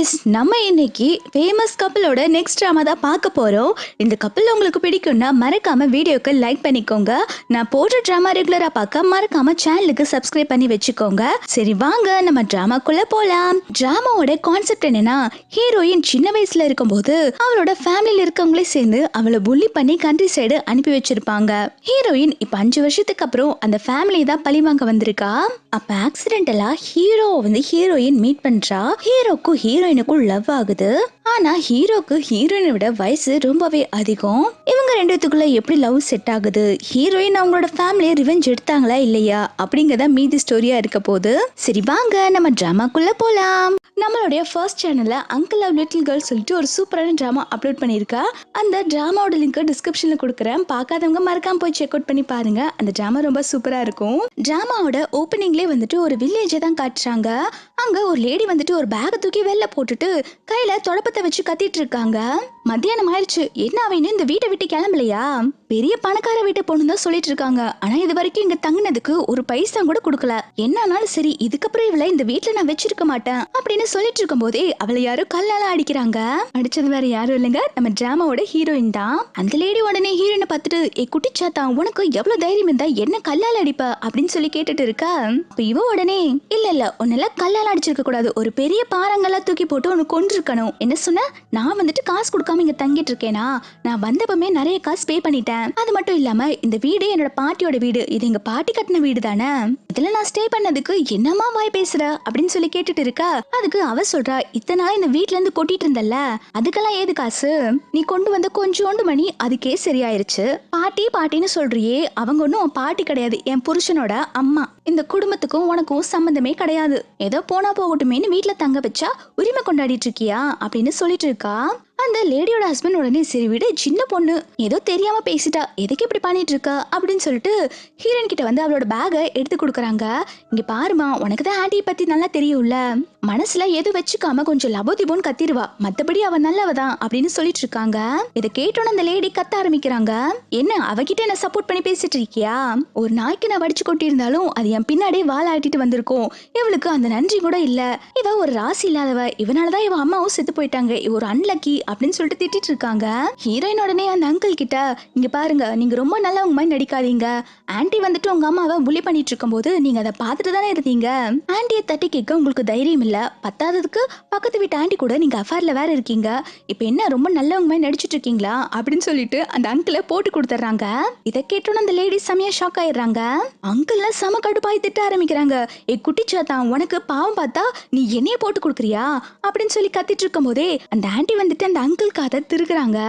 Guys, நம்ம இன்னைக்கு famous கப்பலோட next drama தான் பார்க்க போறோம். இந்த கப்பல் உங்களுக்கு பிடிக்கும்னா மறக்காம வீடியோக்கு லைக் பண்ணிக்கோங்க. நான் போடுற ட்ராமா ரெகுலரா பார்க்க மறக்காம சேனலுக்கு சப்ஸ்கிரைப் பண்ணி வச்சுக்கோங்க. சரி வாங்க நம்ம ட்ராமாக்குள்ள போலாம். ட்ராமாவோட கான்செப்ட் என்னன்னா, ஹீரோயின் சின்ன வயசுல இருக்கும்போது அவளோட ஃபேமிலியில இருக்கவங்களே சேர்ந்து அவளை புள்ளி பண்ணி கண்ட்ரி சைடு அனுப்பி வச்சிருப்பாங்க. ஹீரோயின் இப்ப 5 வருஷத்துக்கு அப்புறம் அந்த ஃபேமிலி தான் பழிவாங்க வந்திருக்கா. அப்ப ஆக்சிடென்டலா ஹீரோ ஹீரோயின் மீட் பண்றா. ஹீரோக்கும் ஹீரோயினுக்கும் லவ் ஆகுது. ஆனா ஹீரோக்கு ஹீரோயினை விட வயசு ரொம்பவே அதிகம். இவங்க ரெண்டுத்துக்குள்ள எப்படி லவ் செட் ஆகுது, ஹீரோயின் அவங்களோட ஃபேமிலியை ரிவெஞ்ச் எடுத்தாங்களா இல்லையா அப்படிங்கறத மீதி ஸ்டோரியா இருக்க போது. சரி வாங்க நம்ம டிராமாக்குள்ள போலாம். நம்மளுடைய ஃபர்ஸ்ட் சேனல்ல அங்கிள் லவ் லிட்டில் கேர்ள் சொல்லிட்டு ஒரு சூப்பரான டிராமா அப்லோட் பண்ணிருக்கா. அந்த டிராமாவோட லிங்க் டிஸ்கிரிப்ஷன்ல கொடுக்குறேன். பார்க்காதவங்க மறக்காம போய் செக் அவுட் பண்ணி பாருங்க. அந்த டிராமா ரொம்ப சூப்பரா இருக்கும். டிராமாவோட ஓப்பனிங்லேயே வந்துட்டு ஒரு வில்லேஜை தான் காட்டுறாங்க. அங்க ஒரு லேடி வந்துட்டு ஒரு பேக் தூக்கி வெளில போட்டுட்டு கையில தொடப்பத்தை வச்சு கத்திட்டு இருக்காங்க. மத்தியானம் ஆயிடுச்சு. என்ன அவன்னு இந்த வீட்டை விட்டு கிளம்பலையா? பெரிய பணக்கார வீட்டை பொண்ணு தான் சொல்லிட்டு இருக்காங்க. ஆனா இது வரைக்கும் இங்க தங்கினதுக்கு ஒரு பைசா கூட கொடுக்கல. என்னன்னாலும் சரி, இதுக்கப்புறம் இவளை இந்த வீட்டுல நான் வச்சிருக்க மாட்டேன் அப்படின்னு சொல்லிட்டு இருக்கும் போதே அவளை யாரும் கல்லால அடிக்கிறாங்க. அடிச்சது வேற யாரும் இல்லைங்க, நம்ம டிராமாவோட ஹீரோயின் தான். அந்த லேடி உடனே ஹீரோயினை பார்த்துட்டு, ஏ குட்டிச்சாத்தா, உனக்கு எவ்வளவு தைரியம் இருந்தா என்ன கல்லால அடிப்ப அப்படின்னு சொல்லி கேட்டுட்டு இருக்கா. அப்ப இவ உடனே, இல்ல உன்னால கல்லால அடிச்சிருக்க கூடாது, ஒரு பெரிய பாறாங்கல்ல தூக்கி போட்டு உனக்கு கொண்டிருக்கணும். என்ன சொன்ன? நான் வந்துட்டு காசு கொடுக்காம இங்க தங்கிட்டு இருக்கேனா? நான் வந்தப்பமே நிறைய காசு பே பண்ணிட்டேன். அது மட்டும் இல்லாம இந்த வீடு என்னோட பாட்டியோட வீடு. இது எங்க பாட்டி கட்டின வீடு தானே. இதுல நான் ஸ்டே பண்ணதுக்கு என்னமா வாய் பேசுற அப்படின்னு சொல்லி கேட்டுட்டு இருக்கா. அதுக்கு அவ சொல்றா, இத்தனை நாள் இந்த வீட்ல இருந்து கொட்டிட்டு இருந்தல்ல, அதுக்கெல்லாம் ஏது காசு? நீ கொண்டு வந்த கொஞ்சோண்டு மணி அதுக்கே சரியாயிருச்சு. பாட்டி பாட்டின்னு சொல்றியே, அவங்க ஒன்னும் பாட்டி கிடையாது, என் புருஷனோட அம்மா. இந்த குடும்பத்துக்கும் உனக்கும் சம்பந்தமே கிடையாது. ஏதோ போனா போகட்டுமேனு வீட்டுல தங்க வச்சா உரிமை கொண்டாடிட்டு இருக்கியா அப்படின்னு சொல்லிட்டு இருக்கா. அந்த லேடியோட ஹஸ்பண்ட் உடனே, சரி விடு, சின்ன பொண்ணு, ஏதோ தெரியாம பேசிட்டா, எதுக்கு இப்படி பண்ணிட்டு இருக்கா அப்படின்னு சொல்லிட்டு ஹீரோயின் கிட்ட வந்து அவளோட பேகை எடுத்து கொடுக்குறாங்க. இங்க பாருமா, உனக்கு தான் ஆன்டி பத்தி நல்லா தெரியும்ல, மனசுல எதுவும் வச்சுக்காம கொஞ்சம் லபோதிபோன்னு கத்திடுவா, மத்தபடி அவ நல்லவதான் அப்படின்னு சொல்லிட்டு இருக்காங்க. இதை கேட்டோன்னு அந்த லேடி கத்த ஆரம்பிக்கிறாங்க. என்ன அவகிட்ட என்ன சப்போர்ட் பண்ணி பேசிட்டு இருக்கியா? ஒரு நாய்க்கு நான் வடிச்சு கொட்டி இருந்தாலும் அது என் பின்னாடியே வாழ ஆட்டிட்டு வந்திருக்கோம். இவளுக்கு அந்த நன்றி கூட இல்ல. இவ ஒரு ராசி இல்லாதவ, இவனாலதான் இவ அம்மாவும் செத்து போயிட்டாங்க, இவ ஒரு அன்லக்கி அப்படின்னு சொல்லிட்டு திட்டிட்டு இருக்காங்க. ஹீரோயின் உடனே அந்த அங்கிள் கிட்ட, இங்க பாருங்க, நீங்க ரொம்ப நல்லவங்க மாதிரி நடிக்காதீங்க. ஆன்டி வந்துட்டு உங்க அம்மாவை புலி பண்ணிட்டு இருக்கும் போது நீங்க அதை பார்த்துட்டு தானே இருந்தீங்க. ஆன்டியை தட்டி கேட்க உங்களுக்கு தைரியம் இல்ல. பத்தாததுக்கு பக்கத்து வீட்டு ஆன்டி கூட நீங்க அஃபேர்ல வேற இருக்கீங்க. இப்ப என்ன ரொம்ப நல்லவங்க மாதிரி நடிச்சிட்டு இருக்கீங்களா அப்படின்னு சொல்லிட்டு அந்த அங்கிளை போட்டு கொடுத்துறாங்க. இதை கேட்டோன்னு அந்த லேடி செமையா ஷாக் ஆயிடுறாங்க. அங்கிள் சம கடுப்பாய் திட்ட ஆரம்பிக்கிறாங்க. ஏ குட்டிச்சாத்தா, உனக்கு பாவம் பார்த்தா நீ என்னைய போட்டு கொடுக்குறியா அப்படின்னு சொல்லி கத்திட்டு இருக்கும் போதே அந்த ஆன்டி வந்துட்டு அந்த அங்கிள் காதை திருக்குறாங்க.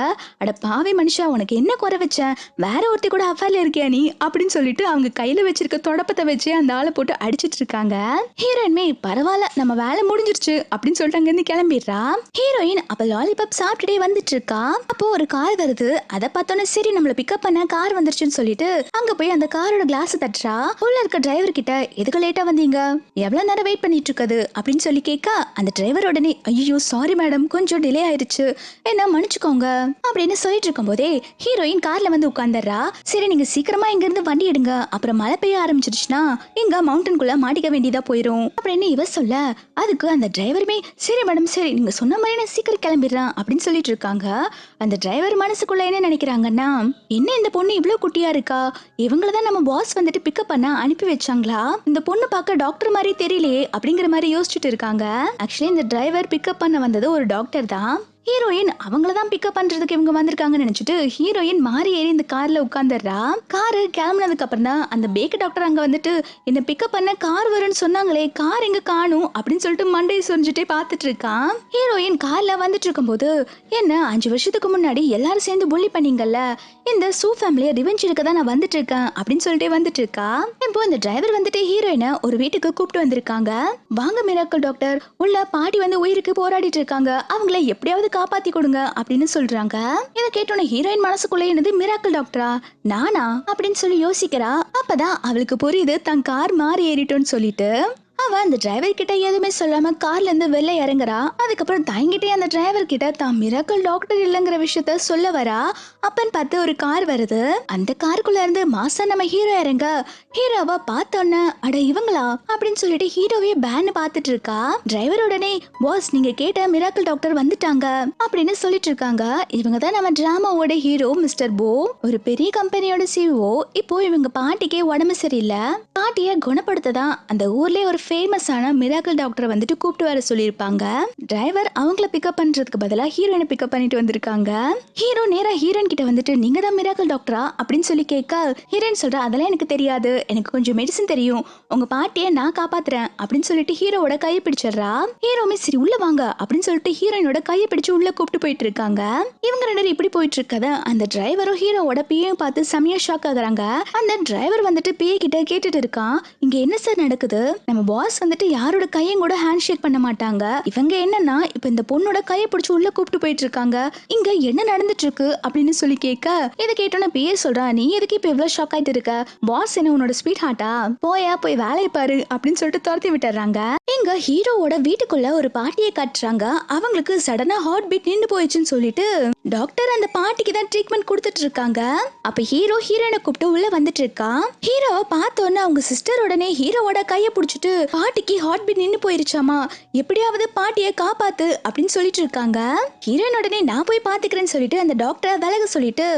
அட பாவே மனுஷா, உனக்கு என்ன குறை வச்சேன்? வேற ஒருத்தி கூட அஃபேர்ல இருக்கியா நீ அப்படின்னு சொல்லிட்டு அவங்க கையில வச்சிருக்க தொடப்பத்தை வச்சு அந்த ஆளை போட்டு அடிச்சிட்டு இருக்காங்க. ஹீரோயின்மே, பரவாயில்ல நம்ம வேலை முடிஞ்சிருச்சு அப்படின்னு சொல்லிட்டு அங்க இருந்து கிளம்பிடுறா. ஹீரோயின் அப்ப லாலிபாப் சாப்பிட்டுட்டே வந்துட்டு இருக்கா. அப்போ ஒரு கார் வருது. அதை பார்த்தோன்னே சரி நம்மள பிக்கப் பண்ண கார் வந்துருச்சுன்னு சொல்லிட்டு அங்க போய் அந்த காரோட கிளாஸ் தட்டுறா. உள்ள இருக்க டிரைவர் கிட்ட, எதுக்கு லேட்டா வந்தீங்க, எவ்வளவு நேரம் வெயிட் பண்ணிட்டு இருக்குது அப்படின்னு சொல்லி கேட்க, அந்த டிரைவர் உடனே, ஐயோ சாரி மேடம், கொஞ்சம் டிலே ஆயிடுச்சு, என்ன மன்னிச்சுக்கோங்க அப்படின்னு சொல்லிட்டு இருக்கும் போதே ஹீரோயின் கார்ல வந்து உட்கார்ந்துடுறா. சரி நீங்க சீக்கிரமா இங்க இருந்து வண்டி எடுங்க, அப்புறம் மழை பெய்ய ஆரம்பிச்சிருச்சுன்னா இங்க மவுண்டனுக்குள்ள மாட்டிக்க வேண்டியதா போயிரும் அப்படின்னு இவ சொல்ல, அதுக்கு அந்த டிரைவருமே, சரி மேடம் சரி, நீங்க சொன்ன மாதிரி நான் சீக்கிரம் கிளம்பிடுறேன் அப்படின்னு சொல்லிட்டு இருக்காங்க. அந்த டிரைவர் மனசுக்குள்ள என்ன நினைக்கிறாங்கன்னா, என்ன இந்த பொண்ணு இவ்வளவு குட்டியா இருக்கா, இவங்களதான் நம்ம பாஸ் வந்துட்டு பிக்கப் பண்ண அனுப்பி வச்சாங்களா, இந்த பொண்ணு பார்க்க டாக்டர் மாதிரி தெரியலையே அப்படிங்கிற மாதிரி யோசிச்சுட்டு இருக்காங்க. ஆக்சுவலி இந்த டிரைவர் பிக்கப் பண்ண வந்தது ஒரு டாக்டர் தான். ஹீரோயின் அவங்களதான் பிக்கப் பண்றதுக்கு இவங்க வந்திருக்காங்கன்னு நினைச்சிட்டு ஹீரோயின் மாறி ஏறி இந்த கார்ல உட்கார்ந்துடுறா. காரு கிளம்புனதுக்கு அப்புறம் தான் அந்த பேக்கு டாக்டர் அங்க வந்துட்டு, என்ன பிக்கப் பண்ண கார் வரும்னு சொன்னாங்களே, கார் எங்க காணும் அப்படின்னு சொல்லிட்டு மண்டையை சொரிஞ்சுட்டே பார்த்துட்டு இருக்கான். ஹீரோயின் கார்ல வந்துட்டு இருக்கும் போது, என்ன 5 வருஷத்துக்கு முன்னாடி எல்லாரும் சேர்ந்து புள்ளி பண்ணீங்கல்ல, இந்த சூ ஃபேமிலியை ரிவெஞ்ச் எடுக்க தான் நான் வந்துட்டு இருக்கேன் அப்படின்னு சொல்லிட்டு வந்துட்டு இருக்கா. இப்போ இந்த டிரைவர் வந்துட்டு ஹீரோயினை ஒரு வீட்டுக்கு கூப்பிட்டு வந்திருக்காங்க. வாங்க மிராக்கிள் டாக்டர், உள்ள பாட்டி வந்து உயிருக்கு போராடிட்டு இருக்காங்க, அவங்கள எப்படியாவது காப்பாத்தி கொடுங்க அப்படின்னு சொல்றாங்க. இதை கேட்டோன்னே ஹீரோயின் மனசுக்குள்ள என்னது, மிராக்கிள் டாக்டரா, நானா அப்படின்னு சொல்லி யோசிக்கிறா. அப்பதான் அவளுக்கு புரியுது, தன் கார் மாறி ஏறிட்டோன்னு சொல்லிட்டு. அவ அந்த டிரைவர் கிட்ட எதுவுமே சொல்லாம கார்ல இருந்து வெளில இறங்குறா. அதுக்கப்புறம் தயங்கிட்டே அந்த டிரைவர் கிட்ட தான் மிராக்கிள் டாக்டர் இல்லைங்கிற விஷயத்த சொல்ல வரா. அப்பன்னு பார்த்து ஒரு கார் வருது. அந்த காருக்குள்ள இருந்து மாசா நம்ம ஹீரோ இறங்க ஹீரோவா பார்த்தோன்னே அட இவங்களா அப்படின்னு சொல்லிட்டு ஹீரோவே பேன் பார்த்துட்டு இருக்கா. டிரைவர் உடனே பாஸ் நீங்க கேட்ட மிராக்கிள் டாக்டர் வந்துட்டாங்க அப்படின்னு சொல்லிட்டு இருக்காங்க. இவங்க தான் நம்ம டிராமாவோட ஹீரோ மிஸ்டர் போ. ஒரு பெரிய கம்பெனியோட சிஓ. இப்போ இவங்க பாட்டிக்கே உடம்பு சரியில்லை. பாட்டிய குணப்படுத்ததான் அந்த ஊர்லயே ஒரு ஃபேமஸான மிராக்கிள் டாக்டர் வந்துட்டு கூப்பிட்டு வர சொல்லியிருப்பாங்க. டிரைவர் அவங்கள பிக்கப் பண்றதுக்கு பதிலா ஹீரோயினை பிக்கப் பண்ணிட்டு வந்திருக்காங்க. ஹீரோ நேரா ஹீரோயின் கிட்ட வந்துட்டு நீங்க தான் மிராக்கிள் டாக்டரா அப்படின்னு சொல்லி கேட்க ஹீரோயின் சொல்ற அதெல்லாம் எனக்கு தெரியாது, எனக்கு கொஞ்சம் மெடிசன் தெரியும், உங்க பாட்டியை நான் காப்பாத்துறேன் அப்படின்னு சொல்லிட்டு ஹீரோவோட கையை பிடிச்சிடுறா. ஹீரோமே சரி உள்ள வாங்க அப்படின்னு சொல்லிட்டு ஹீரோயினோட கையை பிடிச்சு உள்ள கூப்பிட்டு போயிட்டு இருக்காங்க. இவங்க ரெண்டு பேரும் இப்படி போயிட்டு இருக்கத அந்த டிரைவரும் ஹீரோவோட பிஏயும் பார்த்து செமையா ஷாக் ஆகுறாங்க. அந்த டிரைவர் வந்துட்டு பிஏ கிட்ட கேட்டுட்டு இருக்கான், இங்க என்ன சார் நடக்குது? நம்ம பாஸ் வந்துட்டு யாரோட கையும் கூட ஹேண்ட் ஷேக் பண்ண மாட்டாங்க. இவங்க என்னன்னா இப்ப இந்த பொண்ணோட கையை பிடிச்சு உள்ள கூப்பிட்டு போயிட்டு இருக்காங்க. இங்க என்ன நடந்துட்டு இருக்கு அப்படின்னு சொல்லி கேட்க இதை கேட்டோன்னு பிஏ சொல்றா, நீ எதுக்கு இப்ப இவ்வளவு ஷாக் ஆயிட்டு இருக்க? பாஸ் என்ன உன்னோட ஸ்வீட் ஹார்ட்டா? போய் வேலையை பாரு அப்படின்னு சொல்லிட்டு துரத்தி விட்டுறாங்க. இங்க ஹீரோவோட வீட்டுக்குள்ள ஒரு பாட்டியை காட்டுறாங்க. அவங்களுக்கு சடனா ஹார்ட் பீட் நின்று போயிடுச்சுன்னு சொல்லிட்டு டாக்டர் அந்த பாட்டிக்கு தான் ட்ரீட்மெண்ட் கொடுத்துட்டு இருக்காங்க. அப்ப ஹீரோ ஹீரோனை கூப்பிட்டு உள்ள வந்துட்டு இருக்கான். ஹீரோவை பார்த்தோன்னு அவங்க சிஸ்டர் உடனே ஹீரோவோட கையை பிடிச்சிட்டு பாட்டிக்கு ஹார்ட் பீட் நின்று போயிருச்சாமா, எப்படியாவது பாட்டியை காப்பாத்து அப்படின்னு சொல்லிட்டு இருக்காங்க. ஹீரோயின் உடனே நான் போய் பாத்துக்கிறேன்னு சொல்லிட்டு அந்த டாக்டரை விலக சொல்லிட்டு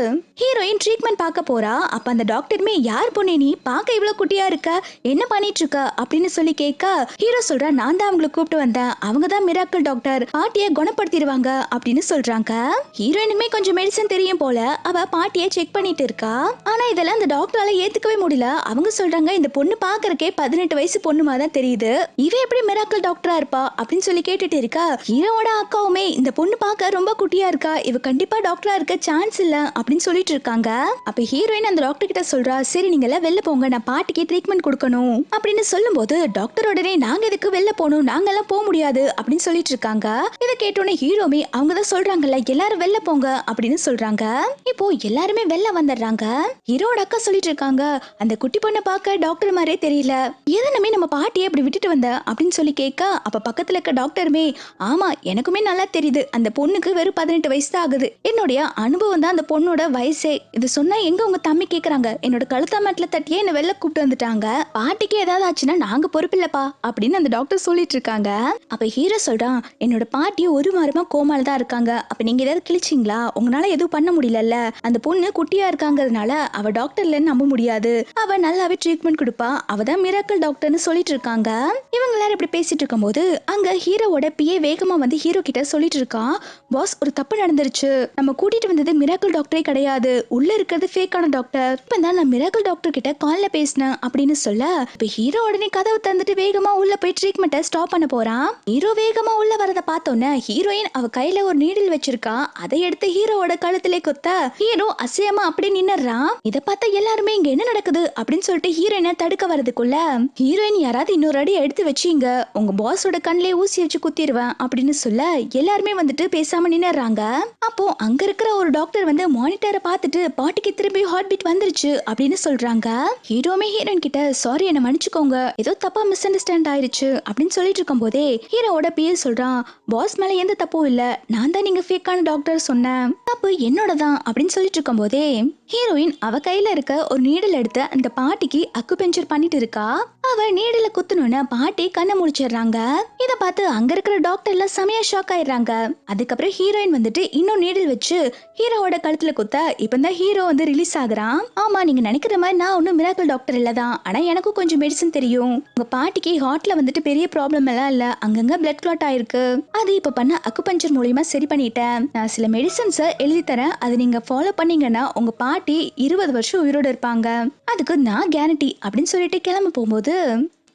ஹீரோயின் ட்ரீட்மெண்ட் பார்க்க போறா. அப்ப அந்த டாக்டருமே யார் பொண்ணே நீ பார்க்க இவ்வளவு குட்டியா இருக்க, என்ன பண்ணிட்டு இருக்க அப்படின்னு சொல்லி கேட்க ஹீரோ சொல்றா, நான் தான் அவங்களை கூப்பிட்டு வந்தேன், அவங்க தான் மிராக்கிள் டாக்டர், பாட்டியை குணப்படுத்திடுவாங்க அப்படின்னு சொல்றாங்க. ஹீரோயினுமே கொஞ்சம் மெடிசன் தெரியும் போல அவ பாட்டியை செக் பண்ணிட்டு இருக்கா. ஆனா இதெல்லாம் அந்த டாக்டரால ஏத்துக்கவே முடியல. அவங்க சொல்றாங்க இந்த பொண்ணு பாக்குறக்கே 18 வயசு பொண்ணுமா தான் தெரியுது, இவ எப்படி மிராக்கிள் டாக்டரா இருப்பா அப்படின்னு சொல்லி கேட்டுட்டு இருக்கா. ஹீரோவோட அக்காவுமே இந்த பொண்ணு பார்க்க ரொம்ப குட்டியா இருக்கா, இவ கண்டிப்பா டாக்டரா இருக்க சான்ஸ் இல்ல அப்படின்னு சொல்லிட்டு இருக்காங்க. அப்ப ஹீரோயின் அந்த டாக்டர் கிட்ட சொல்றா, சரி நீங்க எல்லாம் வெளில போங்க, நான் பாட்டிக்கு ட்ரீட்மெண்ட் கொடுக்கணும் அப்படின்னு சொல்லும் போது டாக்டர் உடனே நாங்க எதுக்கு வெளில போகணும், நாங்க எல்லாம் போக முடியாது அப்படின்னு சொல்லிட்டு இருக்காங்க. இதை கேட்டோன்னே ஹீரோமே அவங்க தான் சொல்றாங்கல்ல எல்லாரும் வெளில போங்க அப்படின்னு சொல்றாங்க. இப்போ எல்லாருமே வெளில வந்துடுறாங்க. ஹீரோட அக்கா சொல்லிட்டு இருக்காங்க, அந்த குட்டி பொண்ணை பார்க்க டாக்டர் மாதிரியே தெரியல, எதனமே நம்ம பாட்டியை இப்படி விட்டுட்டு வந்த அப்படின்னு சொல்லி கேட்க அப்ப பக்கத்துல இருக்க டாக்டருமே ஆமா எனக்குமே நல்லா தெரியுது, அந்த பொண்ணுக்கு வெறும் 18 வயசு தான் ஆகுது, என்னுடைய அனுபவம் தான் அந்த பொண்ணோட வயசே, இது சொன்னா எங்க உங்க தம்பி கேக்குறாங்க, என்னோட கழுத்தாமட்டில தட்டியே என்ன வெளில கூப்பிட்டு வந்துட்டாங்க, பாட்டிக்கு ஏதாவது ஆச்சுன்னா நாங்க பொறுப்பில்லப்பா அப்படின்னு அந்த டாக்டர் சொல்லிட்டு இருக்காங்க. அப்ப ஹீரோ சொல்றான், என்னோட பாட்டி ஒரு வாரமா கோமால தான் இருக்காங்க, அப்ப நீங்க ஏதாவது கிழிச்சிங்களா, உங்களால எதுவும் பண்ண முடியல, அந்த பொண்ணு குட்டியா இருக்காங்கிறதுனால அவ டாக்டர்ல நம்ப முடியாது, அவ நல்லாவே ட்ரீட்மெண்ட் கொடுப்பா, அவ தான் மிராக்கிள் டாக்டர்னு சொல்லிட்டு இருக்காங்க. இவங்க எல்லாரும் இப்படி பேசிட்டு இருக்கும் போது அங்க ஹீரோவோட பிஏ வேகமா வந்து ஹீரோ கிட்ட சொல்லிட்டு இருக்கான், பாஸ் ஒரு தப்பு நடந்துருச்சு, நம்ம கூட்டிட்டு வந்தது மிராக்கிள் டாக்டரே கிடையாது, உள்ள இருக்கிறது ஃபேக்கான டாக்டர், இப்பதான் நான் மிராக்கிள் டாக்டர் கிட்ட கால்ல பேசினேன் அப்படின்னு சொல்ல இப்ப ஹீரோ உடனே கதவை தந்துட்டு வேகமா உள்ள போய் ட்ரீட்மெண்ட்டை ஸ்டாப் பண்ண போறான். ஹீரோ வேகமா உள்ள வரத பார்த்தோன்னே ஹீரோயின் அவ கையில ஒரு நீடில் வச்சிருக்கா, அதை எடுத்து ஹீரோவோட கழுத்திலே குத்த ஹீரோ அசையமா அப்படி நின்னுறான். இத பார்த்த எல்லாருமே இங்க என்ன நடக்குது அப்படின்னு சொல்லிட்டு ஹீரோயினை தடுக்க வரதுக்குள்ள ஹீரோயின் யாராவது இன்னொரு அடி எடுத்து வச்சீங்க, உங்க பாஸோட கண்ணிலே ஊசி வச்சு குத்திடுவேன் அப்படின்னு சொல்ல எல்லாருமே வந்துட்டு பேசாம நின்னுறாங்க. அப்போ அங்க இருக்கிற ஒரு டாக்டர் வந்து மானிட்டரை பார்த்துட்டு பாட்டிக்கு திரும்பி ஹார்ட் பீட் வந்துருச்சு அப்படின்னு சொல்றாங்க. ஹீரோமே ஹீரோயின் கிட்ட சாரி என்ன மன்னிச்சுக்கோங்க, ஏதோ தப்பா மிஸ் அண்டர்ஸ்டாண்ட் ஆயிருச்சு அப்படின்னு சொல்லிட்டு இருக்கும் போதே ஹீரோவோட பேர் சொல்றான், பாஸ் மேல எந்த தப்பும் இல்ல, நான் தான் நீங்க ஃபேக்கான டாக்டர் சொன்னேன், தப்பு என்னோட தான் அப்படின்னு சொல்லிட்டு இருக்கும் போதே ஹீரோயின் அவ கையில இருக்க ஒரு நீடல் எடுத்து அந்த பாட்டிக்கு அக்குபஞ்சர் பண்ணிட்டு இருக்கா. அவ நீடல குத்துனோன்னு பாட்டி கண்ணை முடிச்சிடுறாங்க. இத பார்த்து அங்க இருக்கிற டாக்டர் எல்லாம் செமையா ஷாக் ஆயிடுறாங்க. அதுக்கப்புறம் ஹீரோயின் வந்துட்டு இன்னும் நீடல் வச்சு ஹீரோவோட கழுத்துல குத்த இப்பதான் ஹீரோ வந்து ரிலீஸ் ஆகுறான். ஆமா நீங்க நினைக்கிற மாதிரி நான் ஒன்னும் மிராக்கிள் டாக்டர் இல்லதான், ஆனா எனக்கும் கொஞ்சம் மெடிசன் தெரியும், உங்க பாட்டிக்கு ஹார்ட்ல வந்துட்டு பெரிய ப்ராப்ளம் எல்லாம் இல்ல, அங்கங்க பிளட் கிளாட் ஆயிருக்கு, அது இப்ப பண்ண அக்குபஞ்சர் மூலியமா சரி பண்ணிட்டேன், நான் சில மெடிசன்ஸை எழுதி தரேன், அது நீங்க ஃபாலோ பண்ணீங்கன்னா உங்க பாட்டி 20 வருஷம் உயிரோட இருப்பாங்க, அதுக்கு நான் கேரண்டி அப்படின்னு சொல்லிட்டு கிளம்ப போகும்போது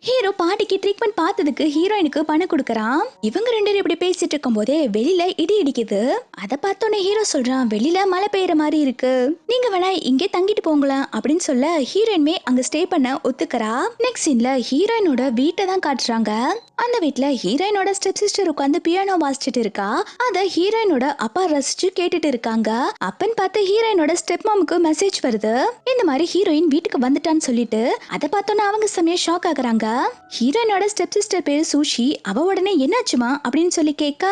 ஹீரோ பாட்டிக்கு ட்ரீட்மெண்ட் பார்த்ததுக்கு ஹீரோயினுக்கு பணம் கொடுக்கறான். இவங்க ரெண்டு பேரும் இப்படி பேசிட்டு இருக்கும் போதே வெளியில இடி இடிக்குது. அதை பார்த்தோன்னே ஹீரோ சொல்றான், வெளியில மழை பெய்யற மாதிரி இருக்கு, நீங்க வேணா இங்கே தங்கிட்டு போங்களேன் அப்படின்னு சொல்ல ஹீரோயின்மே அங்க ஸ்டே பண்ண ஒத்துக்கறா. நெக்ஸ்ட் சீன்ல ஹீரோயினோட வீட்டை தான் காட்டுறாங்க. அந்த வீட்டுல ஹீரோயினோட ஸ்டெப் சிஸ்டர் உட்காந்து பியானோ வாசிச்சுட்டு இருக்கா. அத ஹீரோயினோட அப்பா ரசிச்சு கேட்டுட்டு இருக்காங்க. அப்பன்னு பார்த்து ஹீரோயினோட ஸ்டெப் மாமுக்கு மெசேஜ் வருது, இந்த மாதிரி ஹீரோயின் வீட்டுக்கு வந்துட்டான்னு சொல்லிட்டு. அதை பார்த்தோன்னா அவங்க செமையா ஷாக் ஆகுறாங்க. ஹீரோயினோட ஸ்டெப் சிஸ்டர் பேரு சூஷி. அவ உடனே என்னாச்சுமா அப்படின்னு சொல்லி கேட்க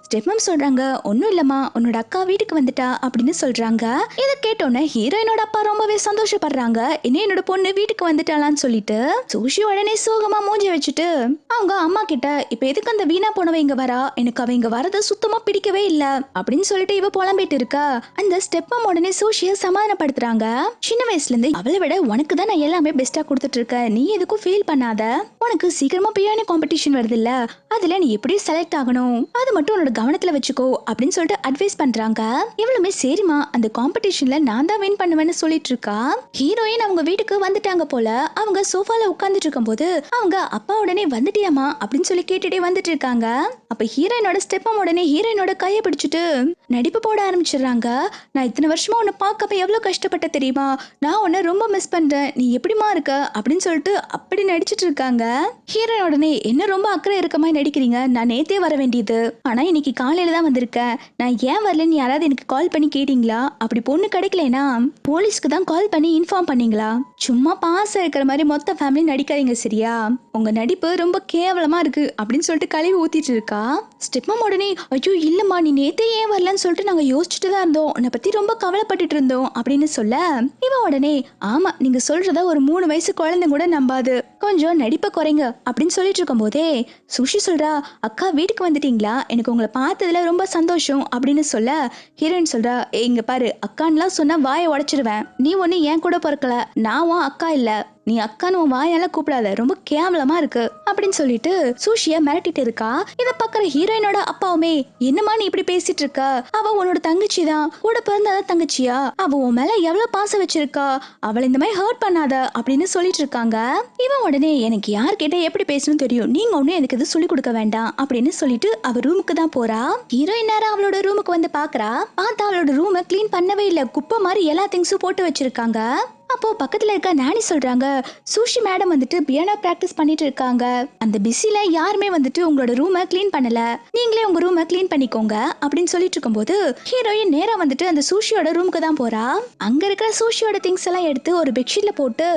ஸ்டெப் மாம் சொல்றாங்க, ஒன்னும் இல்லம்மா, உன்னோட அக்கா வீட்டுக்கு வந்துட்டா அப்படின்னு சொல்றாங்க. இதை கேட்டோன்னே ஹீரோயினோட அப்பா ரொம்பவே சந்தோஷப்படுறாங்க. இன்னும் என்னோட பொண்ணு வீட்டுக்கு வந்துட்டாளான்னு சொல்லிட்டு சூஷி உடனே சோகமா மூஞ்சி வச்சுட்டு அவங்க அம்மா கிட்ட, இப்ப எதுக்கு அந்த வீணா போனவ இங்க வரா, எனக்கு அவ இங்க வரது சுத்தமா பிடிக்கவே இல்ல அப்படின்னு சொல்லிட்டு இவ புலம்பிட்டு இருக்கா. அந்த ஸ்டெப் மாம் உடனே சூஷிய சமாதானப்படுத்துறாங்க. சின்ன வயசுல இருந்து அவளை விட உனக்கு தான் நான் எல்லாமே பெஸ்டா கொடுத்துட்டு இருக்கேன், நீ எதுக்கும் ஃபீல் பண்ணாத, உனக்கு சீக்கிரமா பியானோ காம்படிஷன் வருது இல்ல, அதுல நீ எப்படி செலக்ட் ஆகணும் அது மட்டும் உன்னோட கவனத்துல வச்சுக்கோ அப்படின்னு சொல்லிட்டு அட்வைஸ் பண்றாங்க. இவ்வளவுமே சரிமா, அந்த காம்படிஷன்ல நான் தான் வின் பண்ணுவேன்னு சொல்லிட்டு இருக்கா. ஹீரோயின் அவங்க வீட்டுக்கு வந்துட்டாங்க போல. அவங்க சோஃபால உட்கார்ந்துட்டு இருக்கும்போது அவங்க அப்பா உடனே வந்துட்டியாமா அப்படின்னு சொல்லி கேட்டுட்டே வந்துட்டு இருக்காங்க. அப்ப ஹீரோயினோட ஸ்டெப்பம் உடனே ஹீரோயினோட கையை பிடிச்சிட்டு நடிப்பு போட ஆரம்பிச்சிடுறாங்க. நான் இத்தனை வருஷமா உன்னை பார்க்காம எவ்வளவு கஷ்டப்பட்ட தெரியுமா, நான் உன்னை ரொம்ப மிஸ் பண்றேன், நீ எப்படிமா இருக்க அப்படின்னு சொல்லிட்டு அப்படி நடிச்சிட்டு இருக்காங்க. ஹீரோயின் உடனே என்ன ரொம்ப அக்கறை இருக்க மாதிரி நடிக்கிறீங்க, நான் நேத்தே வர வேண்டியது, ஆனா இன்னைக்கு காலையில தான் வந்திருக்கேன், நான் ஏன் வரலன்னு யாராவது எனக்கு கால் பண்ணி கேட்டீங்களா, அப்படி பொண்ணு கிடைக்கலனா போலீஸ்க்கு தான் கால் பண்ணி இன்ஃபார்ம் பண்ணீங்களா, சும்மா பாசம் இருக்கிற மாதிரி மொத்த ஃபேமிலி நடிக்காதீங்க சரியா, உங்க நடிப்பு ரொம்ப கேவலமா இருக்கு அப்படின்னு சொல்லிட்டு கழுவி ஊத்திட்டு இருக்கா. ஸ்டெப்மம் உடனே, ஐயோ இல்லம்மா, நீ நேத்தே ஏன் வரலன்னு சொல்லிட்டு நாங்க யோசிச்சுட்டு தான் இருந்தோம், உன்னை பத்தி ரொம்ப கவலைப்பட்டுட்டு இருந்தோம் அப்படின்னு சொல்ல இவன் உடனே, ஆமா நீங்க சொல்றத ஒரு 3 வயசு குழந்தை கூட நம்பாது, கொஞ்சம் நடிப்பை குறைங்க அப்படின்னு சொல்லிட்டு இருக்கும் போதே சுஷி சொல்றா, அக்கா வீட்டுக்கு வந்துட்டீங்களா, எனக்கு உங்களை பார்த்ததுல ரொம்ப சந்தோஷம் அப்படின்னு சொல்ல ஹீரோயின் சொல்றா, இங்க பாரு, அக்கான்லாம் சொன்னா வாயை உடைச்சிருவேன், நீ ஒண்ணு ஏன் கூட பிறக்கல, நான் உன் அக்கா இல்ல, நீ அக்கான்னு உன் வாயால கூப்பிடாத, ரொம்ப கேவலமா இருக்கு அப்படின்னு சொல்லிட்டு சூஷிய மிரட்டிட்டு இருக்கா. இத பாக்குற ஹீரோயினோட அப்பாவுமே, என்னமா நீ இப்படி பேசிட்டு இருக்க, அவ உன்னோட தங்கச்சி தான், கூட பிறந்தாத தங்கச்சியா, அவ உன் மேல எவ்வளவு பாசம் வச்சிருக்கா, அவளை இந்த மாதிரி ஹர்ட் பண்ணாத அப்படின்னு சொல்லிட்டு இருக்காங்க. இவன் உடனே, எனக்கு யார் கிட்ட எப்படி பேசணும் தெரியும், நீங்க ஒன்னும் எனக்கு இது சொல்லி கொடுக்க வேண்டாம் அப்படின்னு சொல்லிட்டு அவ ரூமுக்கு தான் போறா. ஹீரோயின் நேரம் அவளோட ரூமுக்கு வந்து பாக்குறா. பார்த்தா அவளோட ரூமை கிளீன் பண்ணவே இல்ல, குப்பை மாதிரி எல்லா திங்ஸும் போட்டு வச்சிருக்காங்க. அப்போ பக்கத்துல இருக்க நானி சொல்றாங்க, சூஷி மேடம் வந்துட்டு பியானோ பிராக்டிஸ் பண்ணிட்டு இருக்காங்க, அந்த பிஸில யாருமே வந்துட்டு உங்களோட ரூமை கிளீன் பண்ணல, நீங்களே உங்க ரூமை கிளீன் பண்ணிக்கோங்க அப்படின்னு சொல்லிட்டு இருக்கும்போது ஹீரோயின் நேரா வந்துட்டு அந்த சூஷியோட ரூமுக்கு தான் போறா. அங்க இருக்கிற சூஷியோட திங்ஸ் எல்லாம் எடுத்து ஒரு பெட்ஷீட்ல போட்டு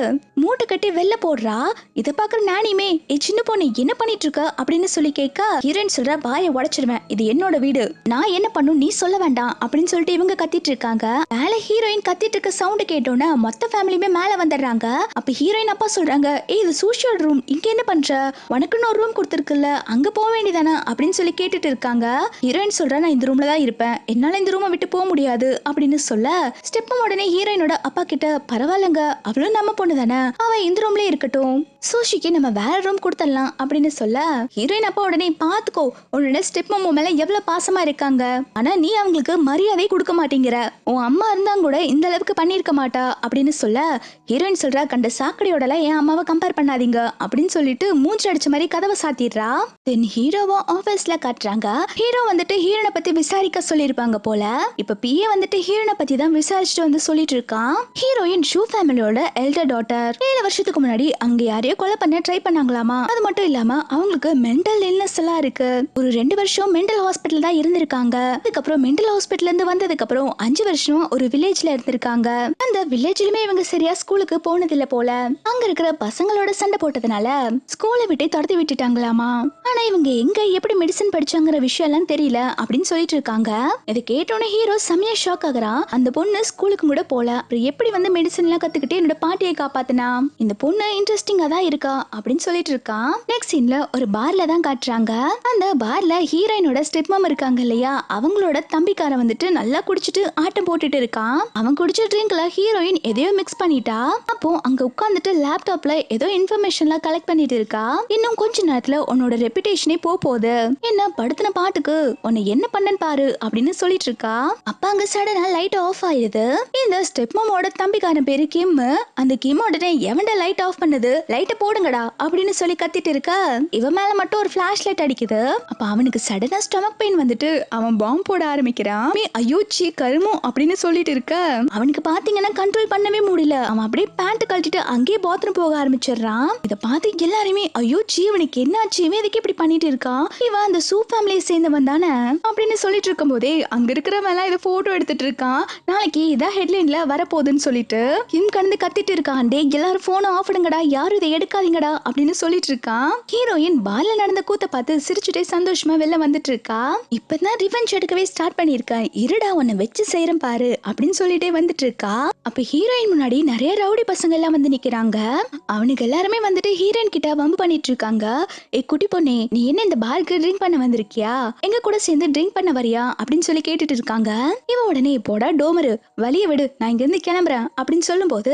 மூட்டை கட்டி வெளில போடுறா. இதை பாக்குற நானியுமே, சின்ன பொண்ணு என்ன பண்ணிட்டு இருக்க அப்படின்னு சொல்லி கேட்க ஹீரோயின் சொல்ற, வாயை உடைச்சிருவேன், இது என்னோட வீடு, நான் என்ன பண்ணும் நீ சொல்ல வேண்டாம் அப்படின்னு சொல்லிட்டு இவங்க கத்திட்டு இருக்காங்க. மேல ஹீரோயின் கத்திட்டு இருக்க சவுண்ட் கேட்டோன்னா மொத்த ஃபேமிலியுமே மேல வந்துடுறாங்க. அப்ப ஹீரோயின் அப்பா சொல்றாங்க, இது சூஷியோட ரூம், இங்க என்ன பண்ற, உனக்குன்னு ஒரு ரூம் கொடுத்துருக்குல்ல, அங்க போக வேண்டியதானே அப்படின்னு சொல்லி கேட்டுட்டு இருக்காங்க. ஹீரோயின் சொல்றா, நான் இந்த ரூம்ல தான் இருப்பேன், என்னால இந்த ரூமை விட்டு போக முடியாது அப்படின்னு சொல்ல ஸ்டெப்பும் உடனே ஹீரோயினோட அப்பா கிட்ட, பரவாயில்லங்க, அவளும் நம்ம பொண்ணு தானே, அவ இந்த ரூம்ல இருக்கட்டும், சூஷிக்கு நம்ம வேற ரூம் கொடுத்துடலாம் அப்படின்னு சொல்ல ஹீரோயின் அப்பா உடனே, பாத்துக்கோ, உன்னோட ஸ்டெப் மாமா மேல எவ்வளவு பாசமா இருக்காங்க, ஆனா நீ அவங்களுக்கு மரியாதை கொடுக்க மாட்டேங்கிற, உன் அம்மா இருந்தாங்க கூட இந்த அளவுக்கு பண்ணிருக்க மாட்டா அப்படின்னு சொல்ல ஹீரோயின் சொல்றா, கண்ட சாக்கடையோட என் அம்மாவை கம்பேர் பண்ணாதீங்க அப்படின்னு சொல்லிட்டு மூஞ்சி அடிச்ச மாதிரி கதவை சாத்திடுறா. தென் ஹீரோவா ஆபீஸ்ல காட்டுறாங்க. ஹீரோ வந்துட்டு ஹீரோனை பத்தி விசாரிக்க சொல்லிருப்பாங்க போல. இப்ப பிஏ வந்துட்டு ஹீரோனை பத்தி தான் விசாரிச்சுட்டு வந்து சொல்லிட்டு இருக்கான். ஹீரோயின் ஷூ ஃபேமிலியோட எல்டர் டாட்டர். 7 வருஷத்துக்கு முன்னாடி அங்க யாரையோ கொலை பண்ண ட்ரை பண்ணாங்களாமா. அது மட்டும் இல்லாம அவங்களுக்கு மென்டல் இல்னஸ் எல்லாம் இருக்கு. ஒரு 2 வருஷம் மென்டல் ஹாஸ்பிட்டல் தான் இருந்திருக்காங்க. அதுக்கப்புறம் மென்டல் ஹாஸ்பிட்டல் இருந்து வந்ததுக்கு அப்புறம் 5 வருஷம் ஒரு வில்லேஜ்ல இருந்திருக்காங்க. அந்த வில்லேஜ்லயுமே இவங்க சரியா ஸ்கூலுக்கு போனதில்ல போல. அங்க இருக்கிற பசங்களோட சண்டை போட்டதுனால ஸ்கூலை விட்டு துரத்தி விட்டுட்டாங்களாமா. ஆனா இவங்க எங்க எப்படி மெடிசன் படிச்சாங்கிற விஷயம் எல்லாம் தெரியல அப்படின்னு சொல்லிட்டு இருக்காங்க. இதை கேட்டோன்னே ஹீரோ செமையா ஷாக் ஆகுறான். அந்த பொண்ணு ஸ்கூலுக்கு கூட போல, அப்புறம் எப்படி வந்து மெடிசன் எல்லாம் கத்துக்கிட்டு என்னோட பாட்டியை காப்பாத்தினா, இந்த பொண்ணு இன்ட்ரெஸ்டிங்கா தான் இருக்கா அப்படின்னு சொல்லிட்டு இருக்கான். நெக்ஸ்ட் சீன்ல ஒரு பார்ல தான் காட்டுறாங்க. அந்த பார்ல ஹீரோயினோட ஸ்டெப் மாம் இருக்காங்க இல்லையா, அவங்களோட தம்பிக்காரன் வந்துட்டு நல்லா குடிச்சிட்டு ஆட்டம் போட்டுட்டு இருக்கான். அவன் குடிச்ச ட்ரிங்க்ல ஹீரோயின் எதையோ மிக்ஸ் பண்ணிட்டா. அப்போ அங்க உட்கார்ந்துட்டு லேப்டாப்ல ஏதோ இன்ஃபர்மேஷன்லாம் கலெக்ட் பண்ணிட்டு இருக்கா. இன்னும் கொஞ்ச நேரத்துல உன்னோட ரெப்புடேஷனே போகுது, என்ன படுத்தின பாட்டுக்கு உன்னை என்ன பண்ணன்னு பாரு அப்படின்னு சொல்லிட்டு இருக்கா. அப்ப அங்க சடனா லைட் ஆஃப் ஆயிடுது. இந்த ஸ்டெப் மாமோட தம்பிக்காரன் பேரு கிம். அந்த கிம் உடனே, எவன்டா லைட் ஆஃப் பண்ணது, லைட்டை போடுங்கடா அப்படின்னு சொல்லி கத்திட்டு இருக்க இவன் மேல மட்டும் ஒரு ஃபிளாஷ் லைட் அடிக்குது. அப்ப அவனுக்கு சடனா ஸ்டமக் பெயின் வந்துட்டு அவன் பாம்பு போட ஆரம்பிக்கிறான். ஐயோ சீ கருமோ அப்படின்னு சொல்லிட்டு இருக்க அவனுக்கு பாத்தீங்கன்னா கண்ட்ரோல் பண்ணவே முடியல. முடியல. அவன் அப்படியே பேண்ட் கழட்டிட்டு அங்கேயே பாத்ரூம் போக ஆரம்பிச்சிடுறான். இதை பார்த்து எல்லாருமே ஐயோ ஜீவனுக்கு என்னாச்சு, இவன் எதுக்கு இப்படி பண்ணிட்டு இருக்கான், இவன் அந்த சூ ஃபேமிலியை சேர்ந்தவன் தானே அப்படின்னு சொல்லிட்டு இருக்கும் போதே அங்க இருக்கிறவன் இதை போட்டோ எடுத்துட்டு இருக்கான். நாளைக்கு இதான் ஹெட்லைன்ல வரப்போகுதுன்னு சொல்லிட்டு கிம் கடந்து கத்திட்டு இருக்கான். டே எல்லாரும் போனை ஆஃப் பண்ணுங்கடா, யாரும் இதை எடுக்காதீங்கடா அப்படின்னு சொல்லிட்டு இருக்கான். ஹீரோயின் பால்ல நடந்த கூத்த பார்த்து சிரிச்சுட்டே சந்தோஷமா வெளில வந்துட்டு இருக்கா. இப்பதான் ரிவெஞ்ச் எடுக்கவே ஸ்டார்ட் பண்ணிருக்கேன், இருடா உன்னை வச்சு செய்யறேன் பாரு அப்படின்னு சொல்லிட்டே வந்துட்டு இருக்கா. அப்ப ஹீரோயின் முன்னாடி நிறைய ரவுடி பசங்க எல்லாம் வந்து நிக்கிறாங்க. அவனுக்கு எல்லாருமே வந்துட்டு ஹீரோயின் கிட்ட வம்பு பண்ணிட்டு இருக்காங்க. ஏ குட்டி பொண்ணே, நீ என்ன இந்த பார்க்கு ட்ரிங்க் பண்ண வந்திருக்கியா, எங்க கூட சேர்ந்து ட்ரிங்க் பண்ண வரியா அப்படின்னு சொல்லி கேட்டுட்டு இருக்காங்க. இவன் உடனே போடா டோமரு வழிய விடு, நான் இங்க இருந்து கிளம்புறேன் அப்படின்னு சொல்லும் போது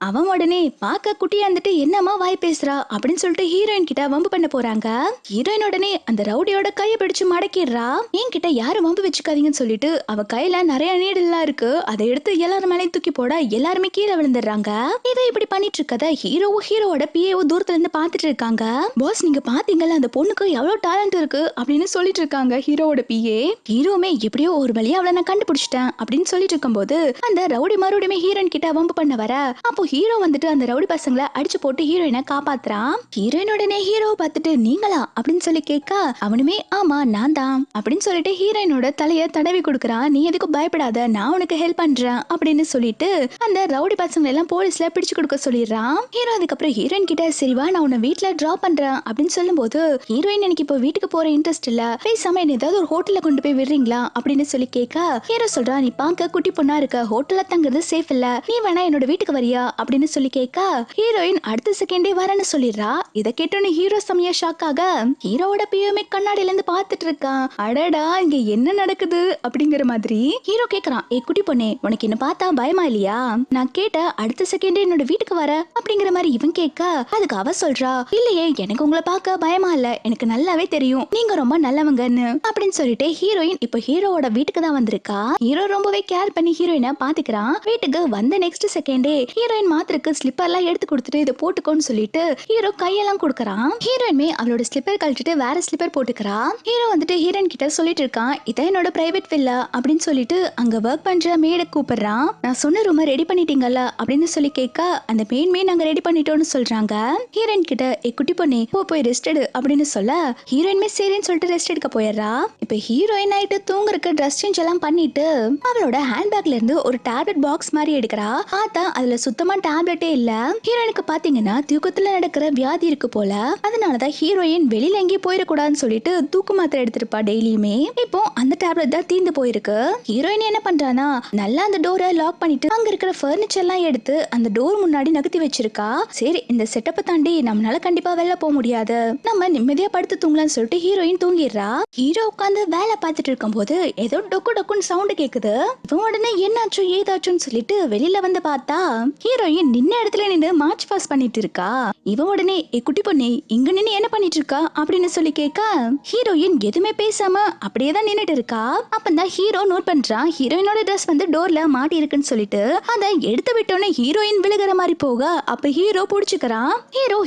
அவன் உடனே பார்க்க குட்டியா இருந்துட்டு என்னமா வாய் பேசுறா அப்படின்னு சொல்லிட்டு ஹீரோயின் கிட்ட வம்பு பண்ண போறாங்க. ஹீரோயின் உடனே அந்த ரவுடியோட கையை பிடிச்சு மடக்கிடுறா. என்கிட்ட யாரும் வம்பு வச்சுக்காதீங்கன்னு சொல்லிட்டு அவ கையில நிறைய நீடெல்லாம் இருக்கு, அதை எடுத்து எல்லாரும் மேலேயும் தூக்கி போட எல்லாருமே கீழே விழுந்துடுறாங்க. இதை இப்படி பண்ணிட்டு இருக்கத ஹீரோவோட பிஏஓ தூரத்துல இருந்து பாத்துட்டு இருக்காங்க. பாஸ் நீங்க பாத்தீங்கல்ல அந்த பொண்ணுக்கு எவ்வளவு டேலண்ட் இருக்கு அப்படின்னு சொல்லிட்டு இருக்காங்க ஹீரோவோட பிஏ. ஹீரோமே எப்படியோ ஒரு வழியா அவளை நான் கண்டுபிடிச்சிட்டேன் அப்படின்னு சொல்லிட்டு இருக்கும் போது அந்த ரவுடி மறுபடியுமே ஹீரோயின் கிட்ட வம்பு பண்ண வர அப்போ ஹீரோ வந்துட்டு அந்த ரவுடி பசங்களை அடிச்சு போட்டு ஹீரோயினை காப்பாத்துறான். ஹீரோயின் உடனே ஹீரோவை பார்த்துட்டு நீங்களா அப்படின்னு சொல்லி கேட்க அவனுமே ஆமா நான் தான் அப்படின்னு சொல்லிட்டு ஹீரோயினோட தலைய தடவி கொடுக்கறான். நீ எதுக்கும் பயப்படாத, நான் உனக்கு ஹெல்ப் பண்றேன் அப்படின்னு சொல்லிட்டு அந்த ரவுடி பசங்க எல்லாம் போலீஸ்ல பிடிச்சு கொடுக்க சொல்லிடுறான். ஹீரோ அதுக்கப்புறம் ஹீரோயின் கிட்ட சரிவா நான் உன்னை வீட்டுல டிராப் பண்றேன் அப்படின்னு சொல்லும் போது ஹீரோயின் எனக்கு இப்போ வீட்டுக்கு போற இன்ட்ரெஸ்ட் இல்ல, பேசாம என்ன ஏதாவது ஒரு ஹோட்டல்ல கொண்டு போய் விடுறீங்களா அப்படின்னு சொல்லி கேட்க ஹீரோ சொல்றா நீ பார்க்க குட்டி பொண்ணா இருக்க, ஹோட்டல்ல தங்குறது சேஃப் இல்ல, நீ வேணா என்னோட வீட்டுக்கு வரியா அப்படின்னு சொல்லி கேட்க ஹீரோயின் அடுத்த செகண்டே வரேன்னு சொல்லிடுறா. இதை கேட்டோன்னு ஹீரோ செமையா ஷாக் ஆக ஹீரோவோட பியோமே கண்ணாடியில இருந்து பாத்துட்டு இருக்கான். அடடா இங்க என்ன நடக்குது அப்படிங்கிற மாதிரி ஹீரோ கேக்குறான், ஏ குட்டி பொண்ணே உனக்கு என்ன பார்த்தா பயமா இல்லையா, நான் கேட்ட அடுத்த செகண்டே என்னோட வீட்டுக்கு வர அப்படிங்கிற மாதிரி இவன் கேட்க அதுக்கு அவ சொல்றா இல்லையே எனக்கு உங்களை பார்க்க பயமா இல்ல, எனக்கு நல்லாவே தெரியும் நீங்க ரொம்ப நல்லவங்கன்னு அப்படின்னு சொல்லிட்டு ஹீரோயின் இப்போ ஹீரோவோட வீட்டுக்கு தான் வந்திருக்கா. ஹீரோ ரொம்பவே கேர் பண்ணி ஹீரோயினை பாத்துக்கிறான். வீட்டுக்கு வந்த நெக்ஸ்ட் செகண்டே ஹீரோயின் மாத்திருக்கு ஸ்லிப்பர் எல்லாம் எடுத்து கொடுத்துட்டு இதை போட்டுக்கோன்னு சொல்லிட்டு ஹீரோ கையெல்லாம் கொடுக்கறான். ஹீரோயினுமே அவளோட ஸ்லிப்பர் கழட்டிட்டு வேற ஸ்லிப்பர் போட்டுக்கிறா. ஹீரோ வந்துட்டு ஹீரோயின் கிட்ட சொல்லிட்டு இருக்கான் இதான் என்னோட பிரைவேட் வில்லா அப்படின்னு சொல்லிட்டு அங்க ஒர்க் பண்ற மேடை கூப்பிடுறான். நான் சொன்ன ரூம் ரெடி பண்ணிட்டீங்கல்ல அப்படின்னு சொல்லி கேட்க அந்த மெயின்மே நாங்க ரெடி பண்ணிட்டோம்னு சொல்றாங்க. ஹீரோயின் கிட்ட ஏ குட்டி பொண்ணே போய் ரெஸ்ட் எடு அப்படின்னு சொல்ல ஹீரோயின்மே சரின்னு சொல்லிட்டு ரெஸ்ட் எடுக்க போயிடுறா. இப்ப ஹீரோயின் ஆயிட்டு தூங்குறதுக்கு ட்ரெஸ் சேஞ்ச் எல்லாம் பண்ணிட்டு அவளோட ஹேண்ட்பேக்ல இருந்து ஒரு டேப்லெட் பாக்ஸ் மாதிரி எடுக்கிறா. பார்த்தா அதுல சுத்தமா டேப்லெட்டே இல்ல. ஹீரோயினுக்கு பாத்தீங்கன்னா தூக்கத்துல நடக்கிற வியாதி இருக்கு போல, அதனாலதான் ஹீரோயின் வெளியில எங்கேயும் போயிடக்கூடாதுன்னு சொல்லிட்டு தூக்கு மாத்திரை எடுத்திருப்பா டெய்லியுமே. இப்போ அந்த டேப்லெட் தான் தீர்ந்து போயிருக்கு. ஹீரோயின் என்ன பண்றானா நல்லா அந்த டோரை லாக் பண்ணிட்டு அங்க இருக்கிற பர்னிச்சர் எல்லாம் எடுத்து அந்த டோர் முன்னாடி நகர்த்தி வச்சிருக்கா. சரி இந்த செட்டப்பை தாண்டி நம்மளால கண்டிப்பா வெளில போக முடியாது, நம்ம நிம்மதியா படுத்து தூங்கலாம்னு சொல்லிட்டு ஹீரோயின் தூங்கிடுறா. ஹீரோ உட்காந்து வேலை பார்த்துட்டு இருக்கும் போது ஏதோ டொக்கு டொக்குன்னு சவுண்ட் கேக்குது. இவன் உடனே என்னாச்சும் ஏதாச்சும்னு சொல்லிட்டு வெளியில வந்து பார்த்தா ஹீரோயின் நின்ன இடத்துல நின்று மார்ச் பாஸ் பண்ணிட்டு இருக்கா. இவன் உடனே ஏ குட்டி பொண்ணே இங்க நின்று என்ன பண்ணிட்டு இருக்கா அப்படின்னு சொல்லி கேட்க ஹீரோயின் எதுவுமே பேசாம அப்படியே தான் நின்னுட்டு இருக்கா. அப்பதான் ஹீரோ நோட் பண்றான் ஹீரோயினோட ட்ரெஸ் வந்து டோர்ல மாட்டி இருக்குன்னு சொல்லிட்டு அதை எடுத்து விட்டோன்னே ஹீரோயின் விழுகிற மாதிரி போக அப்ப ஹீரோ புடிச்சுக்கிறான்.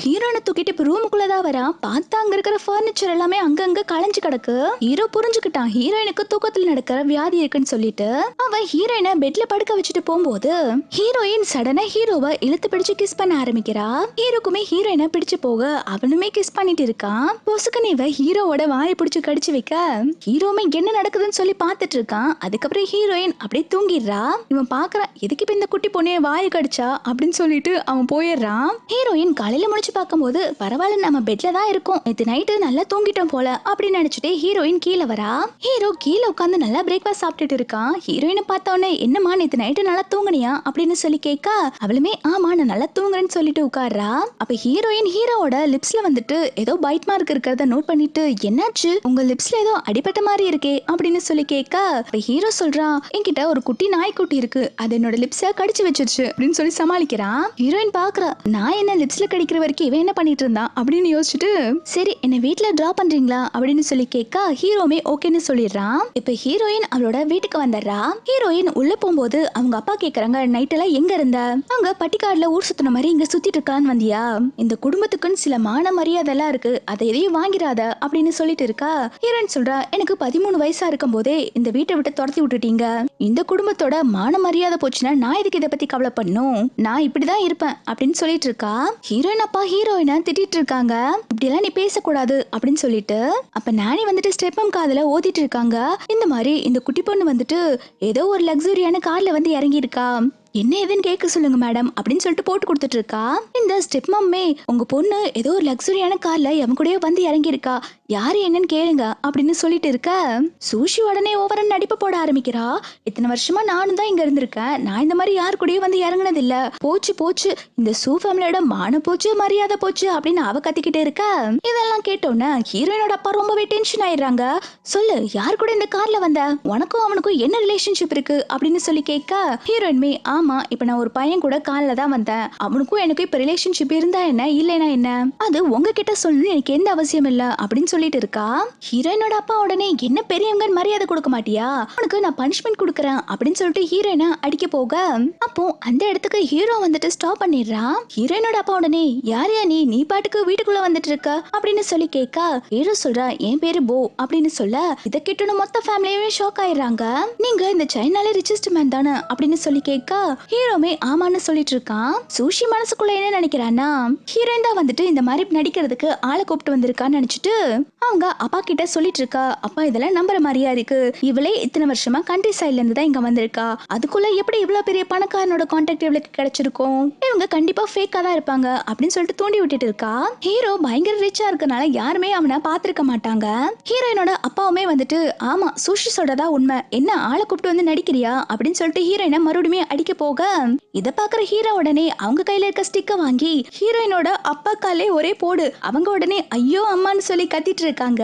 ஹீரோயினை தூக்கிட்டு இப்ப ரூமுக்குள்ளதான் வரான். பார்த்தா அங்க இருக்கிற பர்னிச்சர் எல்லாமே அங்கங்க களைஞ்சு கிடக்கு. ஹீரோ புரிஞ்சுக்கிட்டான் ஹீரோயினுக்கு தூக்கத்துல நடக்கிற வியாதி இருக்குன்னு சொல்லிட்டு அவன் ஹீரோயினை பெட்ல படுக்க வச்சுட்டு போகும்போது ஹீரோயின் சடனா ஹீரோவை இழுத்து பிடிச்சு கிஸ் பண்ண ஆரம்பிக்கிறா. ஹீரோக்குமே ஹீரோயினை பிடிச்சு போக அவனுமே கிஸ் பண்ணிட்டு இருக்கான். பொசுக்குன்னு இவ ஹீரோவோட வாயை பிடிச்சு கடிச்சு வைக்க ஹீரோமே என்ன நடக்குதுன்னு சொல்லி பாத்துட்டு இருக்கான். அதுக்கப்புறம் ஹீரோயின் அப்படியே தூங்கிடுறா. இவன் பாக்குறான் எதுக்கு இப்ப இந்த குட்டி பொண்ணைய வாயை கடிச்சா அப்படின்னு சொல்லிட்டு அவன் போயிடுறான். ஹீரோயின் காலையில முடிச்சு பார்க்கும்போது பரவாயில்ல நம்ம பெட்ல தான் இருக்கும், நேத்து நைட்டு நல்லா தூங்கிட்டோம் போல அப்படின்னு நினைச்சிட்டு ஹீரோயின் கீழே வரா. ஹீரோ கீழே உட்காந்து நல்லா பிரேக்ஃபாஸ்ட் சாப்பிட்டுட்டு இருக்கான். ஹீரோயினை பார்த்தோன்னே என்னமா நேத்து நைட்டு நல்லா தூங்குனியா அப்படின்னு சொல்லி கேட்க அவளுமே ஆமா நான் நல்லா தூங்குறேன்னு சொல்லிட்டு உட்கார்றா. அப்ப ஹீரோயின் ஹீரோவோட லிப்ஸ்ல வந்துட்டு ஏதோ பைட் மார்க் இருக்கிறத நோட் பண்ணிட்டு என்னாச்சு உங்க லிப்ஸ்ல ஏதோ அடிபட்ட மாதிரி இருக்கே அப்படின்னு சொல்லி கேட்க அப்ப ஹீரோ சொல்றான் என்கிட்ட ஒரு குட்டி நாய்க்குட்டி இருக்கு, அது என்னோட லிப்ஸ கடிச்சு வச்சிருச்சு அப்படின்னு சொல்லி சமாளிக்கிறான். ஹீரோயின் பாக்குறா நான் என்ன லிப்ஸ்ல கடிக்கிற வரைக்கும் இவன் என்ன பண்ணிட்டு இருந்தான் அப்படின்னு யோசிச்சுட்டு சரி என்ன வீட்டுல டிராப் பண்றீங்களா அப்படின்னு சொல்லி கேட்க ஹீரோமே ஓகேன்னு சொல்லிடுறான். இப்ப ஹீரோயின் அவளோட வீட்டுக்கு வந்துடுறா. ஹீரோயின் உள்ள போகும்போது அவங்க அப்பா கேக்குறாங்க நைட் எல்லாம் எங்க இருந்த, அங்க பட்டிக்காடுல ஊர் சுத்தின மாதிரி இங்க சுத்திட்டு இருக்கான்னு வந்தியா, இந்த குடும்பத்துக்குன்னு சில மான மரியாதை எல்லாம் இருக்கு, அதை எதையும் வாங்கிடாத அப்படின்னு சொல்லிட்டு இருக்கா. ஹீரோயின் சொல்றா எனக்கு 13 வயசா இருக்கும் போதே இந்த வீட்டை விட்டு துரத்தி விட்டுட்டீங்க, இந்த குடும்பத்தோட மான மரியாதை போச்சுன்னா நான் இதுக்கு இதை பத்தி கவலைப்படணும், நான் இப்படிதான் இருப்பேன் அப்படின்னு சொல்லிட்டு இருக்கா. ஹீரோயின் அப்பா ஹீரோயினை திட்டிட்டு இருக்காங்க, இப்படி எல்லாம் நீ பேசக்கூடாது அப்படின்னு சொல்லிட்டு. அப்ப நானி வந்துட்டு ஸ்டெப்பம் காதுல ஓதிட்டு இருக்காங்க. இந்த மாதிரி இந்த குட்டி பொண்ணு வந்துட்டு ஏதோ ஒரு லக்ஸுரியான கார்ல வந்து இறங்கி இருக்கா, என்ன ஏதுன்னு கேட்க சொல்லுங்க மேடம் அப்படின்னு சொல்லிட்டு போட்டு கொடுத்துட்டு இருக்கா. இந்த ஸ்டெப் மம்மே, உங்க பொண்ணு ஏதோ ஒரு லக்ஸுரியான கார்ல எவன் கூடயோ வந்து இறங்கி இருக்கா, யாரு என்னன்னு கேளுங்க அப்படின்னு சொல்லிட்டு இருக்க. சூஷி உடனே ஓவர நடிப்பு போட ஆரம்பிக்கிறா. இத்தனை வருஷமா நானும் தான் இங்க இருந்திருக்கேன், நான் இந்த மாதிரி யாரு கூடயும் வந்து இறங்குனது இல்ல, போச்சு போச்சு இந்த சூ ஃபேமிலியோட மான போச்சு மரியாதை போச்சு அப்படின்னு அவ கத்திக்கிட்டே இருக்க. இதெல்லாம் கேட்டோன்னே ஹீரோயினோட அப்பா ரொம்பவே டென்ஷன் ஆயிடுறாங்க. சொல்லு, யாரு கூட இந்த கார்ல வந்த, உனக்கும் அவனுக்கும் என்ன ரிலேஷன்ஷிப் இருக்கு அப்படின்னு சொல்லி கேட்க. ஹீரோயின்மே, ஆமா இப்ப நான் ஒரு பையன் கூட கார்ல தான் வந்தேன், அவனுக்கும் எனக்கு இப்ப ரிலேஷன்ஷிப் இருந்தா என்ன இல்லைனா என்ன, அது உங்ககிட்ட சொல்லணும் எனக்கு எந்த அவசியம் இல்ல அப்படின்னு சொல்லிட்டு இருக்கா. ஹீரோயினோட அப்பா உடனே, என்ன பெரியவங்க மரியாதை கொடுக்க மாட்டியா, உனக்கு நான் பனிஷ்மெண்ட் கொடுக்கறேன் அப்படின்னு சொல்லிட்டு ஹீரோயினை அடிக்க போக, அப்போ அந்த இடத்துக்கு ஹீரோ வந்துட்டு ஸ்டாப் பண்ணிடுறா. ஹீரோயினோட அப்பா உடனே, யாரையா நீ, நீ பாட்டுக்கு வீட்டுக்குள்ள வந்துட்டு இருக்க அப்படின்னு சொல்லி கேட்க. ஹீரோ சொல்றா, என் பேரு போ அப்படின்னு சொல்ல. இதை கேட்டோன்னு மொத்த ஃபேமிலியுமே ஷாக் ஆயிடுறாங்க. நீங்க இந்த சைனால ரிச்சஸ்ட் மேன் தானே அப்படின்னு சொல்லி கேட்க. ஹீரோமே ஆமான்னு சொல்லிட்டு இருக்கான். சூஷி மனசுக்குள்ள என்ன நினைக்கிறான்னா, ஹீரோயின் தான் வந்துட்டு இந்த மாதிரி நடிக்கிறதுக்கு ஆளை கூப்பிட்டு வந்திருக்கான்னு நினைச்சிட்டு அவங்க அப்பா கிட்ட சொல்லிட்டு இருக்கா. அப்பா இதெல்லாம் நம்புற மாதிரியா இருக்கு, இவளே இத்தனை வருஷமா கண்ட்ரி சைட்ல இருந்து தான் இங்க வந்திருக்கா, அதுக்குள்ள எப்படி இவ்வளவு பெரிய பணக்காரனோட கான்டாக்ட் இவளுக்கு கிடைச்சிருக்கும், இவங்க கண்டிப்பா ஃபேக்கா தான் இருப்பாங்க அப்படின்னு சொல்லிட்டு தூண்டி விட்டுட்டு இருக்கா. ஹீரோ பயங்கர ரிச்சா இருக்கனால யாருமே அவனை பாத்திருக்க மாட்டாங்க. ஹீரோயினோட அப்பாவுமே வந்துட்டு, ஆமா சூஷி சொல்றதா உண்மை, என்ன ஆளை கூப்பிட்டு வந்து நடிக்கிறியா அப்படின்னு சொல்லிட்டு ஹீரோயினை மறுபடியும் அடிக்க போக, இத பாக்குற ஹீரோ உடனே அவங்க கையில இருக்க ஸ்டிக்க வாங்கி ஹீரோயினோட அப்பா காலே ஒரே போடு. அவங்க உடனே ஐயோ அம்மான்னு சொல்லி கத்திட்டு இருக்காங்க.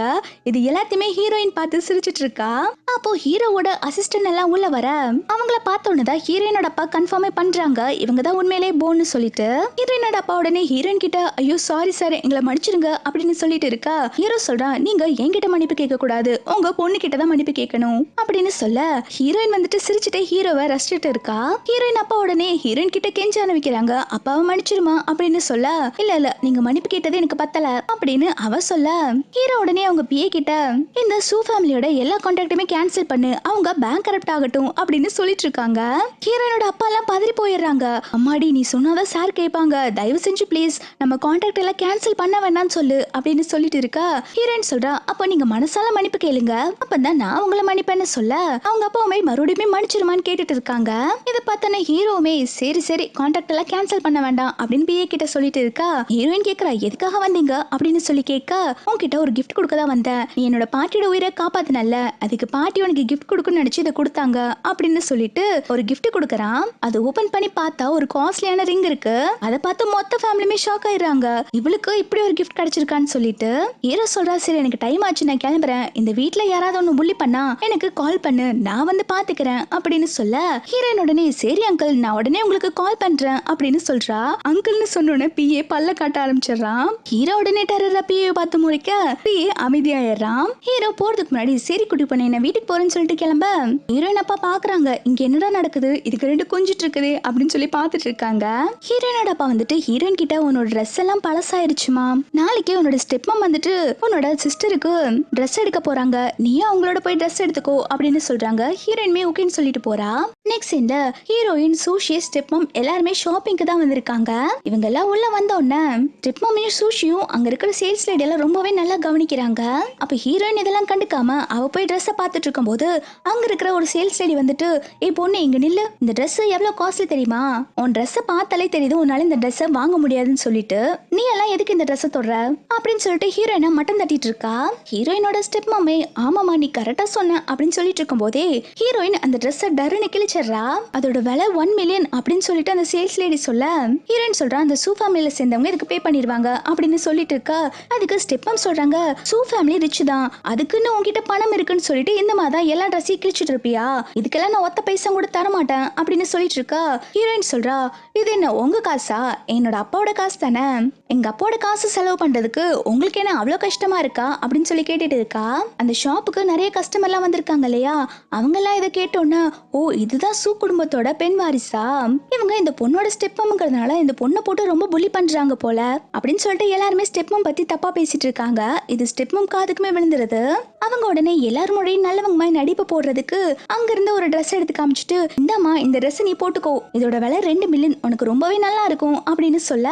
இது எல்லாத்தையுமே ஹீரோயின் பார்த்து சிரிச்சிட்டு இருக்கா. அப்போ ஹீரோவோட அசிஸ்டன்ட் எல்லாம் உள்ள வர, அவங்கள பார்த்தோன்னதான் ஹீரோயினோட அப்பா கன்ஃபார்மே பண்றாங்க, இவங்க தான் உண்மையிலே போன்னு சொல்லிட்டு. ஹீரோயினோட அப்பா உடனே ஹீரோயின் கிட்ட, ஐயோ சாரி சார் எங்களை மன்னிச்சிருங்க அப்படின்னு சொல்லிட்டு இருக்கா. ஹீரோ சொல்றான், நீங்க என்கிட்ட மன்னிப்பு கேட்க கூடாது, உங்க பொண்ணு கிட்ட தான் மன்னிப்பு கேட்கணும் அப்படின்னு சொல்ல. ஹீரோயின் வந்துட்டு சிரிச்சுட்டே ஹீரோவை ரசிச்சிட்டு இருக்கா. ஹீரோயின் அப்பா உடனே ஹீரோயின் கிட்ட கெஞ்ச ஆரம்பிக்கிறாங்க, அப்பாவை மன்னிச்சிருமா அப்படின்னு சொல்ல. இல்ல இல்ல நீங்க மன்னிப்பு கேட்டது எனக்கு பத்தல அப்படின்னு அவ சொல்ல. ஹீரோ உடனே அவங்க பிஏ கிட்ட, இந்த சூ ஃபேமிலியோட எல்லா கான்டாக்டுமே கேன்சல் பண்ணு, அவங்க பேங்க் கரப்ட் ஆகட்டும் அப்படின்னு சொல்லிட்டு இருக்காங்க. ஹீரோயினோட அப்பா எல்லாம் பதறி போயிடுறாங்க. அம்மாடி நீ சொன்னாதான் சார் கேட்பாங்க, தயவு செஞ்சு ப்ளீஸ் நம்ம கான்டாக்ட் எல்லாம் கேன்சல் பண்ண வேண்டாம்னு சொல்லு அப்படின்னு சொல்லிட்டு இருக்கா. ஹீரோயின் சொல்றா, அப்போ நீங்க மனசால மன்னிப்பு கேளுங்க, அப்பதான் நான் உங்களை மன்னிப்பேன்னு சொல்ல. அவங்க அப்பாவுமே மறுபடியும் மன்னிச்சிருமான்னு கேட்டுட்டு இருக்காங்க. இதை பார்த்தன ஹீரோவுமே சரி சரி கான்டாக்ட் எல்லாம் கேன்சல் பண்ண வேண்டாம் அப்படின்னு பிஏ கிட்ட சொல்லிட்டு இருக்கா. ஹீரோயின் கேக்குறா, எதுக்காக வந்தீங்க அப்படின்னு சொல்லி கேட்க. உன்கிட்ட ஒரு கிஃப்ட் கொடுக்க தான் வந்தேன், நீ என்னோட பாட்டியோட உயிரை காப்பாத்தினல்ல, அதுக்கு பாட்டி உனக்கு கிஃப்ட் கொடுக்கணும்னு நினைச்சு இதை கொடுத்தாங்க அப்படின்னு சொல்லிட்டு ஒரு கிஃப்ட் கொடுக்கறான். அதை ஓபன் பண்ணி பார்த்தா ஒரு காஸ்ட்லியான ரிங் இருக்கு. அதை பார்த்து மொத்த ஃபேமிலியுமே ஷாக் ஆயிடுறாங்க, இவளுக்கு இப்படி ஒரு கிஃப்ட் கிடைச்சிருக்கான்னு சொல்லிட்டு. ஹீரோ சொல்றா, சரி எனக்கு டைம் ஆச்சு நான் கிளம்புறேன், இந்த வீட்டுல யாராவது ஒண்ணு புள்ளி பண்ணா எனக்கு கால் பண்ணு, நான் வந்து பாத்துக்கிறேன் அப்படின்னு சொல்ல. ஹீரோயின் உடனே சரி அங்கிள் நான் உடனே உங்களுக்கு கால் பண்றேன் அப்படின்னு சொல்றா. அங்கிள்னு சொன்னோன்னே பிஏ பல்ல காட்ட ஆரம்பிச்சிடறான். ஹீரோ உடனே டெரரா பிஏ பார்த்து முறைக்க பிஏ அமைதியாயிடுறான். ஹீரோ போறதுக்கு முன்னாடி சரி குட்டி பண்ண என்ன வீட்டுக்கு போறேன்னு சொல்லிட்டு கிளம்ப. ஹீரோயின் அப்பா பாக்குறாங்க, இங்க என்னடா நடக்குது, இதுக்கு ரெண்டு கொஞ்சிட்டு இருக்குது அப்படின்னு சொல்லி பாத்துட்டு இருக்காங்க. ஹீரோயினோட அப்பா வந்துட்டு ஹீரோயின் கிட்ட, உன்னோட ட்ரெஸ் எல்லாம் பழசாயிருச்சுமா, நாளைக்கு உன்னோட ஸ்டெப் மம் வந்துட்டு உன்னோட சிஸ்டருக்கு ட்ரெஸ் எடுக்க போறாங்க, நீயும் அவங்களோட போய் ட்ரெஸ் எடுத்துக்கோ அப்படின்னு சொல்றாங்க. ஹீரோயின்மே ஓகேன்னு சொல்லிட்டு போறா. நெக்ஸ்ட் இந்த ஹீரோயின் சூஷி ஸ்டெப் மம் எல்லாருமே ஷாப்பிங்க்கு தான் வந்திருக்காங்க. இவங்க எல்லாம் உள்ள வந்த உடனே ஸ்டெப் மம்மையும் சூஷியும் அங்க இருக்கிற சேல்ஸ் லேடி எல்லாம் ரொம்பவே நல்லா கவனிக்கிறாங்க. அப்ப ஹீரோயின் இதெல்லாம் கண்டுக்காம அவ போய் ட்ரெஸ்ஸை பார்த்துட்டு இருக்கும் போது அங்க இருக்கிற ஒரு சேல்ஸ் லேடி வந்துட்டு, ஏ பொண்ணு இங்க நில்லு, இந்த ட்ரெஸ் எவ்வளவு காஸ்ட்லி தெரியுமா, உன் ட்ரெஸ்ஸை பார்த்தாலே தெரியுது உன்னால இந்த ட்ரெஸ்ஸை வாங்க முடியாதுன்னு சொல்லிட்டு நீ எல்லாம் எதுக்கு இந்த ட்ரெஸ்ஸை தொடுற அப்படின்னு சொல்லிட்டு ஹீரோயினை மட்டம் தட்டிட்டு இருக்கா. ஹீரோயினோட ஸ்டெப் மம்மே, ஆமாமா நீ கரெக்டா சொன்ன அப்படின்னு சொல்லிட்டு இருக்கும் போதே ஹீரோயின் அந்த ட்ரெஸ்ஸை டர்னு கிழிச்சிடுறா. அதோட விலை 1 மில்லியன் அப்படின்னு சொல்லிட்டு அந்த சேல்ஸ் லேடி சொல்ல. ஹீரோயின் சொல்றா, அந்த சூ ஃபேமிலியில சேர்ந்தவங்க இதுக்கு பே பண்ணிடுவாங்க அப்படின்னு சொல்லிட்டு இருக்கா. அதுக்கு ஸ்டெப் மம் சொல்றாங்க, சூ ஃபேமிலி ரிச் தான், அதுக்குன்னு உங்ககிட்ட பணம் இருக்குன்னு சொல்லிட்டு இந்த மாதிரி எல்லா ட்ரெஸ்ஸையும் கிழிச்சிட்டு இருப்பியா, இதுக்கெல்லாம் நான் ஒத்த பைசா கூட தர மாட்டேன் அப்படின்னு சொல்லிட்டு இருக்கா. ஹீரோயின் சொல்றா, இது என்ன உங்க காசா, என்னோட அப்பாவோட காசு தானே, எங்க அப்பாவோட காசு செலவு பண்றதுக்கு உங்களுக்கு என்ன அவ்வளவு கஷ்டமா இருக்கா அப்படின்னு சொல்லி கேட்டுட்டு இருக்கா. அந்த ஷாப்புக்கு நிறைய கஸ்டமர்லாம் வந்திருக்காங்க இல்லையா, அவங்க எல்லாம் இதை கேட்டோன்னா, ஓ இதுதான் சூ குடும்பத்தோட பெண் பெண் வாரிசா, இவங்க இந்த பொண்ணோட ஸ்டெப் மம்ங்கிறதுனால இந்த பொண்ணை போட்டு ரொம்ப புலி பண்றாங்க போல அப்படின்னு சொல்லிட்டு எல்லாருமே ஸ்டெப் மம் பத்தி தப்பா பேசிட்டு இருக்காங்க. இது ஸ்டெப் மம் காதுக்குமே விழுந்துருது. அவங்க உடனே எல்லாரும் நல்லவங்க மாதிரி நடிப்பு போடுறதுக்கு அங்க இருந்து ஒரு ட்ரெஸ் எடுத்து காமிச்சிட்டு, இந்தாமா இந்த ட்ரெஸ் நீ போட்டுக்கோ, இதோட விலை 2 மில்லியன், உனக்கு ரொம்பவே நல்லா இருக்கும் அப்படின்னு சொல்ல,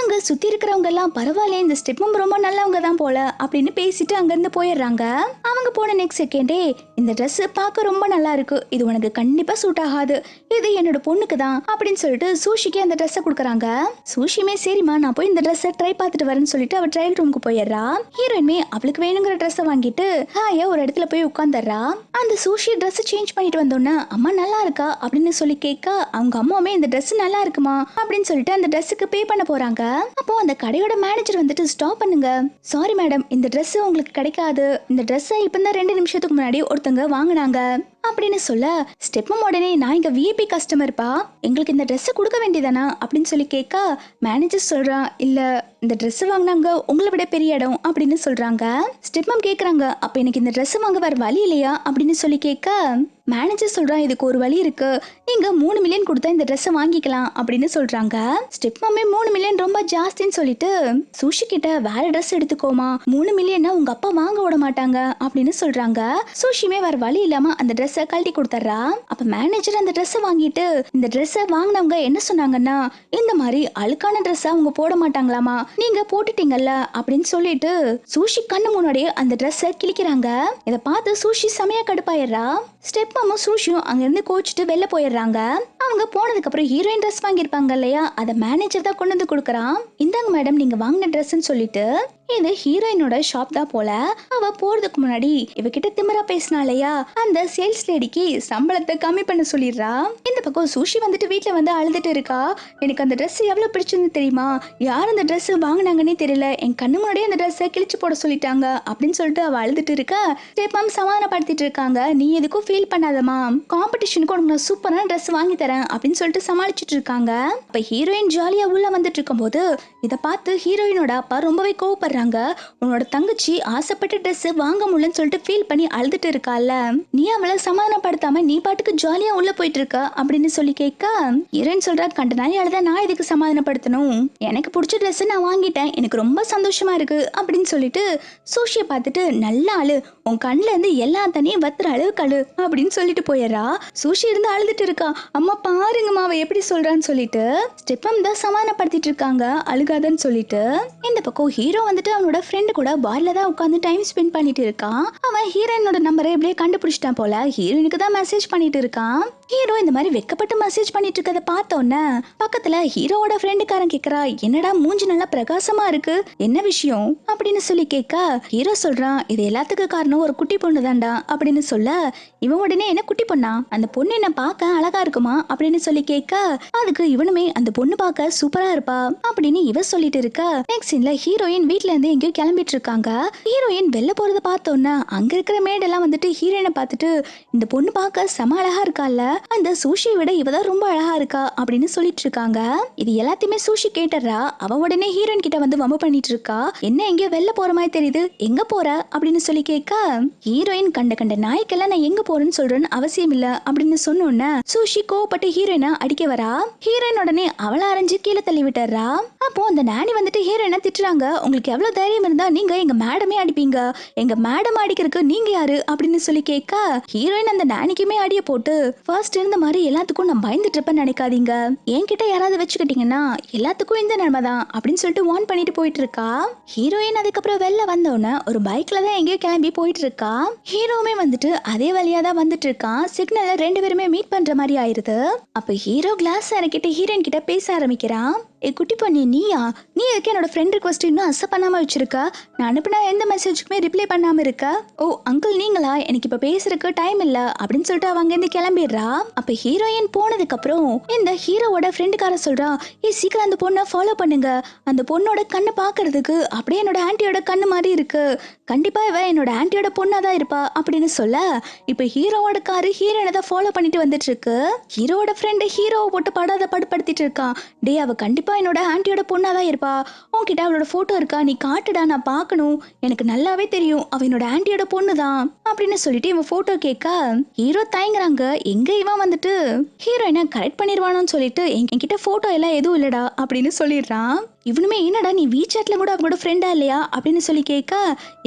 அங்க சுத்தி இருக்கிறவங்க எல்லாம் பரவாயில்ல இந்த ஸ்டெப் மம் ரொம்ப நல்லவங்க தான் போல அப்படின்னு பேசிட்டு அங்க இருந்து போயிடுறாங்க. அவங்க போன நெக்ஸ்ட் செகண்டே, இந்த ட்ரெஸ் பார்க்க ரொம்ப நல்லா இருக்கு, இது உனக்கு கண்டிப்பா சூட் ஆகாது, இது என்னோட பொண்ணுக்கு தான் அப்படின்னு சொல்லிட்டு சூஷிக்கு அந்த ட்ரெஸ் கொடுக்குறாங்க. சூஷியுமே சரிம்மா நான் போய் இந்த ட்ரெஸ் ட்ரை பார்த்துட்டு வரேன்னு சொல்லிட்டு அவ ட்ரையல் ரூமுக்கு போயிடுறா. ஹீரோயின்மே அவளுக்கு வேணுங்கிற ட்ரெஸ் வாங்கிட்டு ஹாயா ஒரு இடத்துல போய் உட்கார்ந்துடுறா. அந்த சூஷி ட்ரெஸ் சேஞ்ச் பண்ணிட்டு வந்தோன்னே அம்மா நல்லா இருக்கா அப்படின்னு சொல்லி கேட்க, அவங்க அம்மாவுமே இந்த ட்ரெஸ் நல்லா இருக்குமா அப்படின்னு சொல்லிட்டு அந்த ட்ரெஸ்ஸுக்கு பே பண்ண போறாங்க. அப்போ அந்த கடையோட மேனேஜர் வந்துட்டு, ஸ்டாப் பண்ணுங்க, சாரி மேடம் இந்த ட்ரெஸ் உங்களுக்கு கிடைக்காது, இந்த ட்ரெஸ்ஸை இப்பதான் 2 நிமிஷத்துக்கு முன்னாடி ஒருத்தங்க வாங்கினாங்க அப்படின்னு சொல்ல, ஸ்டெப்பம் உடனே நான் இங்க விஐபி கஸ்டமர்ப்பா, எங்களுக்கு இந்த ட்ரெஸ் கொடுக்க வேண்டியதானா அப்படின்னு சொல்லி கேட்க, மேனேஜர் சொல்றான் இல்ல இந்த ட்ரெஸ் வாங்கினாங்க உங்களை விட பெரிய இடம் அப்படின்னு சொல்றாங்க. ஸ்டெப்பம் கேக்குறாங்க, அப்ப எனக்கு இந்த ட்ரெஸ் வாங்க வேற வழி இல்லையா அப்படின்னு சொல்லி கேட்க, மேனேஜர் சொல்றான் இதுக்கு ஒரு வழி இருக்கு, நீங்க 3 மில்லியன் கொடுத்தா இந்த ட்ரெஸ் வாங்கிக்கலாம் அப்படின்னு சொல்றாங்க. ஸ்டெப்மாமே 3 மில்லியன் ரொம்ப ஜாஸ்தின்னு சொல்லிட்டு சூஷி கிட்ட வேற ட்ரெஸ் எடுத்துக்கோமா, 3 மில்லியன் உங்க அப்பா வாங்க விட மாட்டாங்க அப்படின்னு சொல்றாங்க. சூஷிமே வேற வழி இல்லாம அந்த ட்ரெஸ்ஸை கழட்டி கொடுத்துறா. அப்ப மேனேஜர் அந்த ட்ரெஸ்ஸை வாங்கிட்டு, இந்த ட்ரெஸ்ஸை வாங்கினவங்க என்ன சொன்னாங்கன்னா, இந்த மாதிரி அழுக்கான ட்ரெஸ்ஸை அவங்க போட மாட்டாங்களாமா, நீங்க போட்டுட்டீங்கல்ல அப்படின்னு சொல்லிட்டு சூஷி கண்ணு முன்னாடியே அந்த ட்ரெஸ்ஸை கிழிக்கிறாங்க. இதை பார்த்து சூஷி செமையா கடுப்பாயிடுறா. ஸ்டெப்பமும் சூஷியும் அங்க இருந்து கோச்சிட்டு வெளில போயிடுறாங்க. அவங்க போனதுக்கு அப்புறம் ஹீரோயின் ட்ரெஸ் வாங்கியிருப்பாங்க இல்லையா, அதை மேனேஜர் தான் கொண்டு வந்து கொடுக்குறான். இந்தாங்க மேடம் நீங்க வாங்கின ட்ரெஸ்ன்னு சொல்லிட்டு, இது ஹீரோயினோட ஷாப் தான் போல. அவ போறதுக்கு முன்னாடி இவகிட்ட திமிரா பேசினா இல்லையா, அந்த சேல்ஸ் லேடிக்கு சம்பளத்தை கம்மி பண்ண சொல்லிடுறா. இந்த பக்கம் சூஷி வந்துட்டு வீட்டுல வந்து அழுதுட்டு இருக்கா. எனக்கு அந்த ட்ரெஸ் எவ்வளவு பிடிச்சிருந்து தெரியுமா, யார் அந்த ட்ரெஸ் வாங்கினாங்கன்னே தெரியல, என் கண்ணு முன்னாடியே அந்த ட்ரெஸ்ஸை கிழிச்சு போட சொல்லிட்டாங்க அப்படின்னு சொல்லிட்டு அவ அழுதுட்டு இருக்கா. ஸ்டெப்பம் சமாதானப்படுத்திட்டு இருக்காங்க. நீ எதுக்கும் ஃபீல் பண்ணாதமா, காம்படிஷனுக்கு உனக்கு நான் சூப்பரான ட்ரெஸ் வாங்கி தரேன் அப்படின்னு சொல்லிட்டு சமாளிச்சுட்டு இருக்காங்க. இப்ப ஹீரோயின் ஜாலியா உள்ள வந்துட்டு இருக்கும் போது இதை பார்த்து ஹீரோயினோட அப்பா ரொம்பவே கோவப்படுறாங்க. உன்னோட தங்கச்சி ஆசைப்பட்ட ட்ரெஸ் வாங்க முடியலன்னு சொல்லிட்டு ஃபீல் பண்ணி அழுதுட்டு இருக்கால, நீ அவளை சமாதானப்படுத்தாம நீ பாட்டுக்கு ஜாலியா உள்ள போயிட்டு இருக்க அப்படின்னு சொல்லி கேட்க, ஹீரோயின் சொல்றா, கண்ட நாய் அழுத நான் எதுக்கு சமாதானப்படுத்தணும், எனக்கு பிடிச்ச ட்ரெஸ் நான் வாங்கிட்டேன், எனக்கு ரொம்ப சந்தோஷமா இருக்கு அப்படின்னு சொல்லிட்டு சூஷியை பார்த்துட்டு, நல்ல ஆளு, உன் கண்ணுல இருந்து எல்லா தண்ணியும் வத்துற அளவுக்கு அழு அப்படின்னு சொல்லிட்டு போயிடுறா. சூஷி இருந்து அழுதுட்டு இருக்கா. அம்மா பாருங்கம்மா அவ எப்படி சொல்றான்னு சொல்லிட்டு ஸ்டெப்பம் தான் சமாதானப்படுத்திட்டு இருக்காங்க அழுகாதன்னு சொல்லிட்டு. இந்த பக்கம் ஹீரோ வந்துட்டு அவனோட ஃப்ரெண்டு கூட பார்ல தான் உட்காந்து டைம் ஸ்பெண்ட் பண்ணிட்டு இருக்கான். அவன் ஹீரோயினோட நம்பரை எப்படியே கண்டுபிடிச்சிட்டான் போல, ஹீரோயினுக்கு தான் மெசேஜ் பண்ணிட்டு இருக்கான். ஹீரோ இந்த மாதிரி வெக்கப்பட்டு மெசேஜ் பண்ணிட்டு இருக்கத பார்த்தோன்னே பக்கத்துல ஹீரோவோட ஃப்ரெண்டுக்காரன் கேக்குறா, என்னடா மூஞ்சி நல்லா பிரகாசமா இருக்கு, என்ன விஷயம் அப்படின்னு சொல்லி கேட்க, ஹீரோ சொல்றான், இது எல்லாத்துக்கும் காரணம் ஒரு குட்டி பொண்ணு தான்டா அப்படின்னு சொல்ல, இவன் உடனே என்ன குட்டி பொண்ணா, அந்த பொண்ணு என்ன பார்க்க அழகா இருக்குமா அப்படின்னு சொல்லி கேட்க, அதுக்கு இவனுமே அந்த பொண்ணு பார்க்க சூப்பரா இருப்பா அப்படின்னு இவ சொல்லிட்டு இருக்க. நெக்ஸ்ட் சீன்ல ஹீரோயின் வீட்ல இருந்து எங்கேயோ கிளம்பிட்டு இருக்காங்க. ஹீரோயின் வெளில போறத பார்த்தோன்னா அங்க இருக்கிற மேடெல்லாம் வந்துட்டு ஹீரோயினை பார்த்துட்டு, இந்த பொண்ணு பார்க்க செம அழகா இருக்கால, அந்த சூஷியை விட இவதான் ரொம்ப அழகா இருக்கா அப்படின்னு சொல்லிட்டு இருக்காங்க. இது எல்லாத்தையுமே சூஷி கேட்டுறா. அவ உடனே ஹீரோயின் கிட்ட வந்து வம்பு பண்ணிட்டு இருக்கா. என்ன எங்கேயோ வெளில போற மாதிரி தெரியுது, எங்க போற அப்படின்னு சொல்லி கேட்க, ஹீரோயின் கண்ட கண்ட நாய்க்கெல்லாம் நான் எங்க போறேன்னு சொல்றேன்னு அவசியம் இல்ல அப்படின்னு சொன்னோன்னே சூஷி கோவப்பட்டு ஹீரோயினை அடிக்க வரா. ஹீரோயின் உடனே அவளை அரைஞ்சு கீழே தள்ளி விட்டுறா. அப்போ அந்த நானி வந்துட்டு ஹீரோயினை திட்டுறாங்க, உங்களுக்கு எவ்வளவு தைரியம் இருந்தா நீங்க எங்க மேடமே அடிப்பீங்க, எங்க மேடம் அடிக்கிறதுக்கு நீங்க யாரு அப்படின்னு சொல்லி கேட்க, ஹீரோயின் அந்த நானிக்குமே அடிய போட்டு, ஃபர்ஸ்ட் இருந்த மாதிரி எல்லாத்துக்கும் நான் பயந்துட்டு இருப்பேன்னு நினைக்காதீங்க, என்கிட்ட யாராவது வச்சுக்கிட்டீங்கன்னா எல்லாத்துக்கும் இந்த நன்மை தான் அப்படின்னு சொல்லிட்டு வார்ன் பண்ணிட்டு போயிட்டு இருக்கா. ஹீரோயின் அதுக்கப்புறம் வெளில வந்தோடனே ஒரு பைக்ல தான் எங்கேயோ கிளம்பி போயிட்டு இருக்கா. ஹீரோவுமே வந்துட்டு அதே வழியா தான் வந்துட்டு இருக்கான். சிக்னல்ல 2 பேருமே மீட் பண்ற மாதிரி ஆயிருது. அப்ப ஹீரோ கிளாஸ் இறக்கிட்டு ஹீரோயின் கிட்ட பேச ஆரம்பிக்கிறான். ஏ குட்டி பண்ணி நீயா, நீ எதுக்கு என்னோட ஃப்ரெண்ட் ரிக்வெஸ்ட் இன்னும் அக்செப்ட் பண்ணாம வச்சிருக்க, நான் அனுப்பினா எந்த மெசேஜுக்குமே ரிப்ளை பண்ணாம இருக்க, ஓ அங்கிள் நீங்களா, எனக்கு இப்ப பேசுறதுக்கு டைம் இல்ல அப்படின்னு சொல்லிட்டு அவங்க இருந்து கிளம்பிடுறா. அப்ப ஹீரோயின் போனதுக்கு அப்புறம் இந்த ஹீரோவோட ஃப்ரெண்டுக்கார சொல்றா, ஏ சீக்கிரம் அந்த பொண்ணை ஃபாலோ பண்ணுங்க, அந்த பொண்ணோட கண்ணை பாக்குறதுக்கு அப்படியே என்னோட ஆன்ட்டியோட கண்ணு மாதிரி இருக்கு, கண்டிப்பா இவ என்னோட ஆன்ட்டியோட பொண்ணா தான் இருப்பா அப்படின்னு சொல்ல, இப்ப ஹீரோவோட காரு ஹீரோனை தான் ஃபாலோ பண்ணிட்டு வந்துட்டு இருக்கு. ஹீரோவோட ஃப்ரெண்டு ஹீரோவை போட்டு படாத படுப்படுத்திட்டு இருக்கான். டே அவ கண்டிப்பா என்னோட ஆன்ட்டியோட பொண்ணா தான் இருப்பா, உன்கிட்ட அவளோட போட்டோ இருக்கா, நீ காட்டுடா நான் பார்க்கணும், எனக்கு நல்லாவே தெரியும் அவ என்னோட ஆன்ட்டியோட பொண்ணு தான் அப்படின்னு சொல்லிட்டு இவன் போட்டோ கேட்க ஹீரோ தயங்குறாங்க. எங்க இவன் வந்துட்டு ஹீரோயினை கரெக்ட் பண்ணிடுவானோன்னு சொல்லிட்டு என்கிட்ட போட்டோ எல்லாம் எதுவும் இல்லடா அப்படின்னு சொல்லிடுறான். இவனுமே என்னடா நீ வீசாட்ல கூட அவனோட ஃப்ரெண்டா இல்லையா அப்படின்னு சொல்லி கேட்க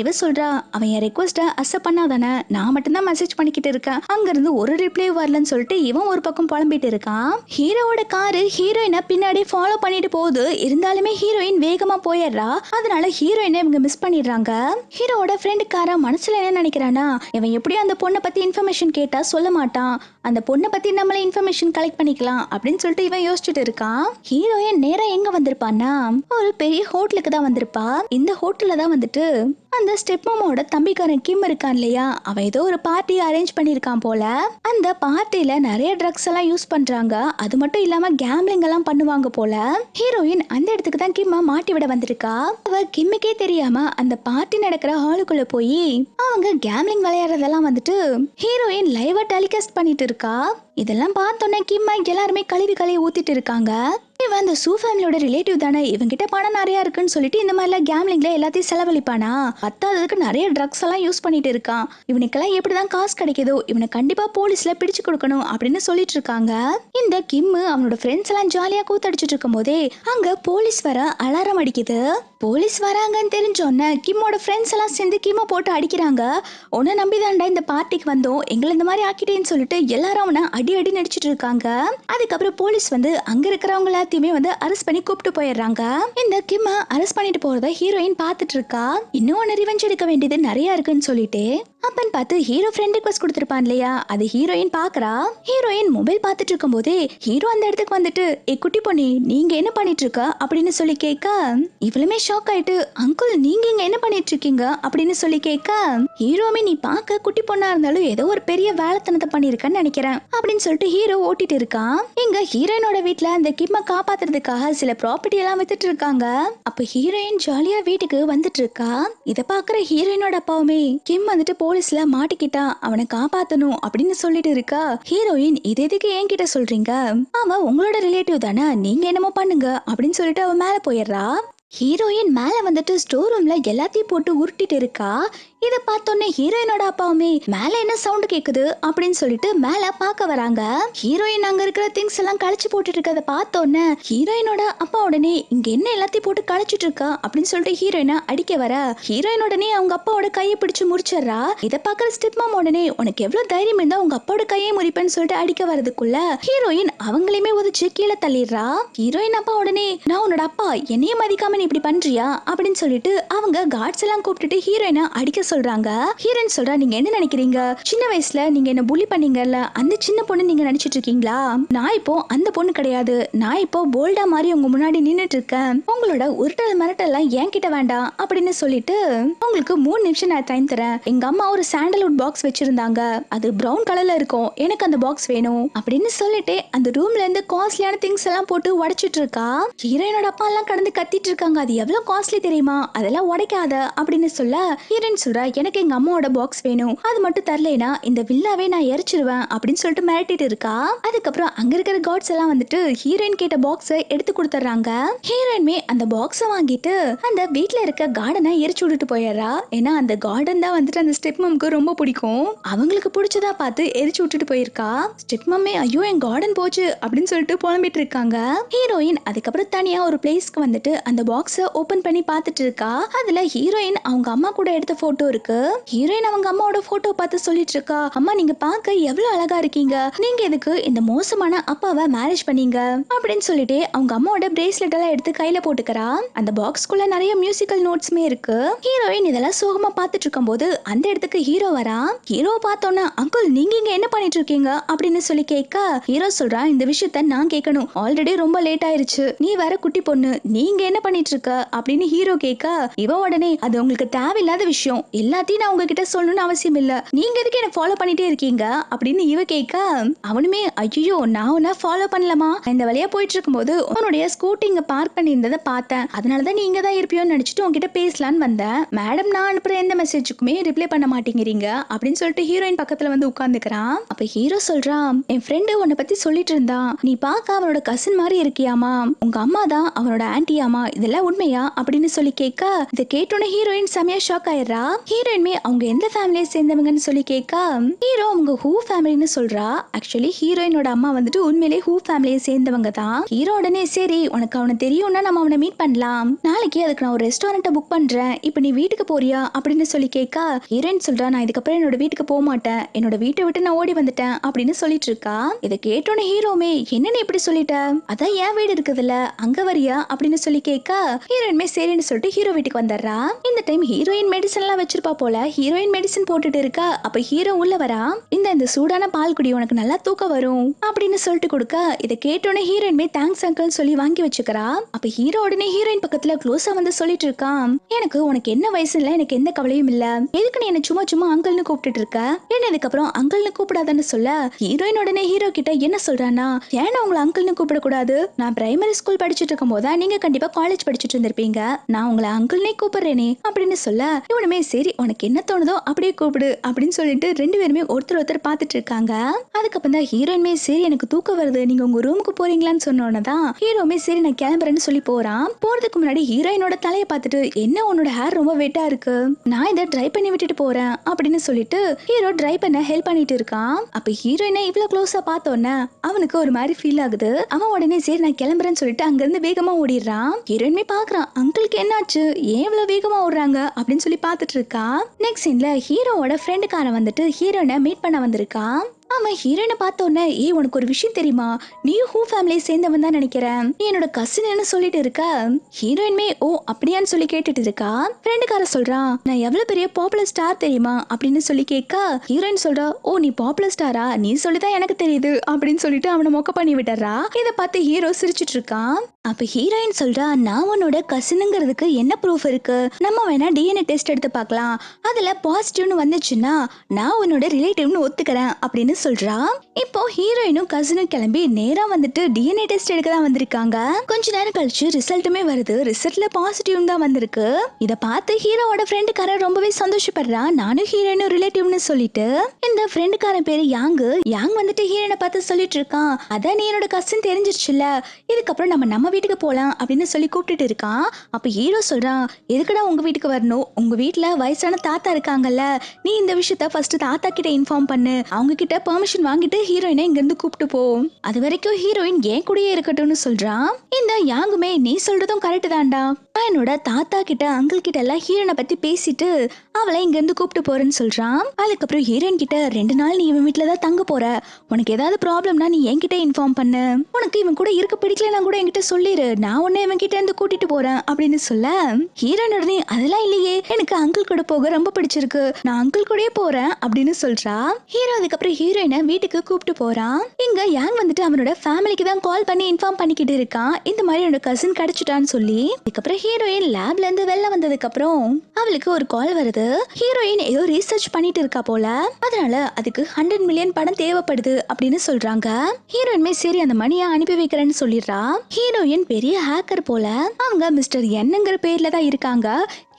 இவ சொல்றா அவன் என் ரெக்வஸ்ட்டை அக்செப்ட் பண்ணாதானே, நான் மட்டும்தான் மெசேஜ் பண்ணிக்கிட்டு இருக்கேன், அங்கிருந்து ஒரு ரிப்ளை வரலன்னு சொல்லிட்டு இவன் ஒரு பக்கம் புலம்பிட்டு இருக்கான். ஹீரோவோட காரு ஹீரோயினை பின்னாடி ஃபாலோ பண்ணிட்டு போகுது. இருந்தாலுமே ஹீரோயின் வேகமா போயிடுறா. அதனால ஹீரோயினை இவங்க மிஸ் பண்ணிடுறாங்க. ஹீரோவோட ஃப்ரெண்டுக்கார மனசுல என்ன நினைக்கிறானா, இவன் எப்படியும் அந்த பொண்ணை பத்தி இன்ஃபர்மேஷன் கேட்டா சொல்ல மாட்டான், அந்த பொண்ணை பத்தி நம்மள இன்ஃபர்மேஷன் கலெக்ட் பண்ணிக்கலாம் அப்படின்னு சொல்லிட்டு இவன் யோசிச்சுட்டு இருக்கான். ஹீரோயின் நேரா எங்க வந்திருப்பான்னா ஒரு பெரிய ஹோட்டலுக்கு தான் வந்திருப்பா. இந்த ஹோட்டல்ல தான் வந்துட்டு அந்த ஸ்டெப் மாமாவோட தம்பிக்காரன் கிம் இருக்கான் இல்லையா, அவன் ஏதோ ஒரு பார்ட்டி அரேஞ்ச் பண்ணிருக்கான் போல. அந்த பார்ட்டில நிறைய ட்ரக்ஸ் எல்லாம் யூஸ் பண்றாங்க. அது மட்டும் இல்லாம கேம்பிளிங் எல்லாம் பண்ணுவாங்க போல. ஹீரோயின் அந்த இடத்துக்கு தான் கிம்ம மாட்டி விட வந்திருக்கா. அவ கிம்முக்கே தெரியாம அந்த பார்ட்டி நடக்கிற ஹாலுக்குள்ள போய் அவங்க கேம்பிளிங் விளையாடுறதெல்லாம் வந்துட்டு ஹீரோயின் லைவா டெலிகாஸ்ட் பண்ணிட்டு இருக்கா. இதெல்லாம் பார்த்தோன்னே கிம்மா எல்லாருமே கழுவி ஊத்திட்டு இருக்காங்க. இவன் அந்த சூ ஃபேமிலியோட ரிலேட்டிவ் தானே, இவங்கிட்ட பணம் நிறைய இருக்குன்னு சொல்லிட்டு இந்த மாதிரிலாம் கேம்லிங்ல எல்லாத்தையும் செலவழிப்பானா, பத்தாததுக்கு நிறைய ட்ரக்ஸ் எல்லாம் யூஸ் பண்ணிட்டு இருக்கான். இவனுக்கெல்லாம் எப்படிதான் காசு கிடைக்குதோ, இவனை கண்டிப்பா போலீஸ்ல பிடிச்சு கொடுக்கணும் அப்படின்னு சொல்லிட்டு இருக்காங்க. இந்த கிம்மு அவனோட ஃப்ரெண்ட்ஸ் எல்லாம் ஜாலியா கூத்தடிச்சிட்டு இருக்கும் போதே அங்க போலீஸ் வர அலாரம் அடிக்குது. போலீஸ் வராங்கன்னு தெரிஞ்சோன்ன கிம்மோட ஃப்ரெண்ட்ஸ் எல்லாம் சேர்ந்து கிம்ம போட்டு அடிக்கிறாங்க. உன்னை நம்பிதான்டா இந்த பார்ட்டிக்கு வந்தோம், எங்களை இந்த மாதிரி ஆக்கிட்டேன்னு சொல்லிட்டு எல்லாரும் அவனை அடி நடிச்சிட்டு இருக்காங்க. அதுக்கப்புறம் போலீஸ் வந்து அங்க இருக்கிறவங்க எல்லாத்தையுமே வந்து அரெஸ்ட் பண்ணி கூப்பிட்டு போயிடுறாங்க. இந்த கிம்ம அரெஸ்ட் பண்ணிட்டு போறத ஹீரோயின் பார்த்துட்டு இருக்கா. இன்னும் ரிவெஞ்ச் எடுக்க வேண்டியது நிறைய இருக்குன்னு சொல்லிட்டு அப்பன்னு பார்த்து ஹீரோ ஃப்ரெண்ட் ரிக்வெஸ்ட் கொடுத்திருப்பான் இல்லையா, அது ஹீரோயின் பாக்குறா. ஹீரோயின் மொபைல் பார்த்துட்டு இருக்கும் போதே ஹீரோ அந்த இடத்துக்கு வந்துட்டு ஏ குட்டி பொண்ணு நீங்க என்ன பண்ணிட்டு இருக்க அப்படின்னு சொல்லி கேட்க இவளுமே ஷாக் ஆயிட்டு அங்கிள் நீங்க இங்க என்ன பண்ணிட்டு இருக்கீங்க அப்படின்னு சொல்லி கேட்க ஹீரோமே நீ பார்க்க குட்டி பொண்ணா இருந்தாலும் ஏதோ ஒரு பெரிய வேலைத்தனத்தை பண்ணிருக்கன்னு நினைக்கிறேன் அப்படின்னு சொல்லிட்டு ஹீரோ ஓட்டிட்டு இருக்கான். இங்க ஹீரோயினோட வீட்டுல அந்த கிம்ம காப்பாத்துறதுக்காக சில ப்ராப்பர்ட்டி எல்லாம் வித்துட்டு இருக்காங்க. அப்ப ஹீரோயின் ஜாலியா வீட்டுக்கு வந்துட்டு இருக்கா. இத பாக்குற ஹீரோயினோட அப்பாவுமே கிம் வந்துட்டு போலீஸ்ல மாட்டிக்கிட்டா, அவனை காப்பாத்தணும் அப்படின்னு சொல்லிட்டு இருக்கா. ஹீரோயின் இது எதுக்கு என்கிட்ட சொல்றீங்க, அவன் உங்களோட ரிலேட்டிவ் தானே, நீங்க என்னமோ பண்ணுங்க அப்படின்னு சொல்லிட்டு அவன் மேல போயிடுறா. ஹீரோயின் மேல வந்துட்டு ஸ்டோர் ரூம்ல எல்லாத்தையும் போட்டு உருட்டிட்டு இருக்கா. இத பார்த்தோன்னே ஹீரோயினோட அப்பாவுமே மேல என்ன சவுண்ட் கேக்குது அப்படின்னு சொல்லிட்டு மேல பார்க்க வராங்க. ஹீரோயின் அங்க இருக்கிற திங்ஸ் எல்லாம் கழிச்சு போட்டுட்டு இருக்கத பார்த்தோன்னே ஹீரோயினோட அப்பா உடனே இங்க என்ன எல்லாத்தையும் போட்டு கழிச்சிட்டு இருக்கா அப்படின்னு சொல்லிட்டு ஹீரோயினை அடிக்க வர ஹீரோயின் உடனே அவங்க அப்பாவோட கையை பிடிச்சு முறிச்சிடுறா. இத பாக்குற ஸ்டெப் மாம் உடனே உனக்கு எவ்வளவு தைரியம் இருந்தா உங்க அப்பாவோட கையை முறிப்பேன்னு சொல்லிட்டு அடிக்க வரதுக்குள்ள ஹீரோயின் அவங்களையுமே உதச்சு கீழே தள்ளிடுறா. ஹீரோயின் அப்பா உடனே நான் உன்னோட அப்பா என்னையே மதிக்காம நீ இப்படி பண்றியா அப்படின்னு சொல்லிட்டு அவங்க கார்ட்ஸ் எல்லாம் கூப்பிட்டுட்டு ஹீரோயினை அடிக்க சொல்றாங்க. ஹீரோயின் சொல்றா நீங்க என்ன நினைக்கிறீங்க, சின்ன வயசுல நீங்க என்ன புலி பண்ணீங்கல்ல அந்த சின்ன பொண்ணு நீங்க நினைச்சிட்டு இருக்கீங்களா, நான் இப்போ அந்த பொண்ணு கிடையாது, நான் இப்போ போல்டா மாதிரி உங்க முன்னாடி நின்னுட்டு இருக்கேன், உங்களோட உருட்டல் மிரட்டெல்லாம் என்கிட்ட வேண்டாம் அப்படின்னு சொல்லிட்டு உங்களுக்கு 3 நிமிஷம் நான் டைம் தரேன். எங்க அம்மா ஒரு சாண்டல்வுட் பாக்ஸ் வச்சிருந்தாங்க, அது பிரவுன் கலர்ல இருக்கும், எனக்கு அந்த பாக்ஸ் வேணும் அப்படின்னு சொல்லிட்டு அந்த ரூம்ல இருந்து காஸ்ட்லியான திங்ஸ் எல்லாம் போட்டு உடைச்சிட்டு இருக்கா. ஹீரோயினோட அப்பா எல்லாம் கடந்து கத்திட்டு இருக்காங்க, அது எவ்வளவு காஸ்ட்லி தெரியுமா, அதெல்லாம் உடைக்காத அப்படின்னு சொல்ல ஹீரோயின் சொல்றா எனக்கு எங்க அம்மாவோட பாக்ஸ் வேணும், அது மட்டும் தரலைனா இந்த வில்லாவே நான் எரிச்சிருவேன் அப்படின்னு சொல்லிட்டு மிரட்டிட்டு இருக்கா. அதுக்கப்புறம் அங்க இருக்கிற கார்ட்ஸ் எல்லாம் வந்துட்டு ஹீரோயின் கேட்ட பாக்ஸை எடுத்து கொடுத்துறாங்க. ஹீரோயின்மே அந்த பாக்ஸை வாங்கிட்டு அந்த வீட்டுல இருக்க கார்டனை எரிச்சு விட்டுட்டு போயிடுறா. ஏன்னா அந்த கார்டன் தான் வந்துட்டு அந்த ஸ்டெப் மம்க்கு ரொம்ப பிடிக்கும், அவங்களுக்கு பிடிச்சதா பார்த்து எரிச்சு விட்டுட்டு போயிருக்கா. ஸ்டெப் மம்மே ஐயோ என் கார்டன் போச்சு அப்படின்னு சொல்லிட்டு புலம்பிட்டு இருக்காங்க. ஹீரோயின் அதுக்கப்புறம் தனியா ஒரு பிளேஸ்க்கு வந்துட்டு அந்த பாக்ஸை ஓபன் பண்ணி பார்த்துட்டு இருக்கா. அதுல ஹீரோயின் அவங்க அம்மா கூட எடுத்த போட்டோ இருக்கு. ஹீரோயின் அவங்க அம்மாவோட போட்டோ பார்த்து சொல்லிட்டு இருக்கா, அம்மா நீங்க பார்க்க எவ்வளவு அழகா இருக்கீங்க, நீங்க எதுக்கு இந்த மோசமான அப்பாவை மேரேஜ் பண்ணீங்க அப்படின்னு சொல்லிட்டு அவங்க அம்மாவோட பிரேஸ்லெட் எல்லாம் எடுத்து கையில போட்டுக்கிறா. அந்த பாக்ஸ்குள்ள நிறைய மியூசிக்கல் நோட்ஸ்மே இருக்கு. ஹீரோயின் இதெல்லாம் சோகமா பார்த்துட்டு இருக்கும் போது அந்த இடத்துக்கு ஹீரோ வரா. ஹீரோ பார்த்தோன்னா அங்கிள் நீங்க இங்க என்ன பண்ணிட்டு இருக்கீங்க அப்படின்னு சொல்லி கேட்க ஹீரோ சொல்றா இந்த விஷயத்த நான் கேட்கணும், ஆல்ரெடி ரொம்ப லேட் ஆயிருச்சு, நீ வேற குட்டி பொண்ணு, நீங்க என்ன பண்ணிட்டு இருக்க அப்படின்னு ஹீரோ கேட்க இவ உடனே அது உங்களுக்கு தேவையில்லாத விஷயம், எல்லாத்தையும் நான் உங்ககிட்ட சொல்லணும்னு அவசியம் இல்ல, நீங்க எதுக்கு என்ன ஃபாலோ பண்ணிட்டே இருக்கீங்க அப்படின்னு இவ கேட்க அவனுமே ஐயோ நான் உன்ன ஃபாலோ பண்ணலாமா, இந்த வழியா போயிட்டு இருக்கும் போது உன்னுடைய ஸ்கூட்டி இங்க பார்க் பண்ணியிருந்ததை பார்த்தேன், அதனாலதான் நீங்க தான் இருப்பியோன்னு நினைச்சிட்டு உங்ககிட்ட பேசலான்னு வந்தேன், மேடம் நான் அனுப்புற எந்த மெசேஜுக்குமே ரிப்ளை பண்ண மாட்டேங்கிறீங்க அப்படின்னு சொல்லிட்டு ஹீரோயின் பக்கத்துல வந்து உட்கார்ந்துக்கிறான். அப்ப ஹீரோ சொல்றான் என் ஃப்ரெண்டு உன்னை பத்தி சொல்லிட்டு இருந்தான், நீ பார்க்க அவனோட கசின் மாதிரி இருக்கியாமா, உங்க அம்மா தான் அவனோட ஆன்டியாமா, இதெல்லாம் உண்மையா அப்படின்னு சொல்லி கேட்க இதை கேட்டோன்னே ஹீரோயின் செமையா ஷாக் ஆயிடுறா. ஹீரோயின்மே அவங்க எந்த ஃபேமிலியை சேர்ந்தவங்கன்னு சொல்லி கேட்க ஹீரோ அவங்க ஹூ ஃபேமிலின்னு சொல்றா. ஆக்சுவலி ஹீரோயினோட அம்மா வந்துட்டு உண்மையிலே ஹூ ஃபேமிலியை சேர்ந்தவங்க தான். ஹீரோ உடனே சரி உனக்கு அவனை தெரியும்னா நம்ம அவனை மீட் பண்ணலாம், நாளைக்கு அதுக்கு நான் ஒரு ரெஸ்டாரண்ட்டை புக் பண்றேன், இப்ப நீ வீட்டுக்கு போறியா அப்படின்னு சொல்லி கேட்க ஹீரோயின் சொல்றா நான் இதுக்கப்புறம் என்னோட வீட்டுக்கு போக மாட்டேன், என்னோட வீட்டை விட்டு நான் ஓடி வந்துட்டேன் அப்படின்னு சொல்லிட்டு இருக்கா. இதை கேட்டோன்னே ஹீரோமே என்னன்னு எப்படி சொல்லிட்ட, அதான் என் வீடு இருக்குதுல்ல அங்க வரியா அப்படின்னு சொல்லி கேட்க ஹீரோயின்மே சரின்னு சொல்லிட்டு ஹீரோ வீட்டுக்கு வந்துடுறா. இந்த டைம் ஹீரோயின் மெடிசன் எல்லாம் வச்சிருப்பா போல. ஹீரோயின் மெடிசன் போட்டுட்டு இருக்கா. அப்ப ஹீரோ உள்ள வரா. இந்த சூடான பால் குடி உனக்கு நல்லா தூக்கம் வரும் அப்படின்னு சொல்லிட்டு கொடுக்க இதை கேட்டோன்னே ஹீரோயின்மே தேங்க்ஸ் அங்கிள் சொல்லி வாங்கி வச்சுக்கிறா. அப்ப ஹீரோ உடனே ஹீரோயின் பக்கத்துல க்ளோஸா வந்து சொல்லிட்டு இருக்கான் எனக்கு உனக்கு என்ன வயசு இல்ல, எனக்கு எந்த கவலையும் இல்ல, எதுக்கு நீ என்ன சும்மா சும்மா அங்கிள்னு கூப்பிட்டு இருக்க, என்ன இதுக்கப்புறம் அங்கிள்னு கூப்பிடாதன்னு சொல்ல ஹீரோயின் உடனே ஹீரோ கிட்ட என்ன சொல்றானா ஏன்னா உங்களை அங்கிள்னு கூப்பிடக்கூடாது, நான் பிரைமரி ஸ்கூல் படிச்சுட்டு இருக்கும் போதா நீங்க கண்டிப்பா காலேஜ் படிச்சுட்டு இருந்திருப்பீங்க, நான் உங்களை அங்கிள்னே கூப்பிடுறேனே அப்படின்னு சொல்ல இவனுமே சரி உனக்கு என்ன தோணுதோ அப்படியே கூப்பிடு அப்படின்னு சொல்லிட்டு ரெண்டு பேருமே ஒருத்தர் பார்த்துட்டு இருக்காங்க. அதுக்கப்புறம் தான் ஹீரோயின்மே சரி எனக்கு தூக்கம் வருது நீங்க உங்க ரூமுக்கு போறீங்களான்னு சொன்னோன்னதான் ஹீரோமே சரி நான் கிளம்புறேன்னு சொல்லி போறான். போறதுக்கு முன்னாடி ஹீரோயினோட தலையை பார்த்துட்டு என்ன உன்னோட ஹேர் ரொம்ப வெட்டா இருக்கு, நான் இதை ட்ரை பண்ணி விட்டுட்டு போறேன் அப்படின்னு சொல்லிட்டு ஹீரோ ட்ரை பண்ண ஹெல்ப் பண்ணிட்டு இருக்கான். அப்ப ஹீரோயினை இவ்வளவு க்ளோஸா பார்த்தோன்னே அவனுக்கு ஒரு மாதிரி ஃபீல் ஆகுது. அவன் உடனே சரி நான் கிளம்புறேன்னு சொல்லிட்டு அங்க இருந்து வேகமா ஓடிடுறான். ஹீரோயின்மே பாக்குறான் அங்கிளுக்கு என்னாச்சு ஏன் இவ்வளவு வேகமா ஓடுறாங்க அப்படின்னு சொல்லி பார்த்துட்டு இருக்கா. நெக்ஸ்ட் சீன்ல ஹீரோவோட ஃப்ரெண்டுக்காரன் வந்துட்டு ஹீரோனை மீட் பண்ண வந்திருக்கான். ஆமா ஹீரோயினை பார்த்தோன்னே உனக்கு ஒரு விஷயம் தெரியுமா, நீயும் ஹூ ஃபேமிலியை சேர்ந்தவன் தான் நினைக்கிறேன், நீ என்னோட கசின்னு சொல்லிட்டு இருக்க. ஹீரோயின்மே ஓ அப்படியான்னு சொல்லி கேட்டுட்டு இருக்கா. ஃப்ரெண்டுக்கார சொல்றான் நான் எவ்வளவு பெரிய பாப்புலர் ஸ்டார் தெரியுமா அப்படின்னு சொல்லி கேட்க ஹீரோயின் சொல்றா ஓ நீ பாப்புலர் ஸ்டாரா, நீ சொல்லிதான் எனக்கு தெரியுது அப்படின்னு சொல்லிட்டு அவனை மொக்க பண்ணி விட்டுறா. இதை பார்த்து ஹீரோ சிரிச்சிட்டு இருக்கான். அப்ப ஹீரோயின் சொல்றா நான் உன்னோட கசினுங்கிறதுக்கு என்ன ப்ரூஃப் இருக்கு, நம்ம வேணா டிஎன்ஏ டெஸ்ட் எடுத்து பார்க்கலாம், அதுல பாசிட்டிவ்னு வந்துச்சுன்னா நான் உன்னோட ரிலேட்டிவ்னு ஒத்துக்கிறேன் அப்படின்னு சொல்றா. இப்போ ஹீரோயினும் கசினும் கிளம்பி நேரா வந்துட்டு டிஎன்ஏ டெஸ்ட் எடுக்க தான் வந்திருக்காங்க. கொஞ்ச நேரம் கழிச்சு ரிசல்ட்டுமே வருது. ரிசல்ட்ல பாசிட்டிவ் தான் வந்திருக்கு. இத பார்த்து ஹீரோவோட ஃப்ரெண்டுக்காரன் ரொம்பவே சந்தோஷப்படுறா. நானும் ஹீரோயினும் ரிலேட்டிவ்னு சொல்லிட்டு இந்த ஃப்ரெண்டுக்காரன் பேரு யாங் வந்துட்டு ஹீரோயினை பார்த்து சொல்லிட்டு இருக்கான் அதான் நீ என்னோட கசின் தெரிஞ்சிருச்சுல, இதுக்கப்புறம் நம்ம வீட்டுக்கு போலாம் அப்படின்னு சொல்லி கூப்பிட்டுட்டு இருக்கான். அப்ப ஹீரோ சொல்றான் எதுக்குடா உங்க வீட்டுக்கு வரணும், உங்க வீட்டுல வயசான தாத்தா இருக்காங்கல்ல, நீ இந்த விஷயத்த ஃபர்ஸ்ட் தாத்தா கிட்ட இன்ஃபார்ம் பண்ணு, அவங்க கிட்ட பெர்மிஷன் வாங்கிட்டு ஹீரோயினை இங்க இருந்து கூப்பிட்டு போ, அது வரைக்கும் ஹீரோயின் ஏன் கூடயே இருக்கட்டும்னு சொல்றான். இந்த யாங்குமே நீ சொல்றதும் கரெக்ட் தான்டா, என்னோட தாத்தா கிட்ட அங்கிள் கிட்ட எல்லாம் ஹீரோனை பத்தி பேசிட்டு அவளை இங்க இருந்து கூப்பிட்டு போறேன்னு சொல்றான். அதுக்கப்புறம் ஹீரோயின் கிட்ட 2 நாள் நீ இவன் வீட்டுல தான் தங்க போற, உனக்கு ஏதாவது ப்ராப்ளம்னா நீ என்கிட்ட இன்ஃபார்ம் பண்ணு, உனக்கு இவன் கூட இருக்க பிடிக்கலன்னா கூட என்கிட்ட சொல்லிரு, நான் உன்னை இவன் கிட்ட இருந்து கூட்டிட்டு போறேன் அப்படின்னு சொல்ல ஹீரோயின் உடனே அதெல்லாம் இல்லையே எனக்கு அங்கிள் கூட போக ரொம்ப பிடிச்சிருக்கு, நான் அங்கிள் கூடயே போறேன் அப்படின்னு சொல்றா. ஹீரோ அதுக்கப்புறம் ஹீரோயினை வீட்டுக்கு கூப்பிட்டு போறான். இங்க யாங் வந்துட்டு அவனோட ஃபேமிலிக்கு தான் கால் பண்ணி இன்ஃபார்ம் பண்ணிக்கிட்டு இருக்கான் இந்த மாதிரி என்னோட கசின் கிடைச்சிட்டான்னு சொல்லி. அதுக்கப்புறம் ஹீரோயின் லேப்ல இருந்து வெளில வந்ததுக்கு அப்புறம் அவளுக்கு ஒரு கால் வருது. ஹீரோயின் ஏதோ ரீசர்ச் பண்ணிட்டு இருக்கா போல, அதனால அதுக்கு 100 மில்லியன் பணம் தேவைப்படுது அப்படின்னு சொல்றாங்க. ஹீரோயின்மே சரி அந்த மணியை அனுப்பி வைக்கிறேன்னு சொல்லிடுறா. ஹீரோயின் பெரிய ஹேக்கர் போல, அவங்க மிஸ்டர் என்னங்கிற பேர்ல தான் இருக்காங்க.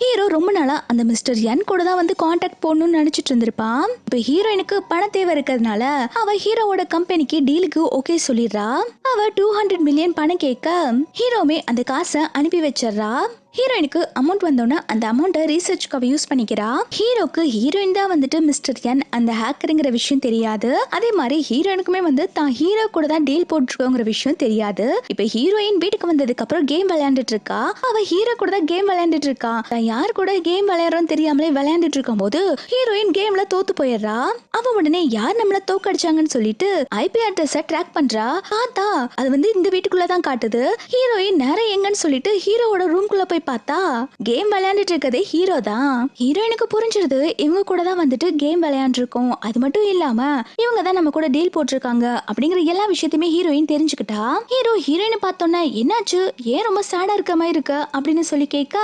ஹீரோ ரொம்ப நாளா அந்த மிஸ்டர் என் கூட தான் வந்து கான்டாக்ட் போடணும்னு நினைச்சிட்டு இருந்திருப்பான். இப்ப ஹீரோயினுக்கு பண தேவை இருக்கிறதுனால அவ ஹீரோவோட கம்பெனிக்கு டீலுக்கு ஓகே சொல்லிடுறா. அவ 200 மில்லியன் பணம் கேட்க ஹீரோமே அந்த காசை அனுப்பி வச்சிடறா. ஹீரோயினுக்கு அமௌண்ட் வந்தோன்னா அந்த அமௌண்ட்டை ரீசர்ச்சுக்கு அவ யூஸ் பண்ணிக்கிறா. ஹீரோக்கு ஹீரோயின் தான் வந்துட்டு மிஸ்டர் என் அந்த ஹேக்கருங்கிற விஷயம் தெரியாது. அதே மாதிரி ஹீரோயினுக்குமே வந்து தான் ஹீரோ கூட தான் டீல் போட்டுருக்கோங்கிற விஷயம் தெரியாது. இப்ப ஹீரோயின் வீட்டுக்கு வந்ததுக்கு அப்புறம் கேம் விளையாண்டுட்டு இருக்கா. அவ ஹீரோ கூட தான் கேம் விளையாண்டுட்டு இருக்கா. தான் யார் கூட கேம் விளையாடுறோன்னு தெரியாமலே விளையாண்டுட்டு இருக்கும் போது ஹீரோயின் கேம்ல தோத்து போயிடுறா. அவ உடனே யார் நம்மள தோக்கடிச்சாங்கன்னு சொல்லிட்டு ஐபி அட்ரஸை ட்ராக் பண்றா. பார்த்தா அது வந்து இந்த வீட்டுக்குள்ளதான் காட்டுது. ஹீரோயின் நேரம் எங்கன்னு சொல்லிட்டு ஹீரோவோட ரூம்குள்ள போய் பார்த்தா கேம் விளையாண்டுட்டு இருக்கதே ஹீரோ தான். ஹீரோயினுக்கு புரிஞ்சிருது இவங்க கூட தான் வந்துட்டு கேம் விளையாண்டுருக்கோம், அது மட்டும் இல்லாம இவங்க தான் நம்ம கூட டீல் போட்டிருக்காங்க அப்படிங்கிற எல்லா விஷயத்தையுமே ஹீரோயின் தெரிஞ்சுக்கிட்டா. ஹீரோயினை பார்த்தோன்னா என்னாச்சு ஏன் ரொம்ப சேடா இருக்க மாதிரி இருக்க அப்படின்னு சொல்லி கேட்க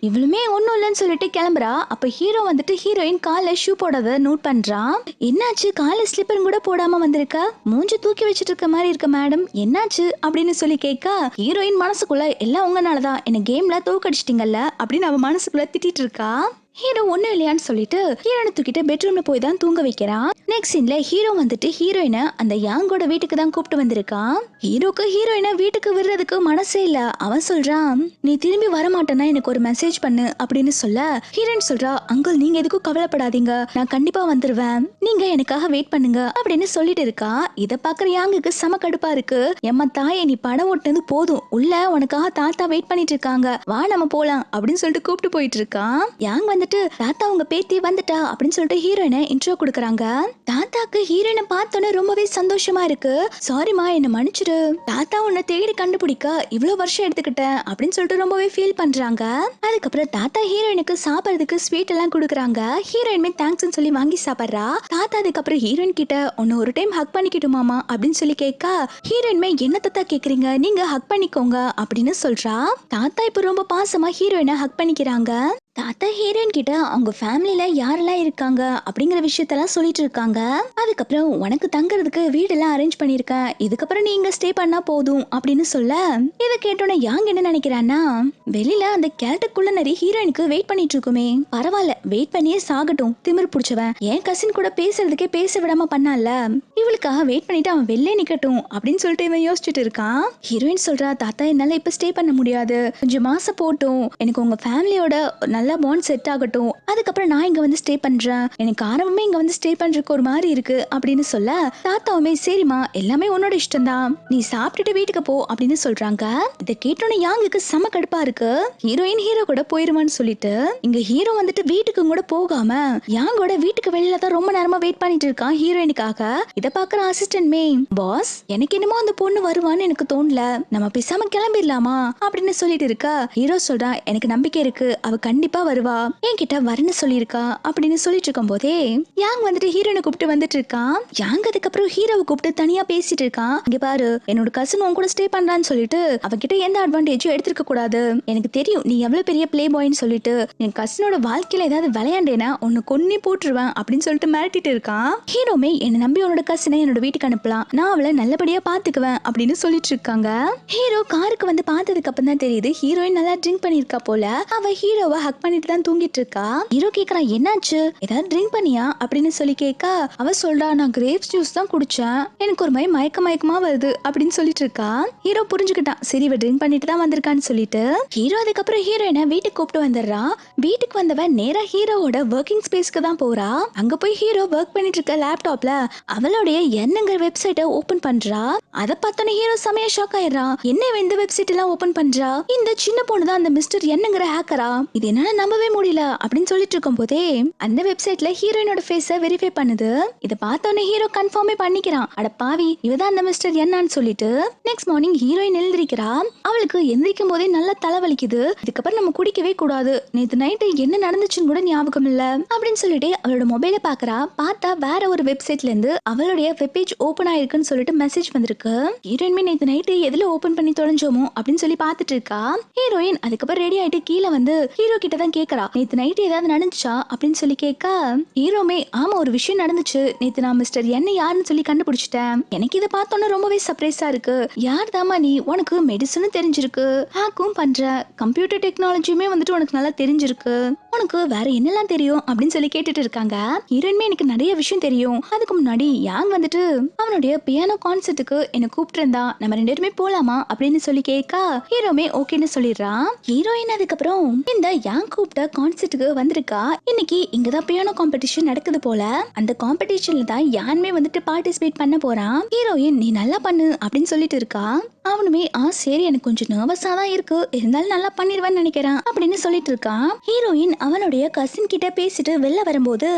இவளுமே ஒன்னும் இல்லைன்னு சொல்லிட்டு கிளம்புறா. அப்ப ஹீரோ வந்துட்டு ஹீரோயின் கால ஷூ போடாத நோட் பண்றான். என்னாச்சு கால ஸ்லிப்பர் கூட போடாம வந்திருக்க, மூஞ்சி தூக்கி வச்சிட்டு இருக்க மாதிரி இருக்க மேடம், என்னாச்சு அப்படின்னு சொல்லி கேட்க ஹீரோயின் மனசுக்குள்ள எல்லாம் உங்கனாலதான் என்ன கேம்ல தோக்கடிச்சிட்டீங்கல்ல அப்படின்னு அவ மனசுக்குள்ள திட்டிட்டு இருக்கா. ஹீரோ ஒண்ணும் இல்லையான்னு சொல்லிட்டு ஹீரோனை தூக்கிட்டு பெட்ரூம்ல போய் தான் தூங்க வைக்கிறான். நெக்ஸ்ட் சீன்ல ஹீரோ வந்துட்டு ஹீரோயினை அந்த யாங்கோட வீட்டுக்கு தான் கூப்பிட்டு வந்திருக்கான். ஹீரோக்கு ஹீரோயினை வீட்டுக்கு விடுறதுக்கு மனசே இல்ல. அவன் சொல்றான், நீ திரும்பி வரமாட்டேன்னா எனக்கு ஒரு மெசேஜ் பண்ணு அப்படின்னு சொல்ல ஹீரோயின் சொல்றா, அங்கிள் நீங்க எதுக்கும் கவலைப்படாதீங்க, நான் கண்டிப்பா வந்துருவேன், நீங்க எனக்காக வெயிட் பண்ணுங்க அப்படின்னு சொல்லிட்டு இருக்கா. இத பாக்குற யாங்குக்கு செம கடுப்பா இருக்கு. எம்மா தாயே, நீ படம் ஓட்டுனது போதும், உள்ள உனக்காக தாத்தா வெயிட் பண்ணிட்டு இருக்காங்க, வா நம்ம போலாம் அப்படின்னு சொல்லிட்டு கூப்பிட்டு போயிட்டு இருக்கான். யாங் வந்துட்டு தாத்தா உங்க பேத்தி வந்துட்டா அப்படின்னு சொல்லிட்டு ஹீரோயினை இன்ட்ரோ கொடுக்கறாங்க. தாத்தாக்கு ஹீரோயினை பார்த்தோன்னே ரொம்பவே சந்தோஷமா இருக்கு. சாரிமா, என்ன மன்னிச்சிடு, தாத்தா உன்னை தேடி கண்டுபிடிக்க இவ்வளவு வருஷம் எடுத்துக்கிட்டேன் அப்படின்னு சொல்லிட்டு ரொம்பவே ஃபீல் பண்றாங்க. அதுக்கப்புறம் தாத்தா ஹீரோயினுக்கு சாப்பிடறதுக்கு ஸ்வீட் எல்லாம் கொடுக்குறாங்க. ஹீரோயினுமே தேங்க்ஸ் சொல்லி வாங்கி சாப்பிடுறா. தாத்தா அதுக்கப்புறம் ஹீரோயின் கிட்ட உன்னை ஒரு டைம் ஹக் பண்ணிக்கிட்டுமாமா அப்படின்னு சொல்லி கேட்க ஹீரோயின்மே என்ன தாத்தா கேக்குறீங்க, நீங்க ஹக் பண்ணிக்கோங்க அப்படின்னு சொல்றா. தாத்தா இப்ப ரொம்ப பாசமா ஹீரோயினை ஹக் பண்ணிக்கிறாங்க. தாத்தா ஹீரோயின் கிட்ட அவங்க ஃபேமிலியில யாரெல்லாம் இருக்காங்க அப்படிங்கிற விஷயத்தெல்லாம் சொல்லிட்டு இருக்காங்க. அதுக்கப்புறம் உனக்கு தங்குறதுக்கு வீடெல்லாம் அரேஞ்ச் பண்ணிருக்கேன், இதுக்கப்புறம் நீங்க ஸ்டே பண்ணா போதும் அப்படின்னு சொல்ல இதை கேட்டோன்னே யாங் என்ன நினைக்கிறான்னா, வெளியில அந்த கேரட்டுக்குள்ள நிறைய ஹீரோயினுக்கு வெயிட் பண்ணிட்டு இருக்குமே, பரவாயில்ல வெயிட் பண்ணியே சாகட்டும், திமிர் பிடிச்சவன் என் கசின் கூட பேசுறதுக்கே பேச விடாம பண்ணால, இவளுக்காக வெயிட் பண்ணிட்டு அவன் வெளிலே நிக்கட்டும் அப்படின்னு சொல்லிட்டு இவன் யோசிச்சுட்டு இருக்கான். ஹீரோயின் சொல்றா, தாத்தா என்னால இப்ப ஸ்டே பண்ண முடியாது, கொஞ்சம் மாசம் போட்டும், எனக்கு உங்க ஃபேமிலியோட நல்லா பாண்ட் செட் ஆகட்டும், அதுக்கப்புறம் நான் இங்க வந்து ஸ்டே பண்றேன், எனக்கு ஆரம்பமே இங்க வந்து ஸ்டே பண்றதுக்கு ஒரு மாதிரி இருக்கு அப்படின்னு சொல்ல தாத்தாவுமே சரிமா எல்லாமே உன்னோட இஷ்டம் தான், நீ சாப்பிட்டுட்டு வீட்டுக்கு போ அப்படின்னு சொல்றாங்க. இதை கேட்டோன்னே யாங்குக்கு செம கடுப்பா இருக்கு. ஹீரோயின் ஹீரோ கூட போயிருவான்னு சொல்லிட்டு இங்க ஹீரோ வந்துட்டு வீட்டுக்கு கூட போகாம யாங்கோட வீட்டுக்கு வெளியில தான் ரொம்ப நேரமா வெயிட் பண்ணிட்டு இருக்கான் ஹீரோயினுக்காக. இத பாக்குற அசிஸ்டன்ட்மே, பாஸ் எனக்கு என்னமோ அந்த பொண்ணு வருவான்னு எனக்கு தோணல, நம்ம பேசாம கிளம்பிடலாமா அப்படின்னு சொல்லிட்டு இருக்கா. ஹீரோ சொல்றா, எனக்கு நம்பிக்கை இருக்கு, அவ கண்டிப்பா வருவா, என்கிட்ட வரன்னு சொல்லிருக்கா அப்படின்னு சொல்லிட்டு இருக்கும் போதே யாங் வந்துட்டு ஹீரோனை கூப்பிட்டு வந்துட்டு இருக்கான். யாங் அதுக்கப்புறம் ஹீரோவை கூப்பிட்டு தனியா பேசிட்டு இருக்கான். இங்க பாரு, என்னோட கசின் உன் கூட ஸ்டே பண்றான்னு சொல்லிட்டு அவகிட்ட எந்த அட்வான்டேஜும் எடுத்துக்க கூடாது, எனக்கு தெரியும் நீ எவ்வளவு பெரிய பிளே பாய்ன்னு சொல்லிட்டு, என் கசினோட வாழ்க்கையில ஏதாவது விளையாண்டேனா உன்னை கொன்னே போட்டுருவேன் அப்படின்னு சொல்லிட்டு மிரட்டிட்டு இருக்கான். ஹீரோமே என்ன நம்பி உன்னோட கசினை என்னோட வீட்டுக்கு அனுப்பலாம், நான் அவளை நல்லபடியா பாத்துக்குவேன் அப்படின்னு சொல்லிட்டு இருக்காங்க. ஹீரோ காருக்கு வந்து பார்த்ததுக்கு அப்புறம் தான் தெரியுது ஹீரோயின் நல்லா ட்ரிங்க் பண்ணிருக்கா போல. அவ ஹீரோவை ஹக் பண்ணிட்டு தான் தூங்கிட்டு இருக்கா. ஹீரோ கேக்குறான், என்னாச்சு ஏதாவது ட்ரிங்க் பண்ணியா அப்படின்னு சொல்லி கேட்க அவ சொல்றா, நான் கிரேப்ஸ் ஜூஸ் தான் குடிச்சேன், எனக்கு ஒரு மாதிரி மயக்கமா வருது அப்படின்னு சொல்லிட்டு இருக்கா. ஹீரோ புரிஞ்சுக்கிட்டான், சரி இவ ட்ரிங்க் பண்ணிட்டு தான் வந்திருக்கான்னு சொல்லிட்டு ஹீரோ அதுக்கப்புறம் ஹீரோயினை வீட்டுக்கு கூப்பிட்டு வந்துடுறா. வீட்டுக்கு வந்தவன் நேரா ஹீரோவோட ஒர்க்கிங் ஸ்பேஸ்க்கு தான் போறா. அங்க போய் ஹீரோ ஒர்க் பண்ணிட்டு இருக்க லேப்டாப்ல அவளுடைய என்னங்கிற வெப்சைட்டை ஓபன் பண்றா. அதை பார்த்தோன்னே ஹீரோ செமையா ஷாக் ஆயிடுறான், என்ன இந்த வெப்சைட் எல்லாம் ஓபன் பண்றா, இந்த சின்ன பொண்ணு தான் அந்த மிஸ்டர் என்னங்கிற ஹேக்கரா, இது என்னால நம்பவே முடியல அப்படின்னு சொல்லிட்டு இருக்கும் போதே அந்த வெப்சைட்ல ஹீரோயினோட ஃபேஸை வெரிஃபை பண்ணுது. இத பார்த்தோன்னே ஹீரோ கன்ஃபார்மே பண்ணிக்கிறான், அட பாவி இவதான் அந்த மிஸ்டர் என்னன்னு சொல்லிட்டு. நெக்ஸ்ட் மார்னிங் ஹீரோயின் எழுந்திருக்கிறா. அவளுக்கு எந்திரிக்கும் போதே நல்லா தலைவலிக்குது, இதுக்கப்புறம் நம்ம குடிக்கவே கூடாது, நேத்து நைட்டு என்ன நடந்துச்சுன்னு கூட ஞாபகம் இல்ல அப்படின்னு சொல்லிட்டு அவளோட மொபைலை பாக்குறா. பார்த்தா வேற ஒரு வெப்சைட்ல இருந்து அவளுடைய வெப்பேஜ் ஓபன் ஆயிருக்குன்னு சொல்லிட்டு மெசேஜ் வந்திருக்கு. ஹீரோயின்மே நேத்து நைட்டு எதுல ஓபன் பண்ணி தொலைஞ்சோமோ அப்படின்னு சொல்லி பாத்துட்டு இருக்கா. ஹீரோயின் அதுக்கப்புறம் ரெடி ஆயிட்டு கீழே வந்து ஹீரோ கிட்ட தான் கேக்குறா, நேத்து நைட்டு ஏதாவது நடந்துச்சா அப்படின்னு சொல்லி கேட்க ஹீரோமே ஆமா ஒரு விஷயம் நடந்துச்சு, நேத்து நான் மிஸ்டர் என்ன யாருன்னு சொல்லி கண்டுபிடிச்சிட்டேன், எனக்கு இதை பார்த்தோன்னா ரொம்பவே சர்ப்ரைஸா இருக்கு, யார் தாமா நீ, உனக்கு மெடிசனும் தெரிஞ்சிருக்கு, ஹேக்கும் பண்ற, கம்ப்யூட்டர் டெக்னாலஜியுமே வந்துட்டு உனக்கு நல்லா தெரிஞ்சிருக்கு, உனக்கு வேற என்னெல்லாம் தெரியும் அப்படின்னு சொல்லி கேட்டுட்டு இருக்காங்க. ஹீரோயின்மே எனக்கு நிறைய விஷயம் தெரியும், அதுக்கு முன்னாடி யாங் வந்துட்டு அவனுடைய பியானோ கான்சர்ட்டுக்கு என்ன கூப்பிட்டு இருந்தா, நம்ம ரெண்டு பேருமே போலாமா அப்படின்னு சொல்லி கேட்க ஹீரோமே ஓகேன்னு சொல்லிடுறான். ஹீரோயின் அதுக்கப்புறம் இந்த யாங் கூப்பிட்ட கான்சர்ட்டுக்கு வந்திருக்கா. இன்னைக்கு இங்கதான் பியானோ காம்படிஷன் நடக்குது போல, அந்த காம்படிஷன்ல தான் யான்மே வந்துட்டு பார்ட்டிசிபேட் பண்ண போறான். ஹீரோயின் நீ நல்லா பண்ணு அப்படின்னு சொல்லிட்டு இருக்கா. அவனுமே சரி எனக்கு கொஞ்சம் நர்வஸா தான் இருக்கு, இருந்தாலும் நல்லா பண்ணிடுவேன்னு நினைக்கிறேன் அப்படின்னு சொல்லிட்டு இருக்கான். ஹீரோயின் அவனுடைய கசின் கிட்ட பேசிட்டு வெளில வரும்போது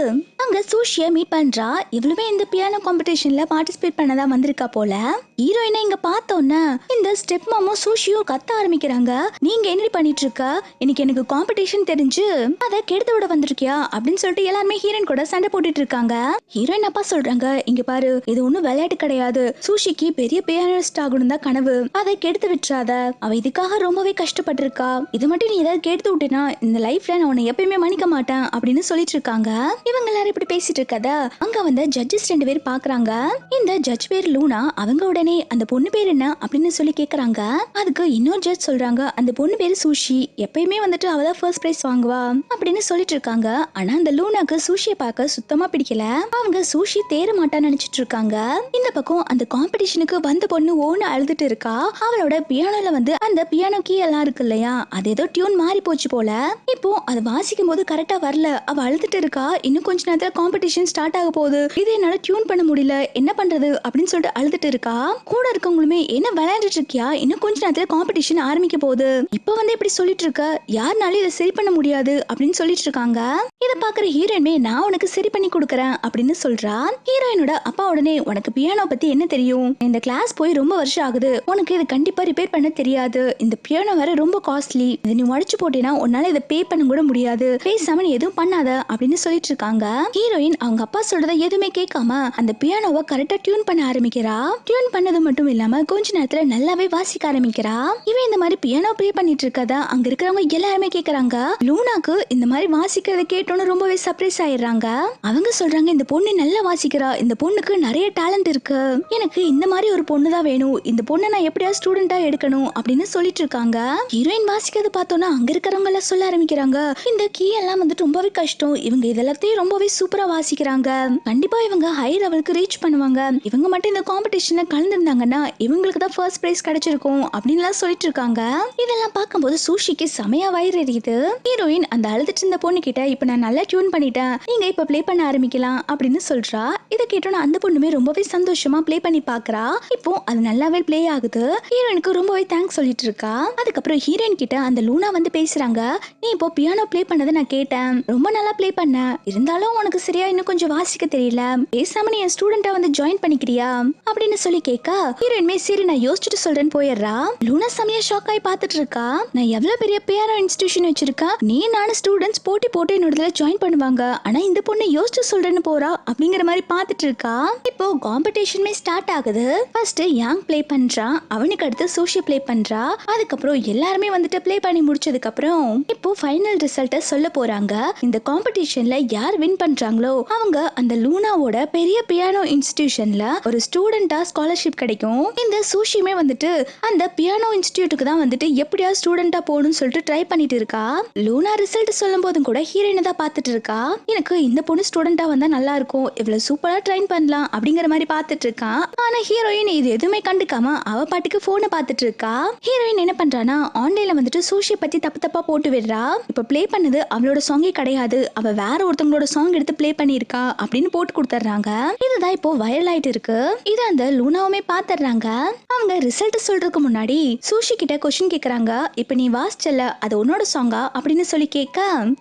அங்க சூஷிய மீட் பண்றா. இவளுமே இந்த பியானோ காம்படிஷன்ல பார்ட்டிசிபேட் பண்ணதா வந்திருக்கா போல. ஹீரோயினை இங்க பார்த்தோன்னா இந்த ஸ்டெப் மாமும் சூஷியும் கத்த ஆரம்பிக்கிறாங்க, நீங்க என்ன பண்ணிட்டு இருக்க, இன்னைக்கு எனக்கு காம்படிஷன் தெரிஞ்சு அதை கெடுத்து விட வந்திருக்கியா அப்படின்னு சொல்லிட்டு எல்லாருமே ஹீரோயின் கூட சண்டை போட்டுட்டு இருக்காங்க. ஹீரோயின் அப்பா சொல்றாங்க, இங்க பாரு இது ஒண்ணும் விளையாட்டு கிடையாது, சூஷிக்கு பெரிய பியானிஸ்ட் ஆகணும் தான் கனவு, அதை கெடுத்து விட்டுறாத, அவ இதுக்காக ரொம்பவே கஷ்டப்பட்டிருக்கா, இது மட்டும் நீ ஏதாவது கெடுத்து விட்டேனா இந்த லைஃப்ல நான் உன்னை எப்பயுமே மன்னிக்க மாட்டேன் அப்படின்னு சொல்லிட்டு இருக்காங்க. இவங்க எல்லாரும் இப்படி பேசிட்டு இருக்கத அங்க வந்து ஜட்ஜஸ் 2 பேர் பாக்குறாங்க. இந்த ஜட்ஜ் பேர் லூனா. அவங்க உடனே அந்த பொண்ணு பேர் என்ன அப்படின்னு சொல்லி கேக்குறாங்க. அதுக்கு இன்னொரு ஜட்ஜ் சொல்றாங்க, அந்த பொண்ணு பேரு சூஷி, எப்பயுமே வந்துட்டு அவ தான் ஃபர்ஸ்ட் பிரைஸ் வாங்குவா அப்படின்னு சொல்லிட்டு இருக்காங்க. ஆனா அந்த லூனாக்கு சூஷியை பார்க்க சுத்தமா பிடிக்கல. அவங்க சூஷி தேர மாட்டான்னு நினைச்சிட்டு இருக்காங்க. இந்த பக்கம் அந்த காம்படிஷனுக்கு வந்த பொண்ணு ஓன்னு அழுதுட்டு இருக்கா. அவளோட பியானோல வந்து அந்த பியானோ கீ எல்லாம் இருக்கு இல்லையா, அது ஏதோ டியூன் மாறி போச்சு போல. இப்போ அது வாசிக்கும் போது கரெக்டா வரல. அவ அழுதுட்டு இருக்கா. இன்னும் கொஞ்ச நேரத்துல காம்படிஷன் ஸ்டார்ட் ஆக போகுது, இது என்னால டியூன் பண்ண முடியல, என்ன பண்றது அப்படின்னு சொல்லிட்டு அழுதுட்டு இருக்கா. கூட இருக்கவங்களுமே என்ன விளையாண்டுட்டு இருக்கியா, இன்னும் கொஞ்ச நேரத்துல காம்படிஷன் ஆரம்பிக்க போகுது, இப்ப வந்து இப்படி சொல்லிட்டு இருக்க, யாருனாலும் இதை சரி பண்ண முடியாது அப்படின்னு சொல்லிட்டு இருக்காங்க. இதை பாக்குற ஹீரோயின்மே நான் உனக்கு சரி பண்ணி கொடுக்கறேன் அப்படின்னு சொல்றா. ஹீரோயினோட அப்பா உடனே, உனக்கு பியானோ பத்தி என்ன தெரியும், இந்த கிளாஸ் போய் ரொம்ப வருஷம் ஆகுது, உனக்கு இது கண்டிப்பா ரிப்பேர் பண்ண தெரியாது, இந்த பியானோ வேற ரொம்ப காஸ்ட்லி, இதை நீ உடைச்சு போட்டேனா உன்னால இதை பே பண்ண கூட முடியாது, பேசாம நீ எதுவும் பண்ணாத அப்படின்னு சொல்லிட்டு இருக்காங்க. ஹீரோயின் அவங்க அப்பா சொல்றதை எதுவுமே கேட்காம அந்த பியானோவை கரெக்டா டியூன் பண்ண ஆரம்பிக்கிறா. டியூன் பண்ணது மட்டும் இல்லாம கொஞ்ச நேரத்துல நல்லாவே வாசிக்க ஆரம்பிக்கிறா. இவன் இந்த மாதிரி பியானோ ப்ளே பண்ணிட்டு இருக்கதா அங்க இருக்கிறவங்க எல்லாருமே கேக்குறாங்க. லூனாக்கு இந்த மாதிரி வாசிக்கிறத கேட்டோன்னு ரொம்பவே சர்ப்ரைஸ் ஆயிடுறாங்க. அவங்க சொல்றாங்க, இந்த பொண்ணு நல்லா வாசிக்கிறா, இந்த பொண்ணுக்கு நிறைய டேலண்ட் இருக்கு, எனக்கு இந்த மாதிரி ஒரு பொண்ணு தான் வேணும், இந்த பொண்ணை நான் எப்படியா ஸ்டூடெண்டா எடுக்கணும் அப்படின்னு சொல்லிட்டு இருக்காங்க. ஹீரோயின் வாசிக்கிறது பார்த்தோன்னா அங்க இருக்கிறவங்க எல்லாம் சொல்ல ஆரம்பிக்கிறாங்க, இந்த கீ எல்லாம் வந்துட்டு ரொம்பவே கஷ்டம், இவங்க இதெல்லாத்தையும் ரொம்பவே சூப்பரா வாசிக்கிறாங்க, கண்டிப்பா இவங்க ஹை லெவலுக்கு ரீச் பண்ணுவாங்க, இவங்க மட்டும் இந்த காம்படிஷன்ல கலந்துருந்தாங்கன்னா இவங்களுக்கு தான் ஃபர்ஸ்ட் பிரைஸ் கிடைச்சிருக்கும் அப்படின்னு எல்லாம் சொல்லிட்டு இருக்காங்க. இதெல்லாம் பார்க்கும்போது சூஷிக்கு செமையா வயிறு எரியுது. ஹீரோயின் அந்த அழுதுட்டு இருந்த பொண்ணு கிட்ட, இப்ப நான் நல்லா டியூன் பண்ணிட்டேன், நீங்க இப்ப ப்ளே பண்ண ஆரம்பிக்கலாம் அப்படின்னு சொல்றா. இதை கேட்டோன்னா அந்த பொண்ணுமே ரொம்பவே சந்தோஷமா ப்ளே பண்ணி பாக்குறா. இப்போ அது நல்லாவே ப்ளே ஆகுது. ஹீரோயினுக்கு ரொம்பவே தேங்க்ஸ் சொல்லிட்டு இருக்கா. அதுக்கப்புறம் ஹீரோயின் கிட்ட அந்த லூனா வந்து பேசுறாங்க, நீ இப்போ பியானோ ப்ளே பண்ணதை நான் கேட்டேன், ரொம்ப நல்லா ப்ளே பண்ண, இருந்தாலும் உனக்கு சரியா இன்னும் கொஞ்சம் வாசிக்க தெரியல, பேசாம நீ என் ஸ்டூடெண்டா வந்து ஜாயின் பண்ணிக்கிறியா அப்படின்னு சொல்லி கேட்க, ஹீரோயின்மே சரி நான் யோசிச்சுட்டு சொல்றேன்னு போயிடுறா. லூனா செமையா ஷாக் ஆகி பார்த்துட்டு இருக்கா. நான் எவ்வளவு பெரிய பியானோ இன்ஸ்டிடியூஷன் வச்சிருக்கேன், நீ நானும் ஸ்டூடெண்ட்ஸ் போட்டி போட்டு என்னோட ஜாயின் பண்ணுவாங்க, ஆனா இந்த பொண்ணு யோசிச்சு சொல்றேன்னு போறா அப்படிங்கிற மாதிரி பார்த்துட்டு இருக்கா. இப்போ காம்படிஷனுமே ஸ்டார்ட் ஆகுது. ஃபர்ஸ்ட் யாங் ப்ளே பண்றான், அவனுக்கு அடுத்து சூஷி ப்ளே பண்றா. அதுக்கப்புறம் எல்லாருமே வந்துட்டு ப்ளே பண்ணி முடிச்சதுக்கு அப்புறம் இப்போ ஃபைனல் ரிசல்ட்ட சொல்ல போறாங்க. இந்த காம்படிஷன்ல யார் வின் பண்றாங்களோ அவங்க அந்த லூனாவோட பெரிய பியானோ இன்ஸ்டிடியூஷன்ல ஒரு ஸ்டூடெண்டா ஸ்காலர்ஷிப் கிடைக்கும். இந்த சூஷியுமே வந்துட்டு அந்த பியானோ இன்ஸ்டிடியூட்டுக்கு தான் வந்துட்டு எப்படியா ஸ்டூடெண்டா போகணும்னு சொல்லிட்டு ட்ரை பண்ணிட்டு இருக்கா. லூனா ரிசல்ட் சொல்லும் போதும் கூட ஹீரோயினை தான் பார்த்துட்டு இருக்கா. எனக்கு இந்த பொண்ணு ஸ்டூடெண்டா வந்தா நல்லா இருக்கும், இவ்வளவு சூப்பரா ட்ரைன் பண்ணலாம் அப்படிங்கிற மாதிரி பார்த்துட்டு இருக்கா. ஆனா ஹீரோயின் இது எதுவுமே கண்டுக்காம அவ பாட்டுக்கு போனை பார்த்துட்டு இருக்கா. ஹீரோயின் என்ன பண்றானா ஆன்லைன்ல வந்துட்டு சூஷியை பத்தி தப்பு தப்பா போட்டு விடுறா. இப்ப ப்ளே பண்ணது அவளோட சாங்கே கிடையாது, அவ வேற ஒருத்தவங்களோட சாங் எடுத்து ப்ளே பண்ணிருக்கா அப்படின்னு போட்டு கொடுத்துறாங்க. இதுதான் இப்போ வைரல் ஆயிட்டு இருக்கு. இது அந்த லூனாவுமே பாத்துறாங்க. அவங்க ரிசல்ட் சொல்றதுக்கு முன்னாடி சூஷி கிட்ட கொஸ்டின் கேக்குறாங்க, இப்ப நீ வாசிச்சல அது உன்னோட சாங்கா அப்படின்னு சொல்லி கேட்க,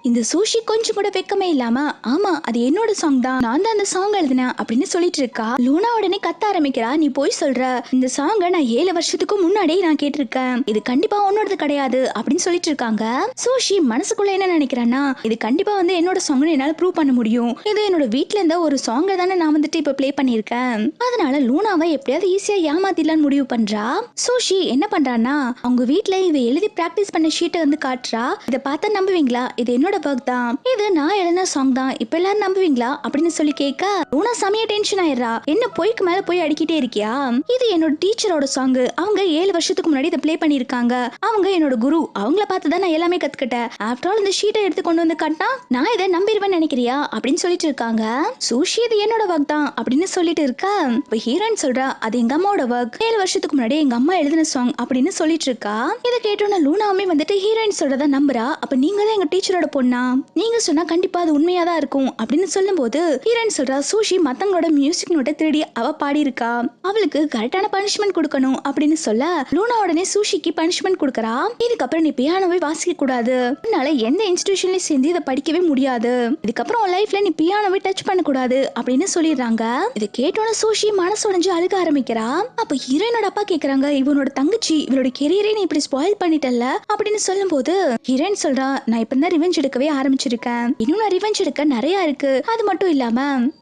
இந்த சூஷி கொஞ்சம் கூட வெக்கமே இல்லாம, ஆமா அது என்னோட சாங் தான், நான் தான் அந்த சாங் எழுதினேன் அப்படின்னு சொல்லிட்டு இருக்கா. லூனா உடனே கத்த ஆரம்பிக்கிறா, நீ போய் சொல்ற, இந்த சாங்கை நான் 7 வருஷத்துக்கு முன்னாடியே நான் கேட்டிருக்கேன், இது கண்டிப்பா உன்னோடது கிடையாது அப்படின்னு சொல்லிட்டு இருக்காங்க. சூஷி மனசுக்குள்ள என்ன நினைக்கிறான்னா, இது கண்டிப்பா வந்து என்னோட சாங்னு என்னால ப்ரூவ் பண்ண முடியும், இது என்னோட வீட்ல இருந்த ஒரு சாங்கை தானே நான் வந்துட்டு இப்ப ப்ளே பண்ணிருக்கேன், அதனால லூனாவை எப்படியாவது ஈஸியா ஏமாத்திடலான்னு முடிவு பண்றா. சூஷி என்ன பண்றான்னா அவங்க வீட்ல இவ எழுதி பிராக்டிஸ் பண்ண ஷீட்டை வந்து காட்டுறா. இதை பார்த்தா நம்புவீங்களா, இது என்னோட ஒர்க் தான், இது நான் எழுதின சாங் தான், இப்ப எல்லாரும் நம்புவீங்களா அப்படின்னு சொல்லி கேட்க, லூனா செமையா டென்ஷன் ஆயிடுறா. என்ன பொய்க்கு மேல போய் அடிக்கிட்டே இருக்கியா, இது என்னோட டீச்சரோட சாங், அவங்க 7 வருஷத்துக்கு முன்னாடி இதை ப்ளே பண்ணிருக்காங்க, அவங்க என்னோட குரு, அவங்கள பார்த்து தான் நான் எல்லாமே கத்துக்கிட்டேன், ஆஃப்டர் ஆல் இந்த ஷீட்டை எடுத்து கொண்டு வந்து காட்டினா நான் இதை நம்பிடுவேன்னு நினைக்கிறியா அப்படின்னு சொல்லிட்டு இருக்காங்க. சூஷி இது என்னோட ஒர்க் தான் அப்படின்னு சொல்லிட்டு இருக்கா. இப்ப ஹீரோயின் சொல்றா, அது எங்க அம்மாவோட ஒர்க், 7 வருஷத்துக்கு முன்னாடி எங்க அம்மா எழுதின சாங் அப்படின்னு சொல்லிட்டு இருக்கா. இதை கேட்டோன்னா லூனாவுமே வந்துட்டு ஹீரோயின் சொல்றதா நம்புறா. அப்ப நீங்க தான் எங்க டீச்சரோட பொண்ணா, நீங்க சொன்னா கண்டிப்பா அது உண்மையா தான் இருக்கும் அப்படின்னு சொல்லும் போது ஹீரோயின் சொல்றா, சூஷி மத்தவங்களோட மியூசிக் நோட்டை திருடி அவ பாடி இருக்கா, அவளுக்கு கரெக்டான பனிஷ்மெண்ட் கொடுக்கணும் அப்படின்னு சொல்ல, லூனா உடனே சூஷிக்கு பனிஷ்மெண்ட் கொடுக்கறா. இதுக்கப்புறம் நீ பியானோவை வாசிக்க கூடாது, அதனால எந்த இன்ஸ்டிடியூஷன்லயும் சேர்ந்து இதை படிக்கவே முடியாது, இதுக்கப்புறம் உன் லைஃப்ல நீ பியானோவை டச் பண்ண கூடாது அப்படின்னு சொல்லிடுறாங்க. இதை கேட்டோன்னு சூஷி மனசு உடைஞ்சு அழுக ஆரம்பிக்கிறா. அப்ப ஹீரோயினோட அப்பா கேக்குறாங்க, இவனோட தங்கச்சி இவளோட கெரியரே நீ இப்படி ஸ்பாயில் பண்ணிட்டல்ல அப்படின்னு சொல்லும் போது ஹீரோயின் சொல்றா, நான் இப்ப தான் ரிவெஞ்ச் எடுக்கவே ஆரம்பிச்சிருக்கேன், இன்னும் நான் ரிவெஞ்ச் எடுக்க நிறைய இருக்கு, அது மட்டும் இல்லாம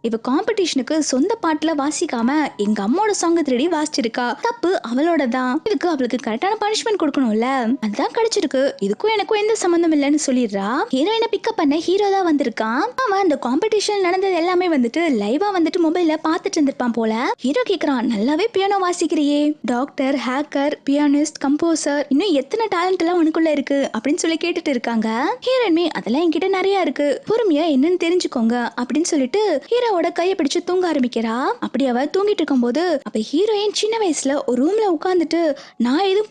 இவ காம்படிஷனுக்கு சொந்த பாட்டுல வாசிக்காம எங்க எங்க அம்மாவோட சாங் திருடி வாசிச்சிருக்கா, தப்பு அவளோட தான், இதுக்கு அவளுக்கு கரெக்டான பனிஷ்மெண்ட் கொடுக்கணும்ல, அதான் கிடைச்சிருக்கு, இதுக்கும் எனக்கும் எந்த சம்பந்தம் இல்லைன்னு சொல்லிடுறா. ஹீரோயினை பிக்கப் பண்ண ஹீரோ தான் வந்திருக்கான். அவன் அந்த காம்படிஷன் நடந்தது எல்லாமே வந்துட்டு லைவா வந்துட்டு மொபைல்ல பாத்துட்டு இருந்திருப்பான் போல. ஹீரோ கேக்குறான், நல்லாவே பியானோ வாசிக்கிறியே, டாக்டர், ஹேக்கர், பியானிஸ்ட், கம்போசர், இன்னும் எத்தனை டேலண்ட் எல்லாம் உனக்குள்ள இருக்கு அப்படின்னு சொல்லி கேட்டுட்டு இருக்காங்க. ஹீரோயின்மே அதெல்லாம் என்கிட்ட நிறைய இருக்கு, பொறுமையா என்னன்னு தெரிஞ்சுக்கோங்க அப்படின்னு சொல்லிட்டு ஹீரோவோட கையை பிடிச்சு தூங்க ஆரம்பிக்கிறா. அப்படி அவ தூங்கிட்டு இருக்கும் போது அப்ப ஹீரோயின் சின்ன வயசுல ஒரு ரூம்ல உட்கார்ந்துட்டு நான் எதுவும்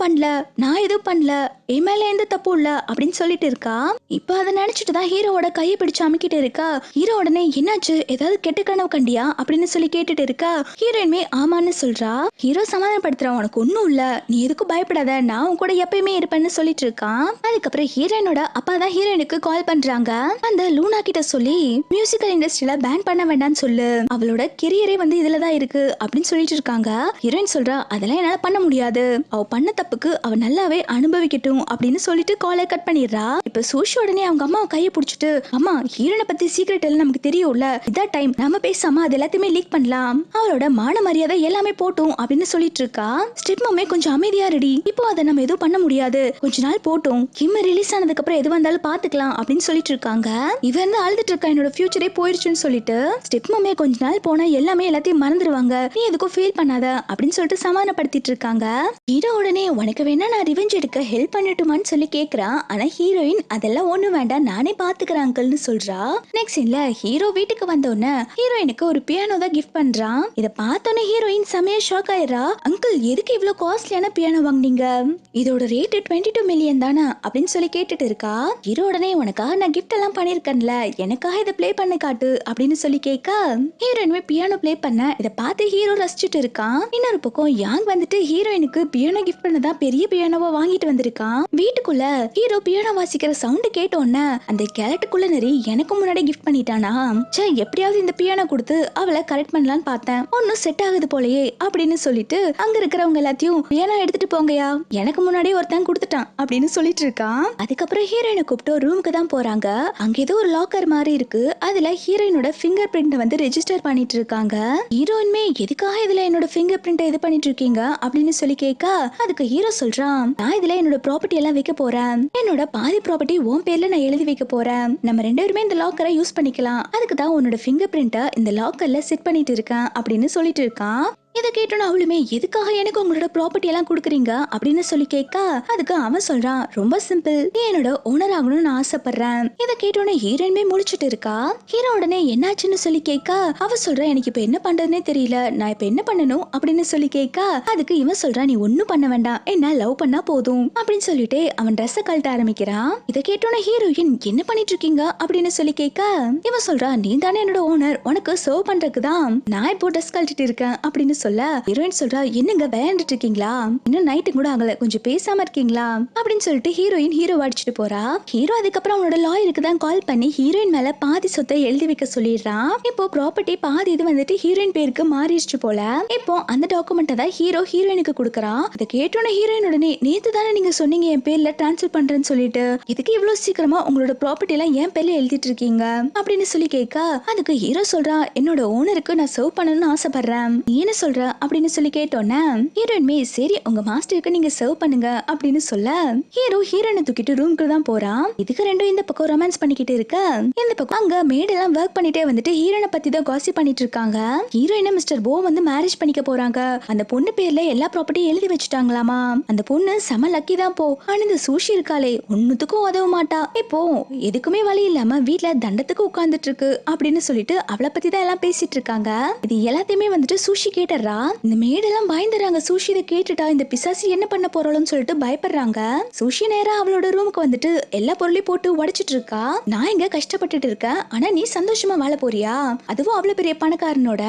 பண்ணல, என் மேல எந்த தப்பும் இல்ல அப்படின்னு சொல்லிட்டு இருக்கா. இப்ப அதை நினைச்சிட்டு தான் ஹீரோவோட கையை பிடிச்சு அமுக்கிட்டு இருக்கா. ஹீரோ உடனே என்னாச்சு, ஏதாவது கெட்ட கனவு கண்டியா அப்படின்னு சொல்லி கேட்டுட்டு இருக்கா. ஹீரோயின்மே ஆமான்னு சொல்றா. ஹீரோ சமாதானப்படுத்துறான், உனக்கு ஒண்ணும் இல்ல, நீ எதுக்கும் பயப்படாத, நான் உன் கூட எப்பயுமே இருப்பேன்னு சொல்லிட்டு இருக்கான். அதுக்கப்புறம் ஹீரோயினோட அப்பா தான் ஹீரோயினுக்கு கால் பண்றாங்க. அந்த லூனா கிட்ட சொல்லி மியூசிக்கல் இண்டஸ்ட்ரியில பேன் பண்ண வேண்டாம்னு சொல்லு, அவளோட கெரியரே வந்து இதுலதான் இருக்கு அப்படின்னு சொல்லிட்டு இருக்காங்க. ஹீரோயின் சொல்றா, அதெல்லாம் என்னால பண்ண முடியாது, அவ பண்ண தப்புக்கு அவ நல்லாவே அனுபவிக்கட்டும் அப்படின்னு சொல்லிட்டு காலை கட் பண்ணிடுறா. இப்ப சூஷி உடனே அவங்க அம்மா கையை பிடிச்சிட்டு, அம்மா ஹீரோனை பத்தி சீக்ரெட் எல்லாம் நமக்கு தெரியும்ல, இதான் டைம், நம்ம பேசாம அது எல்லாத்தையுமே லீக் பண்ணலாம், அவளோட மான மரியாதை எல்லாமே போட்டும் அப்படின்னு சொல்லிட்டு இருக்கா. ஸ்டெப்மாமே கொஞ்சம் அமைதியா ரெடி, இப்போ அதை நம்ம எதுவும் பண்ண முடியாது, கொஞ்ச நாள் போட்டும், கிம் ரிலீஸ் ஆனதுக்கு அப்புறம் எது வந்தாலும் பாத்துக்கலாம் அப்படின்னு சொல்லிட்டு இருக்காங்க. இவன் வந்து அழுதுட்டு இருக்கா, என்னோட ஃபியூச்சரே போயிருச்சுன்னு சொல்லிட்டு. ஸ்டெப்மாமே கொஞ்ச நாள் போனா எல்லாமே எல்லாத்தையும் மறந்துடுவாங்க, நீ எதுக்கும் ஃபீல் பண்ணாத அப்படின்னு சொல்லிட்டு சமாதானப்படுத்திட்டு இருக்காங்க. ஹீரோ உடனே உனக்கு வேணா நான் ரிவெஞ்ச் எடுக்க ஹெல்ப் பண்ணட்டுமான்னு சொல்லி கேக்குறான். ஆனா ஹீரோயின் அதெல்லாம் ஒண்ணு வேண்டாம், நானே பாத்துக்கிறேன் அங்கிள்னு சொல்றா. நெக்ஸ்ட் சீன்ல ஹீரோ வீட்டுக்கு வந்தோடனே ஹீரோயினுக்கு ஒரு பியானோ தான் கிஃப்ட் பண்றான். இத பார்த்தோன்னே ஹீரோயின் செமையா ஷாக் ஆயிரா. அங்கிள் எதுக்கு இவ்வளவு காஸ்ட்லியான பியானோ வாங்குனீங்க, இதோட ரேட் 22 மில்லியன் தானே அப்படின்னு சொல்லி கேட்டுட்டு இருக்கா. ஹீரோ உடனே உனக்காக நான் கிஃப்ட் எல்லாம் பண்ணிருக்கேன்ல, எனக்காக இதை பிளே பண்ண காட்டு அப்படின்னு சொல்லி கேட்க ஹீரோயினுமே பியானோ பிளே பண்ண இதை பார்த்து ஹீரோ ரசிச்சுட்டு இருக்கான். இன்னொரு பக்கம் யாங் வந்துட்டு ஹீரோயினுக்கு பியானோ கிஃப்ட் பண்ணதான் பெரிய பியானோவா வாங்கிட்டு வந்திருக்கான். வீட்டுக்குள்ள ஹீரோ பியானோ வாசிக்கிற சவுண்ட் கேட்டோன்னே அந்த கேரட்டுக்குள்ள நரி எனக்கு முன்னாடி கிஃப்ட் பண்ணிட்டானா, சே எப்படியாவது இந்த பியானோ கொடுத்து அவளை கரெக்ட் பண்ணலான்னு பார்த்தேன், ஒன்னும் செட் ஆகுது போலயே அப்படின்னு சொல்லிட்டு அங்க இருக்கிறவங்க எல்லாத்தையும் பியானோ எடுத்துட்டு போங்கயா, எனக்கு முன்னாடி ஒருத்தன் கொடுத்துட்டான் அப்படின்னு சொல்லிட்டு இருக்கான். அதுக்கப்புறம் ஹீரோயினை கூப்பிட்டு ரூமுக்கு தான் போறாங்க. அங்க ஏதோ ஒரு லாக்கர் மாதிரி இருக்கு, அதுல ஹீரோயினோட ஃபிங்கர் பிரிண்ட் வந்து ரெஜிஸ்டர் பண்ணிட்டு இருக்காங்க. ஹீரோயின்மே எதுக்காக இதுல என்னோட ஃபிங்கர் பிரிண்ட் இது பண்ணிட்டு இருக்கீங்க அப்படின்னு சொல்லி கேட்க அதுக்கு ஹீரோ சொல்றான், நான் இதுல என்னோட ப்ராப்பர்ட்டி எல்லாம் வைக்க போறேன், என்னோட பாதி ப்ராப்பர்ட்டி உன் பேர்ல நான் எழுதி வைக்க போறேன், நம்ம ரெண்டு பேருமே இந்த லாக்கரை யூஸ் பண்ணிக்கலாம், அதுக்கு தான் உன்னோட ஃபிங்கர் பிரிண்ட்டை இந்த லாக்கர்ல செட் பண்ணிட்டு இருக்கேன் அப்படின்னு சொல்லிட்டு இருக்கான். இதை கேட்டோன்னு அவளுமே எதுக்காக எனக்கு உங்களோட ப்ராப்பர்ட்டி எல்லாம் கொடுக்குறீங்க அப்படின்னு சொல்லி கேட்க அதுக்கு அவன் சொல்றான், ரொம்ப சிம்பிள், நீ என்னோட ஓனர் ஆகணும்னு நான் ஆசைப்படுறேன். இதை கேட்டோன்னு ஹீரோயின்மே முடிச்சிட்டு இருக்கா. ஹீரோ உடனே என்னாச்சுன்னு சொல்லி கேட்க அவ சொல்ற, எனக்கு இப்ப என்ன பண்றதுன்னே தெரியல, நான் இப்ப என்ன பண்ணணும் அப்படின்னு சொல்லி கேட்க அதுக்கு இவன் சொல்றான், நீ ஒன்னும் பண்ண வேண்டாம், என்ன லவ் பண்ணா போதும் அப்படின்னு சொல்லிட்டு அவன் ட்ரெஸ்ஸை கழட்ட ஆரம்பிக்கிறான். இதை கேட்டோன்னு ஹீரோயின் என்ன பண்ணிட்டு இருக்கீங்க அப்படின்னு சொல்லி கேட்க இவன் சொல்றா, நீ தானே என்னோட ஓனர், உனக்கு சர்வ் பண்றதுக்கு தான் நான் இப்போ ட்ரெஸ் கழட்டிட்டு இருக்கேன் அப்படின்னு சொல்ல ஹீரோயின் சொல்றா, என்னங்க விளையாண்டுட்டு இருக்கீங்களா, இன்னும் நைட்டு கூட ஆகல, கொஞ்சம் பேசாம இருக்கீங்களா அப்படின்னு சொல்லிட்டு ஹீரோயின் ஹீரோ அடிச்சுட்டு போறா. ஹீரோ அதுக்கப்புறம் அவனோட லாயருக்கு தான் கால் பண்ணி ஹீரோயின் மேல பாதி சொத்தை எழுதி வைக்க சொல்லிடுறான். இப்போ ப்ராப்பர்ட்டி பாதி இது வந்துட்டு ஹீரோயின் பேருக்கு மாறிடுச்சு போல. இப்போ அந்த டாக்குமெண்ட்டை தான் ஹீரோ ஹீரோயினுக்கு கொடுக்கறான். அதை கேட்டோன்னு ஹீரோயின் உடனே, நேத்து தானே நீங்க சொன்னீங்க என் பேர்ல டிரான்ஸ்ஃபர் பண்றேன்னு சொல்லிட்டு, இதுக்கு இவ்வளவு சீக்கிரமா உங்களோட ப்ராப்பர்ட்டி எல்லாம் என் பேர்ல எழுதிட்டு இருக்கீங்க அப்படின்னு சொல்லி கேட்க அதுக்கு ஹீரோ சொல்றா, என்னோட ஓனருக்கு நான் சர்வ் பண்ணணும்னு ஆசைப்படுறேன், நீ என்ன சொல்ற அப்படின்னு சொல்லி கேட்டோன்னே ஹீரோயின்மே சரி உங்க மாஸ்டருக்கு நீங்க சர்வ் பண்ணுங்க அப்படின்னு சொல்ல ஹீரோ ஹீரோயினை தூக்கிட்டு ரூம்க்கு தான் போறான். இதுக்கு ரெண்டும் இந்த பக்கம் ரொமான்ஸ் பண்ணிக்கிட்டு இருக்க, இந்த பக்கம் அங்க மேடெல்லாம் ஒர்க் பண்ணிட்டே வந்துட்டு ஹீரோயினை பத்தி தான் காசிப் பண்ணிட்டு இருக்காங்க. ஹீரோயினை மிஸ்டர் போ வந்து மேரேஜ் பண்ணிக்க போறாங்க, அந்த பொண்ணு பேர்ல எல்லா ப்ராப்பர்ட்டியும் எழுதி வச்சுட்டாங்களாமா, அந்த பொண்ணு செம லக்கி தான் போ, ஆனா இந்த சூஷி இருக்காளே ஒன்னுத்துக்கும் உதவ மாட்டா, இப்போ எதுக்குமே வழி இல்லாம வீட்டுல தண்டத்துக்கு உட்கார்ந்துட்டு இருக்கு அப்படின்னு சொல்லிட்டு அவளை பத்தி தான் எல்லாம் பேசிட்டு இருக்காங்க. இது எல்லாத்தையுமே வந்துட்டு சூஷி கேட்டுறா. இந்த மேடெல்லாம் பயந்துறாங்க, சூஷி இதை கேட்டுட்டா இந்த பிசாசி என்ன பண்ண போறாளோன்னு சொல்லிட்டு பயப்படுறாங்க. சூஷி நேரா அவளோட ரூமுக்கு வந்துட்டு எல்லா பொருளையும் போட்டு உடைச்சிட்டு இருக்கா. நான் இங்க கஷ்டப்பட்டுட்டு இருக்கேன், ஆனா நீ சந்தோஷமா வாழ போறியா, அதுவும் அவ்வளவு பெரிய பணக்காரனோட,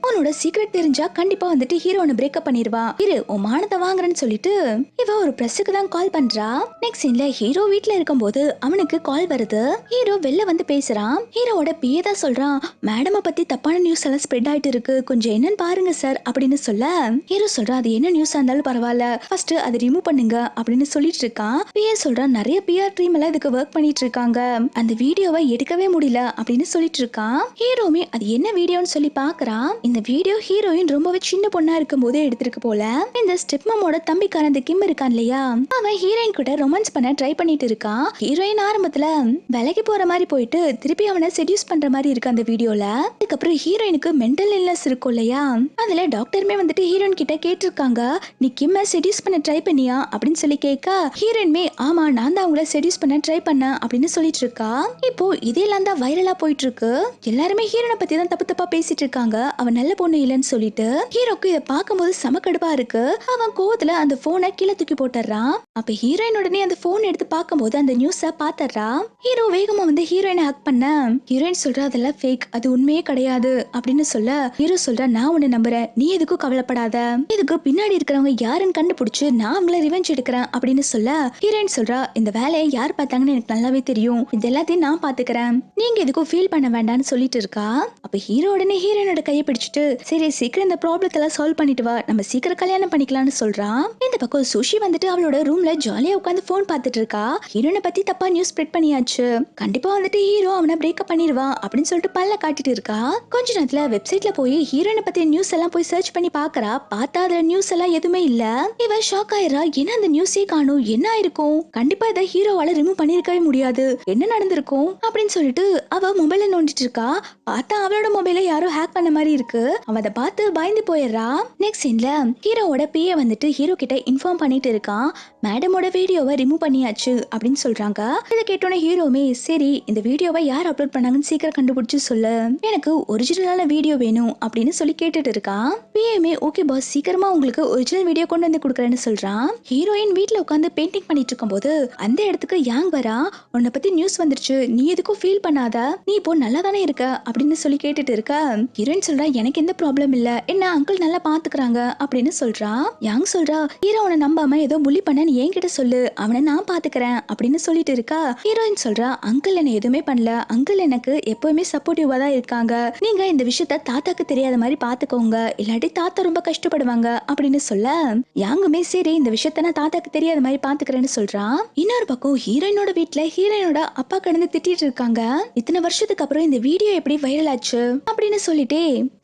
உன்னோட சீக்ரெட் தெரிஞ்சா கண்டிப்பா வந்துட்டு ஹீரோனை பிரேக்கப் பண்ணிருவா, இரு உன் மானத்தை வாங்குறேன்னு சொல்லிட்டு இவ ஒரு பிரஸ்ஸுக்கு தான் கால் பண்றா. நெக்ஸ்ட் சீன்ல ஹீரோ வீட்டுல இருக்கும்போது அவனுக்கு கால் வருது. ஹீரோ வெளில வந்து பேசுறான். ஹீரோவோட பேதா சொல்றான், மேடமை பத்தி தப்பான நியூஸ் எல்லாம் ஸ்ப்ரெட் ஆயிட்டு இருக்கு, கொஞ்சம் என்னன்னு பாருங்க சார் அப்படின்னு சொல்ல ஹீரோ சொல்றா அது என்ன நியூஸா இருந்தாலும் பரவாயில்ல, ஃபர்ஸ்ட் அதை ரிமூவ் பண்ணுங்க அப்படின்னு சொல்லிட்டு இருக்கான். பிஏ சொல்றா நிறைய பிஆர் டீம் எல்லாம் இதுக்கு ஒர்க் பண்ணிட்டு இருக்காங்க, அந்த வீடியோவை எடுக்கவே முடியல அப்படின்னு சொல்லிட்டு இருக்கான். ஹீரோமே அது என்ன வீடியோன்னு சொல்லி பாக்குறான். இந்த வீடியோ ஹீரோயின் ரொம்பவே சின்ன பொண்ணா இருக்கும் போதே எடுத்திருக்கு போல. இந்த ஸ்டெப் மாமோட தம்பிக்காரன் அந்த கிம் இருக்கான் இல்லையா, அவன் ஹீரோயின் கூட ரொமான்ஸ் பண்ண ட்ரை பண்ணிட்டு இருக்கான். ஹீரோயின் ஆரம்பத்துல விலைக்கு போற மாதிரி போயிட்டு திருப்பி அவனை செடியூஸ் பண்ற மாதிரி இருக்கு அந்த வீடியோல. அதுக்கப்புறம் ஹீரோயினுக்கு மென்டல் இல்னஸ் இருக்கும் இல்லையா, அதுல டாக்டருமே வந்துட்டு ஹீரோயின் கிட்ட கேட்டிருக்காங்க, நீ கிம்ம செடியூஸ் பண்ண ட்ரை பண்ணியா அப்படின்னு சொல்லி கேட்க ஹீரோயின்மே ஆமா நான் தான் அவங்கள செடியூஸ் பண்ண ட்ரை பண்ணேன் அப்படின்னு சொல்லிட்டு இருக்கா. இப்போ இதெல்லாம் தான் வைரலா போயிட்டு இருக்கு. எல்லாருமே ஹீரோனை பத்தி தான் தப்பு தப்பா பேசிட்டு இருக்காங்க, அவன் நல்ல பொண்ணு இல்லைன்னு சொல்லிட்டு. ஹீரோக்கு இதை பார்க்கும்போது சமக்கடுப்பா இருக்கு. அவன் கோவத்துல அந்த போனை கீழே தூக்கி போட்டுறான். அப்ப ஹீரோயின் உடனே அந்த போன் எடுத்து பார்க்கும்போது அந்த நியூஸ பாத்துறா. ஹீரோ வேகமா வந்து ஹீரோயினை ஹக் பண்ண ஹீரோயின் சொல்றா அதெல்லாம் ஃபேக், அது உண்மையே கிடையாது அப்படின்னு சொல்ல ஹீரோ சொல்றா நான் உன்னை நம்புறேன், நீ எதுக்கும் கவலைப்படாத, இதுக்கு பின்னாடி இருக்கிறவங்க யாருன்னு கண்டுபிடிச்சு நான் அவங்கள ரிவெஞ்ச் எடுக்கிறேன் அப்படின்னு சொல்ல ஹீரோயின் சொல்றா இந்த வேலையை யார் பார்த்தாங்கன்னு எனக்கு நல்லாவே தெரியும், இது எல்லாத்தையும் நான் பாத்துக்கிறேன், நீங்க எதுக்கும் ஃபீல் பண்ண வேண்டாம்னு சொல்லிட்டு இருக்கா. அப்ப ஹீரோ உடனே ஹீரோயினோட கையை பிடிச்சிட்டு சரி சீக்கிரம் இந்த ப்ராப்ளத்தை எல்லாம் சால்வ் பண்ணிட்டு வா, நம்ம சீக்கிரம் கல்யாணம் பண்ணிக்கலாம்னு சொல்றான். இந்த பக்கம் சுஷி வந்துட்டு அவளோட ரூம்ல ஜாலியா உட்காந்து போன் பார்த்துட்டு இருக்கா. ஹீரோனை பத்தி தப்பா நியூஸ் ஸ்ப்ரெட் பண்ணியாச்சு, கண்டிப்பா வந்துட்டு ஹீரோ அவனை பிரேக்கப் பண்ணிடுவான் அப்படின்னு சொல்லிட்டு பல்ல காட்டிட்டு இருக்கா. கொஞ்ச நேரத்துல வெப்சைட்ல போய் ஹீரோனை பத்தி நியூஸ் எல்லாம் போய் சர்ச் பண்ணி பாக்குறா. பார்த்தா அதுல நியூஸ் எல்லாம் எதுவுமே இல்ல. இவ ஷாக் ஆயிரா, என்ன அந்த நியூஸே காணும், என்ன ஆயிருக்கும், கண்டிப்பா இதை ஹீரோவால ரிமூவ் பண்ணிருக்கவே முடியாது, என்ன நடந்திருக்கும் அப்படின்னு சொல்லிட்டு அவ மொபைல நோண்டிட்டு இருக்கா. பார்த்தா அவளோட மொபைல யாரோ ஹேக் பண்ண மாதிரி இருக்கு. அவ அதை பார்த்து பயந்து போயிடுறா. நெக்ஸ்ட் சீன்ல ஹீரோவோட பிஏ வந்துட்டு ஹீரோ கிட்ட இன்ஃபார்ம் பண்ணிட்டு இருக்கான், மேடமோட வீடியோவை ரிமூவ் பண்ணியாச்சு அப்படின்னு சொல்றாங்க. இதை கேட்டோன்னே ஹீரோமே சரி இந்த வீடியோவை யார் அப்லோட் பண்ணாங்கன்னு சீக்கிரம் கண்டுபிடிச்சு சொல்லு, எனக்கு ஒரிஜினலான வீடியோ வேணும் அப்படின்னு சொல்லி கேட்டுட்டு இருக்கான். பிஏமே ஓகே பாஸ் சீக்கிரமா உங்களுக்கு ஒரிஜினல் வீடியோ கொண்டு வந்து கொடுக்குறேன்னு சொல்றான். ஹீரோயின் வீட்ல உட்காந்து பெயிண்டிங் பண்ணிட்டு இருக்கும் போது அந்த இடத்துக்கு யாங் வரா. உன்னை பத்தி நியூஸ் வந்துருச்சு, நீ எதுக்கும் ஃபீல் பண்ணாத, நீ இப்போ நல்லா தானே இருக்க அப்படின்னு சொல்லி கேட்டுட்டு இருக்க. ஹீரோயின் சொல்றா எனக்கு எந்த ப்ராப்ளம் இல்ல, என்ன அங்கிள் நல்லா பாத்துக்கிறாங்க அப்படின்னு சொல்றா. யாங் சொல்றா ஹீரோ அவனை நம்பாம ஏதோ புள்ளி பண்ண நீ என்கிட்ட சொல்லு, அவனை நான் பாத்துக்கிறேன் அப்படின்னு சொல்லிட்டு இருக்கா. ஹீரோயின் சொல்றா அங்கிள் என்ன எதுவுமே பண்ணல, அங்கிள் எனக்கு எப்பவுமே சப்போர்ட்டிவா தான் இருக்காங்க, நீங்க இந்த விஷயத்த தாத்தாக்கு தெரியாத மாதிரி பாத்துக்கோங்க, இல்லாட்டி தாத்தா ரொம்ப கஷ்டப்படுவாங்க அப்படின்னு சொல்ல யாங்குமே சரி இந்த விஷயத்த நான் தாத்தாக்கு தெரியாத மாதிரி பாத்துக்கிறேன்னு சொல்றான். இன்னொரு பக்கம் ஹீரோயினோட வீட்டுல ஹீரோயினோட அப்பா கடந்து திட்டிட்டு இருக்காங்க, இத்தனை வருஷத்துக்கு அப்புறம் இந்த வீடியோ எப்படி வைரல் ஆச்சு அப்படின்னு சொல்லிட்டு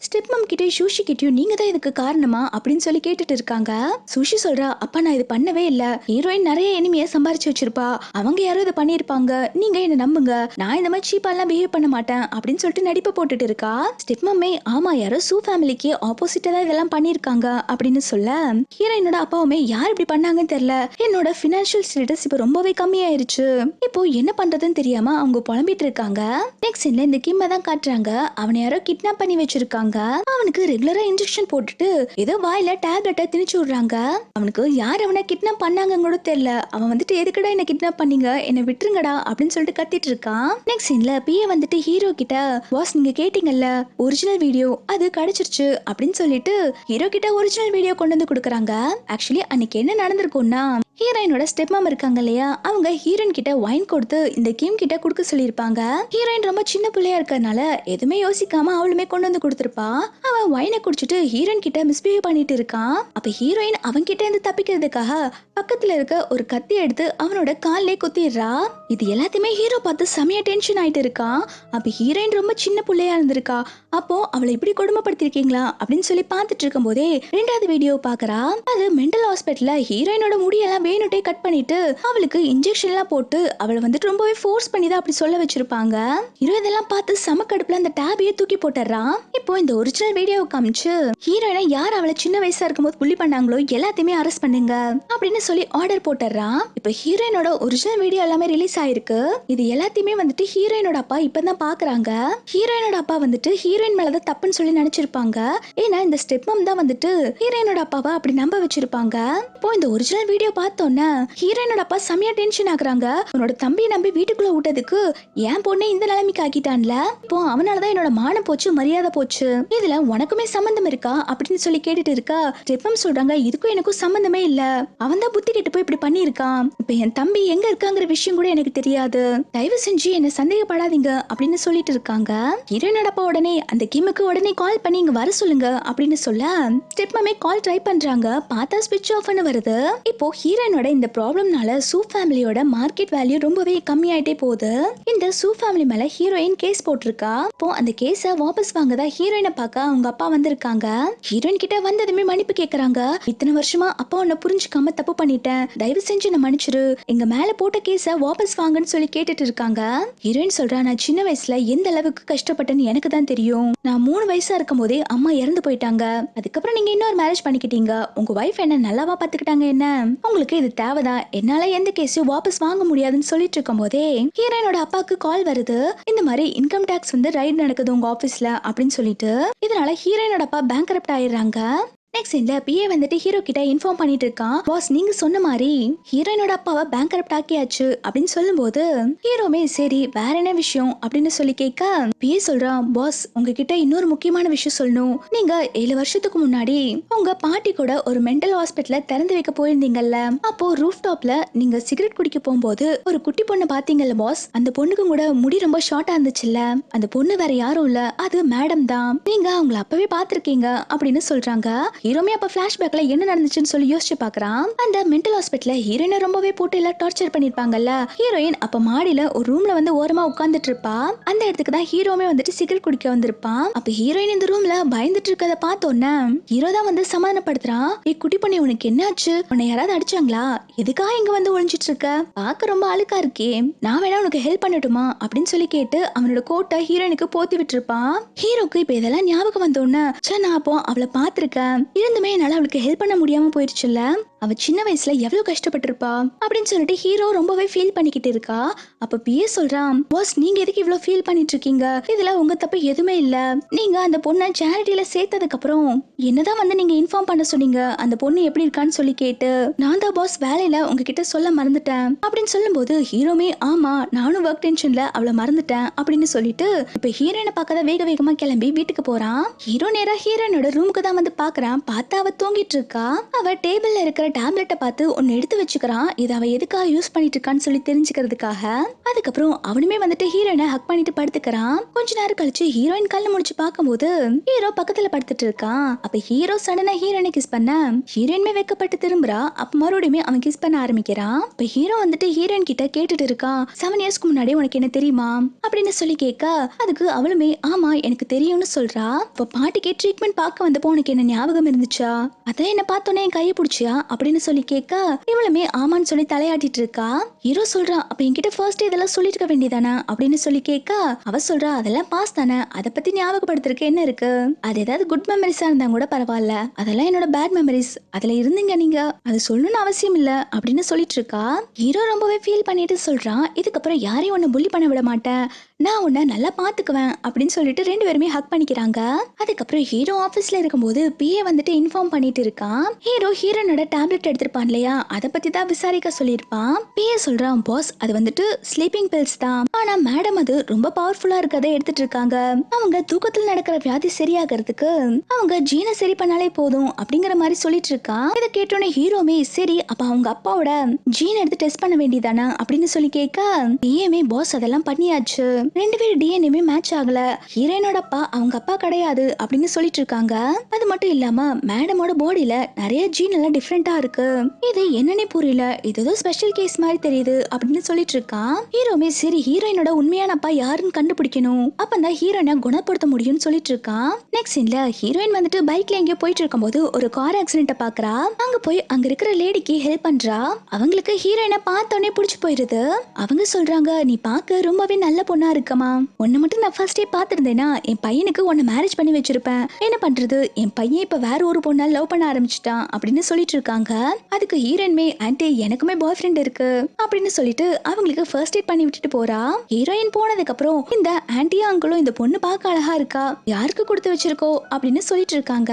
ஸ்டெப் மம் கிட்டே சூஷி கிட்டயும் நீங்க தான் இதுக்கு காரணமா அப்படின்னு சொல்லி கேட்டுட்டு இருக்காங்க. சூஷி சொல்றா அப்பா நான் இது பண்ணவே இல்ல, ஹீரோயின் நிறைய எனிமையை சம்பாரிச்சு வச்சிருப்பா, அவங்க யாரோ இதை பண்ணிருப்பாங்க, நீங்க என்ன நம்புங்க, நான் இந்த மாதிரி சீப்பா எல்லாம் பிஹேவ் பண்ண மாட்டேன் அப்படின்னு சொல்லிட்டு நடிப்பு போட்டுட்டு இருக்கா. ஸ்டெப் மம்மே ஆமா யாரோ சூ ஃபேமிலிக்கு ஆப்போசிட்டா தான் இதெல்லாம் பண்ணிருக்காங்க அப்படின்னு சொல்ல ஹீரோயினோட அப்பாவுமே யார் இப்படி பண்ணாங்கன்னு தெரியல, என்னோட பினான்சியல் ஸ்டேட்டஸ் இப்ப ரொம்பவே கம்மியாயிருச்சு, இப்போ என்ன பண்றதுன்னு தெரியாம அவங்க புலம்பிட்டு இருக்காங்க. நெக்ஸ்ட் சீன்ல இந்த கிம்ம தான் காட்டுறாங்க, அவனை யாரோ கிட்னாப் பண்ணி வச்சிருக்காங்க. அவனுக்கு ரெகுலரா இன்ஜெக்ஷன் போட்டுட்டு ஏதோ வாயில டேப்லெட்டை திணிச்சு விடுறாங்க. அவனுக்கு யார் அவனை கிட்னாப் பண்ணாங்க கூட தெரியல. அவன் வந்துட்டு எதுக்குடா என்ன கிட்னாப் பண்ணீங்க, என்ன விட்டுருங்கடா அப்படின்னு சொல்லிட்டு கத்திட்டு இருக்கான். நெக்ஸ்ட் சீன்ல பிஏ வந்துட்டு ஹீரோ கிட்ட பாஸ் நீங்க கேட்டீங்கல்ல ஒரிஜினல் வீடியோ அது கிடைச்சிருச்சு அப்படின்னு சொல்லிட்டு ஹீரோ கிட்ட ஒரிஜினல் வீடியோ கொண்டு வந்து கொடுக்குறாங்க. ஆக்சுவலி அன்னைக்கு என்ன நடந்திருக்கும்னா ஹீரோயினோட ஸ்டெப் மாம் இருக்காங்க இல்லையா, அவங்க ஹீரோயின் கிட்ட வைன் கொடுத்து இந்த கிம் கிட்ட கொடுக்க சொல்லியிருப்பாங்க. ஹீரோயின் ரொம்ப சின்ன பிள்ளையா இருக்கறனால எதுவுமே யோசிக்காம அவளுமே கொண்டு வந்து கொடுத்துருப்பா. அவன் வைனை குடிச்சிட்டு ஹீரோயின் கிட்ட மிஸ்பிஹேவ் பண்ணிட்டு இருக்கான். அப்ப ஹீரோயின் அவன் கிட்ட இருந்து தப்பிக்கிறதுக்காக பக்கத்துல இருக்க ஒரு கத்தி எடுத்து அவனோட கால்லே குத்திடுறா. இது எல்லாத்தையுமே ஹீரோ பார்த்து செமையா டென்ஷன் ஆயிட்டு இருக்கான். அப்ப ஹீரோயின் ரொம்ப சின்ன பிள்ளையா இருந்திருக்கா, அப்போ அவளை இப்படி கொடுமைப்படுத்திருக்கீங்களா அப்படின்னு சொல்லி பார்த்துட்டு இருக்கும் போதே ரெண்டாவது வீடியோ பாக்குறா. அது மென்டல் ஹாஸ்பிட்டல்ல ஹீரோயினோட முடியெல்லாம் வேணுட்டே கட் பண்ணிட்டு அவளுக்கு இன்ஜெக்ஷன் எல்லாம் போட்டு அவளை வந்துட்டு ரொம்பவே ஃபோர்ஸ் பண்ணி தான் அப்படி சொல்ல வச்சிருப்பாங்க. ஹீரோ இதெல்லாம் பார்த்து சமக்கடுப்புல அந்த டேபையே தூக்கி போட்டுறான். இப்போ இந்த ஒரிஜினல் வீடியோ காமிச்சு ஹீரோயினை யார் அவளை சின்ன வயசா இருக்கும்போது புள்ளி பண்ணாங்களோ எல்லாத்தையுமே அரெஸ்ட் பண்ணுங்க அப்படின்னு சொல்லி ஆர்டர் போட்டுறான். இப்போ ஹீரோயினோட ஒரிஜினல் வீடியோ எல்லாமே ரிலீஸ் ஆயிருக்கு. இது எல்லாத்தையுமே வந்துட்டு ஹீரோயினோட அப்பா இப்பதான் பாக்குறாங்க. ஹீரோயினோட அப்பா வந்துட்டு ஹீரோயின் மேலதான் தப்புன்னு சொல்லி நினைச்சிருப்பாங்க. ஏன்னா இந்த ஸ்டெப் மம் தான் வந்துட்டு ஹீரோயினோட அப்பாவை அப்படி நம்ப வச்சிருப்பாங்க. இப்போ இந்த ஒரிஜினல் வீடியோ பார்த்த பார்த்தோன்னே ஹீரோயினோட அப்பா செமையா டென்ஷன் ஆகுறாங்க. உன்னோட தம்பியை நம்பி வீட்டுக்குள்ள விட்டதுக்கு என் பொண்ணை இந்த நிலைமைக்கு ஆக்கிட்டான்ல, இப்போ அவனாலதான் என்னோட மானம் போச்சு, மரியாதை போச்சு. இதுல உனக்குமே சம்பந்தம் இருக்கா அப்படின்னு சொல்லி கேட்டுட்டு இருக்கா. ஸ்டெப்பம் சொல்றாங்க, இதுக்கும் எனக்கும் சம்பந்தமே இல்ல. அவன் தான் புத்தி கெட்டு போய் இப்படி பண்ணிருக்கான். இப்ப என் தம்பி எங்க இருக்காங்கிற விஷயம் கூட எனக்கு தெரியாது. தயவு செஞ்சு என்ன சந்தேகப்படாதீங்க அப்படின்னு சொல்லிட்டு இருக்காங்க. ஹீரோயினோட அப்பா உடனே அந்த கிமுக்கு உடனே கால் பண்ணி இங்க வர சொல்லுங்க அப்படின்னு சொல்ல ஸ்டெப்மமே கால் ட்ரை பண்றாங்க. பார்த்தா ஸ்விட்ச் ஆஃப்னு வருது. இப்போ ஹீரோயினோட இந்த ப்ராப்ளம்னால சூ ஃபேமிலியோட மார்க்கெட் வேல்யூ ரொம்பவே கம்மியாயிட்டே போகுது. இந்த சூ ஃபேமிலி மேல ஹீரோயின் கேஸ் போட்டிருக்கா. இப்போ அந்த கேஸ வாபஸ் வாங்கதா ஹீரோயினை பார்க்க அவங்க அப்பா வந்திருக்காங்க. ஹீரோயின் கிட்ட வந்ததுமே மன்னிப்பு கேக்குறாங்க. இத்தனை வருஷமா அப்பா உன்னை புரிஞ்சுக்காம தப்பு பண்ணிட்டேன், தயவு செஞ்சு என்ன மன்னிச்சிரு, எங்க மேல போட்ட கேஸ வாபஸ் வாங்கன்னு சொல்லி கேட்டுட்டு இருக்காங்க. ஹீரோயின் சொல்றா, நான் சின்ன வயசுல எந்த அளவுக்கு கஷ்டப்பட்டேன்னு எனக்கு தான் தெரியும். நான் 3 வயசா இருக்கும் போதே அம்மா இறந்து போயிட்டாங்க. அதுக்கப்புறம் நீங்க இன்னொரு மேரேஜ் பண்ணிக்கிட்டீங்க. உங்க வைஃப் என்ன நல்லாவா பாத்துக்கிட்டாங்க என்ன? உங்களுக்கு இது தேவைதான். என்னால எந்த கேஸையும் வாபஸ் வாங்க முடியாதுன்னு சொல்லிட்டு இருக்கும் போதே ஹீரோயினோட அப்பாவுக்கு கால் வருது. இந்த மாதிரி இன்கம் டாக்ஸ் ரைட் நடக்குது உங்க ஆபீஸ்ல அப்படின்னு சொல்லிட்டு. இதனால ஹீரோயினோட அப்பா பேங்க்ரப்ட் ஆயிடுறாங்க. நெக்ஸ்ட் இந்த பிஏ ஹீரோ கிட்ட இன்ஃபார்ம் பண்ணிட்டு இருக்கான். பாஸ் நீங்க சொன்ன மாதிரி ஹீரோயினோட அப்பாவை பேங்க்ரப்ட் ஆக்கியாச்சு அப்படின்னு சொல்லும்போது ஹீரோமே சரி வேற என்ன விஷயம் அப்படின்னு சொல்லி கேட்க பிஏ சொல்றான், பாஸ் உங்ககிட்ட இன்னொரு முக்கியமான விஷயம் சொல்லணும். நீங்க 7 வருஷத்துக்கு முன்னாடி உங்க பாட்டி கூட ஒரு மென்டல் ஹாஸ்பிட்டல திறந்து வைக்க போயிருந்தீங்கல்ல, அப்போ ரூஃப் டாப்ல நீங்க சிகரெட் குடிக்க போகும்போது ஒரு குட்டி பொண்ணு பாத்தீங்கல்ல பாஸ், அந்த பொண்ணுக்கும் கூட முடி ரொம்ப ஷார்ட்டா இருந்துச்சுல்ல, அந்த பொண்ணு வேற யாரும் இல்ல, அது மேடம் தான். நீங்க அவங்கள அப்பவே பாத்திருக்கீங்க அப்படின்னு சொல்றாங்க. ஹீரோமே அப்ப பிளாஷ்பேக்ல என்ன நடந்துச்சுன்னு சொல்லி யோசிச்சு பாக்குறான். அந்த மென்டல் ஹாஸ்பிட்டல்ல ஹீரோயினை ரொம்பவே போட்டு எல்லாம் டார்ச்சர் பண்ணிருப்பாங்கல்ல. ஹீரோயின் அப்ப மாடியில ஒரு ரூம்ல ஓரமா உட்கார்ந்துட்டு இருப்பா. அந்த இடத்துக்கு தான் ஹீரோமே சிகரெட் குடிக்க வந்திருப்பான். அப்ப ஹீரோயின் இந்த ரூம்ல பயந்துட்டு இருக்கத பார்த்தோன்னே ஹீரோ தான் சமாதானப்படுத்துறான். ஏய் குட்டி பண்ணி உனக்கு என்னாச்சு? உன்னை யாராவது அடிச்சாங்களா? எதுக்காக இங்க ஒளிஞ்சிட்டு இருக்க? பாக்க ரொம்ப அழுக்கா இருக்கே, நான் வேணா உனக்கு ஹெல்ப் பண்ணட்டுமா அப்படின்னு சொல்லி கேட்டு அவனோட கோட்டை ஹீரோயினுக்கு போத்தி விட்டுருப்பான். ஹீரோக்கு இப்ப இதெல்லாம் ஞாபகம் வந்தோன்னே நான் அப்போ அவளை பாத்திருக்கேன், இருந்துமே என்னால அவளுக்கு ஹெல்ப் பண்ண முடியாம போயிருச்சுல்ல, அவ சின்ன வயசுல எவ்வளவு கஷ்டப்பட்டிருப்பா அப்படின்னு சொல்லிட்டு ஹீரோ ரொம்பவே ஃபீல் பண்ணிக்கிட்டு இருக்கா. அப்ப பிஏ சொல்றான், பாஸ் நீங்க எதுக்கு இவ்வளவு ஃபீல் பண்ணிட்டு இருக்கீங்க? இதுல உங்க தப்பு எதுவுமே இல்ல. நீங்க அந்த பொண்ணை சேரிட்டில சேர்த்ததுக்கு அப்புறம் என்னதான் நீங்க இன்ஃபார்ம் பண்ண சொன்னீங்க அந்த பொண்ணு எப்படி இருக்கான்னு சொல்லி கேட்டு, நான் தான் பாஸ் வேலையில உங்ககிட்ட சொல்ல மறந்துட்டேன் அப்படின்னு சொல்லும் போது ஹீரோமே ஆமா நானும் ஒர்க் டென்ஷன்ல அவளை மறந்துட்டேன் அப்படின்னு சொல்லிட்டு இப்ப ஹீரோயினை பார்க்கதான் வேக வேகமா கிளம்பி வீட்டுக்கு போறான். ஹீரோ நேரா ஹீரோயினோட ரூமுக்கு தான் பாக்குறான். பார்த்தா அவ தூங்கிட்டு இருக்கா. அவ டேபிள்ல இருக்கிற டேப்லெட்டை பார்த்து ஒன்னு எடுத்து வச்சுக்கிறான். இது அவ எதுக்காக யூஸ் பண்ணிட்டு இருக்கான்னு சொல்லி தெரிஞ்சுக்கிறதுக்காக. அதுக்கப்புறம் அவனுமே ஹீரோயினை ஹக் பண்ணிட்டு படுத்துக்கிறான். கொஞ்ச நேரம் கழிச்சு ஹீரோயின் கண்ணு முடிச்சு பார்க்கும்போது ஹீரோ பக்கத்துல படுத்துட்டு இருக்கான். அப்ப ஹீரோ சடனா ஹீரோயினை கிஸ் பண்ண ஹீரோயின்மே வெக்கப்பட்டு திரும்புறா. அப்ப மறுபடியும் அவன் கிஸ் பண்ண ஆரம்பிக்கிறான். இப்ப ஹீரோ ஹீரோயின் கிட்ட கேட்டுட்டு இருக்கான், 7 இயர்ஸ்க்கு முன்னாடி உனக்கு என்ன தெரியுமா அப்படின்னு சொல்லி கேட்க அதுக்கு அவளுமே ஆமா எனக்கு தெரியும்னு சொல்றா. இப்ப பாட்டிக்கு ட்ரீட்மெண்ட் பார்க்க வந்தப்போ உனக்கு என்ன ஞாபகம் இருந்துச்சா? அதான் என்ன பார்த்தோன்னே என் கையை பிடிச்சியா அப்படின்னு சொல்லி கேட்க இவளுமே ஆமான்னு சொல்லி தலையாட்டிட்டு இருக்கா. ஹீரோ சொல்றா, அப்ப என்கிட்ட ஃபர்ஸ்ட் இதெல்லாம் சொல்லிருக்க வேண்டியதானே அப்படின்னு சொல்லி கேட்க அவ சொல்றா, அதெல்லாம் பாஸ் தானே, அதை பத்தி ஞாபகப்படுத்துறதுக்கு என்ன இருக்கு? அது ஏதாவது குட் மெமரிஸா இருந்தா கூட பரவாயில்ல, அதெல்லாம் என்னோட பேட் மெமரிஸ், அதுல இருந்தீங்க நீங்க, அது சொல்லணும்னு அவசியம் இல்ல அப்படின்னு சொல்லிட்டு இருக்கா. ஹீரோ ரொம்பவே ஃபீல் பண்ணிட்டு சொல்றான், இதுக்கப்புறம் யாரையும் உன்னை புள்ளி பண்ண விட மாட்டேன், நான் உன்னை நல்லா பாத்துக்குவேன் அப்படின்னு சொல்லிட்டு 2 பேருமே ஹக் பண்ணிக்கிறாங்க. அதுக்கப்புறம் ஹீரோ ஆபீஸ்ல இருக்கும்போது பிஏ இன்ஃபார்ம் பண்ணிட்டு இருக்கான். ஹீரோ ஹீரோனோட டேப்லெட் எடுத்திருப்பான் இல்லையா, அதை பத்தி தான் விசாரிக்க சொல்லியிருப்பான். பிஏ சொல்றான், பாஸ் அது ஸ்லீப்பிங் பில்ஸ் தான், ஆனா மேடம் அது ரொம்ப பவர்ஃபுல்லா இருக்கதை எடுத்துட்டு இருக்காங்க. அவங்க தூக்கத்தில் நடக்கிற வியாதி சரியாகிறதுக்கு அவங்க ஜீனை சரி பண்ணாலே போதும் அப்படிங்கிற மாதிரி சொல்லிட்டு இருக்கான். இதை கேட்டோன்னே ஹீரோமே சரி அப்ப அவங்க அப்பாவோட ஜீன் எடுத்து டெஸ்ட் பண்ண வேண்டியதானே அப்படின்னு சொல்லி கேட்க பிஏமே பாஸ் அதெல்லாம் பண்ணியாச்சு, 2 பேரும் டிஎன்ஏமே மேட்ச் ஆகல, ஹீரோயினோட அப்பா அவங்க அப்பா கிடையாது அப்படின்னு சொல்லிட்டு இருக்காங்க. அது மட்டும் இல்லாம மேடமோட பாடியில நிறைய ஜீன் எல்லாம் டிஃப்ரெண்டா இருக்கு, இது என்னன்னே புரியல, இது ஏதோ ஸ்பெஷல் கேஸ் மாதிரி தெரியுது அப்படின்னு சொல்லிட்டு இருக்கான். ஹீரோமே சரி ஹீரோயினோட உண்மையான அப்பா யாருன்னு கண்டுபிடிக்கணும், அப்பதான் ஹீரோயினை குணப்படுத்த முடியும்னு சொல்லிட்டு இருக்கான். நெக்ஸ்ட் சீன்ல ஹீரோயின் பைக்ல எங்கேயோ போயிட்டு இருக்கும்போது ஒரு கார் ஆக்சிடென்ட் பாக்குறா. அங்க போய் அங்க இருக்கிற லேடிக்கு ஹெல்ப் பண்றா. அவங்களுக்கு ஹீரோயினை பார்த்தோன்னே பிடிச்சு போயிருது. அவங்க சொல்றாங்க, நீ பார்க்க ரொம்பவே நல்ல பொண்ணா இருக்கமா, உன்னை மட்டும் நான் ஃபர்ஸ்டே பார்த்திருந்தேனா என் பையனுக்கு உன்னை மேரேஜ் பண்ணி வச்சிருப்பேன், என்ன பண்றது என் பையன் இப்ப வேற ஒரு பொண்ணா லவ் பண்ண ஆரம்பிச்சிட்டான் அப்படின்னு சொல்லிட்டு இருக்காங்க. அதுக்கு ஹீரோயின்மே ஆன்ட்டி எனக்குமே பாய் ஃப்ரெண்ட் இருக்கு அப்படின்னு சொல்லிட்டு அவங்களுக்கு ஃபர்ஸ்ட் எய்ட் பண்ணி விட்டுட்டு போறா. ஹீரோயின் போனதுக்கு அப்புறம் இந்த ஆன்ட்டியும் அங்கிளும் இந்த பொண்ணு பார்க்க அழகா இருக்கா, யாருக்கு கொடுத்து வச்சிருக்கோ அப்படின்னு சொல்லிட்டு இருக்காங்க.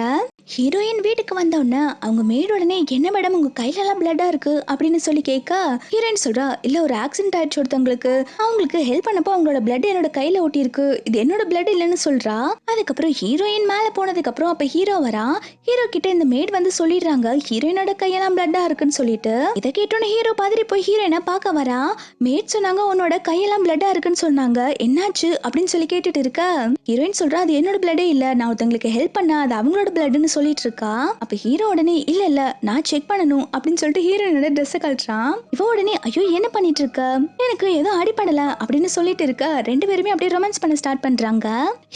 ஹீரோயின் வீட்டுக்கு வந்த உடனே அவங்க மேட் உடனே என்ன மேடம் உங்க கையில எல்லாம் பிளட்டா இருக்கு அப்படின்னு சொல்லி கேட்க ஹீரோயின் சொல்றா இல்ல ஒரு ஆக்சிடென்ட் ஆயிடுச்சு ஒருத்தவங்களுக்கு அவங்களுக்கு ஹெல்ப் பண்ணப்போ அவங்களோட பிளட் என்னோட கையில ஒட்டி இருக்கு இது என்னோட பிளட் இல்லைன்னு சொல்றா. அதுக்கப்புறம் ஹீரோயின் மேல போனதுக்கு அப்புறம் அப்ப ஹீரோ வரா. ஹீரோ கிட்ட இந்த மேட் வந்து சொல்லிடுறாங்க ஹீரோயினோட கையெல்லாம் பிளட்டா இருக்குன்னு சொல்லிட்டு. இதை கேட்டோன்னு ஹீரோ பதறி போய் ஹீரோயினை பார்க்க வரா. மேட் சொன்னாங்க உன்னோட கையெல்லாம் பிளட்டா இருக்குன்னு சொன்னாங்க என்னாச்சு அப்படின்னு சொல்லி கேட்டுட்டு இருக்க ஹீரோயின் சொல்றா அது என்னோட பிளட்டே இல்ல நான் ஒருத்தங்களுக்கு ஹெல்ப் பண்ண அது அவங்களோட பிளட்னு சொல்லிட்டு இருக்கா. அப்ப ஹீரோ உடனே இல்ல நான் செக் பண்ணணும் அப்படின்னு சொல்லிட்டு ஹீரோயினோட ட்ரெஸ் கழட்டுறான். இவ உடனே ஐயோ என்ன பண்ணிட்டு இருக்க எனக்கு ஏதோ அடிப்படல அப்படின்னு சொல்லிட்டு இருக்க ரெண்டு பேருமே அப்படியே ரொமான்ஸ் பண்ண ஸ்டார்ட் பண்றாங்க.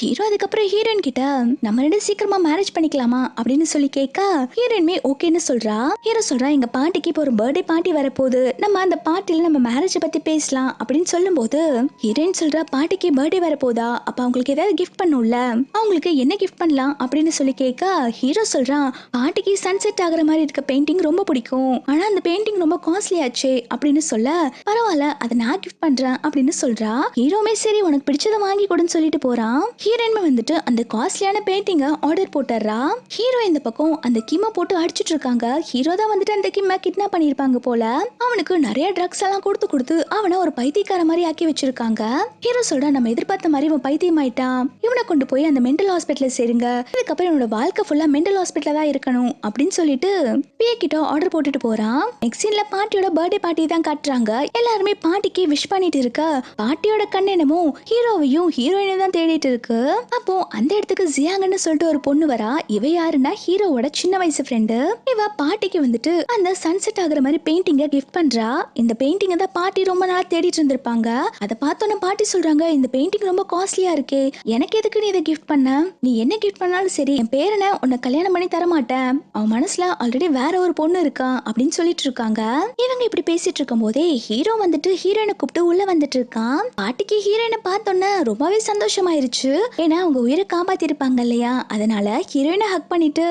ஹீரோ அதுக்கப்புறம் ஹீரோயின் கிட்ட நம்ம ரெண்டு சீக்கிரமா மேரேஜ் பண்ணிக்கலாமா அப்படின்னு சொல்லி கேட்க ஹீரோயின்மே ஓகேன்னு சொல்றா. ஹீரோ சொல்றா எங்க பாட்டிக்கு இப்போ ஒரு பர்த்டே பார்ட்டி வரப்போகுது நம்ம அந்த பார்ட்டில நம்ம மேரேஜ் பத்தி பேசலாம் அப்படின்னு சொல்லும் போது ஹீரோயின் சொல்றா பாட்டிக்கு பர்த்டே வரப்போதா அப்ப அவங்களுக்கு ஏதாவது கிஃப்ட் பண்ணும்ல அவங்களுக்கு என்ன கிஃப்ட் பண்ணலாம் அப்படின்னு சொல்லி கேட்க ஹீரோ சொல்றான் பாட்டிக்கு சன்செட் ஆகுற மாதிரி இருக்க பெயிண்டிங் ரொம்ப பிடிக்கும் ஆனா அந்த பெயிண்டிங் ரொம்ப காஸ்ட்லி ஆச்சே அப்படின்னு சொல்ல பரவாயில்ல அதை நான் கிஃப்ட் பண்றேன் அப்படின்னு சொல்றா. ஹீரோமே சரி உனக்கு பிடிச்சதை வாங்கி கொடுன்னு சொல்லிட்டு போறான். ஹீரோயின் வந்துட்டு அந்த காஸ்ட்லியான பெயிண்டிங்க ஆர்டர் போட்டுறா. ஹீரோ இந்த பக்கம் அந்த கிம்ம போட்டு அடிச்சிட்டு இருக்காங்க. ஹீரோ தான் வந்துட்டு அந்த கிம்ம கிட்னாப் பண்ணிருப்பாங்க போல. அவனுக்கு நிறைய ட்ரக்ஸ் எல்லாம் கொடுத்து கொடுத்து அவனை ஒரு பைத்தியக்கார மாதிரி ஆக்கி வச்சிருக்காங்க. ஹீரோ சொல்றா நம்ம எதிர்பார்த்த மாதிரி இவன் பைத்தியம் ஆயிட்டான் இவனை கொண்டு போய் அந்த மென்டல் ஹாஸ்பிட்டல சேருங்க இதுக்கப்புறம் என்னோட வாழ்க்கை ஃபுல்லா மென்டல் ஹாஸ்பிட்டல தான் இருக்கணும் அப்படின்னு சொல்லிட்டு பிஏ கிட்ட ஆர்டர் போட்டுட்டு போறான். நெக்ஸ்ட் சீன்ல பாட்டியோட பர்த்டே பார்ட்டி தான் காட்டுறாங்க. எல்லாருமே பாட்டிக்கு விஷ் பண்ணிட்டு இருக்க பாட்டியோட கண் என்னமோ ஹீரோவையும் ஹீரோயினையும் தான் தேடிட்டு இருக்கு. அப்போ அந்த இடத்துக்கு ஜியாங்கன்னு சொல்லிட்டு ஒரு பொண்ணு வரா. இவ யாருன்னா ஹீரோவோட சின்ன வயசு ஃப்ரெண்டு. இவ பாட்டிக்கு வந்துட்டு அந்த சன்செட் ஆகுற மாதிரி பெயிண்டிங்க கிஃப்ட் பண்றா. இந்த பெயிண்டிங்க தான் பாட்டி ரொம்ப நாளா தேடிட்டு இருந்திருப்பாங்க. அதை பார்த்தோன்னு பாட்டி சொல்றாங்க இந்த பெயிண்டிங் ரொம்ப காஸ்ட்லியா இருக்கே எனக்கு எதுக்கு நீ இதை கிஃப்ட் பண்ண நீ என்ன கிஃப்ட் பண்ணாலும் சரி என் பேரனை உன்னை கல்யாணம் பண்ணி தர மாட்டேன் அவன் மனசுல ஆல்ரெடி வேற ஒரு பொண்ணு இருக்கான் அப்படின்னு சொல்லிட்டு இருக்காங்க. இவங்க இப்படி பேசிட்டு இருக்கும் போதே ஹீரோ வந்துட்டு ஹீரோயினை கூப்பிட்டு உள்ள வந்துட்டு இருக்கான். பாட்டிக்கு ஹீரோயினை பார்த்தோன்னே ரொம்பவே சந்தோஷமாயிருச்சு. ஏன்னா அவங்க உயிரை காப்பாத்தி இருப்பாங்க இல்லையா அதனால ஹீரோயினை ஹக் பண்ணிட்டு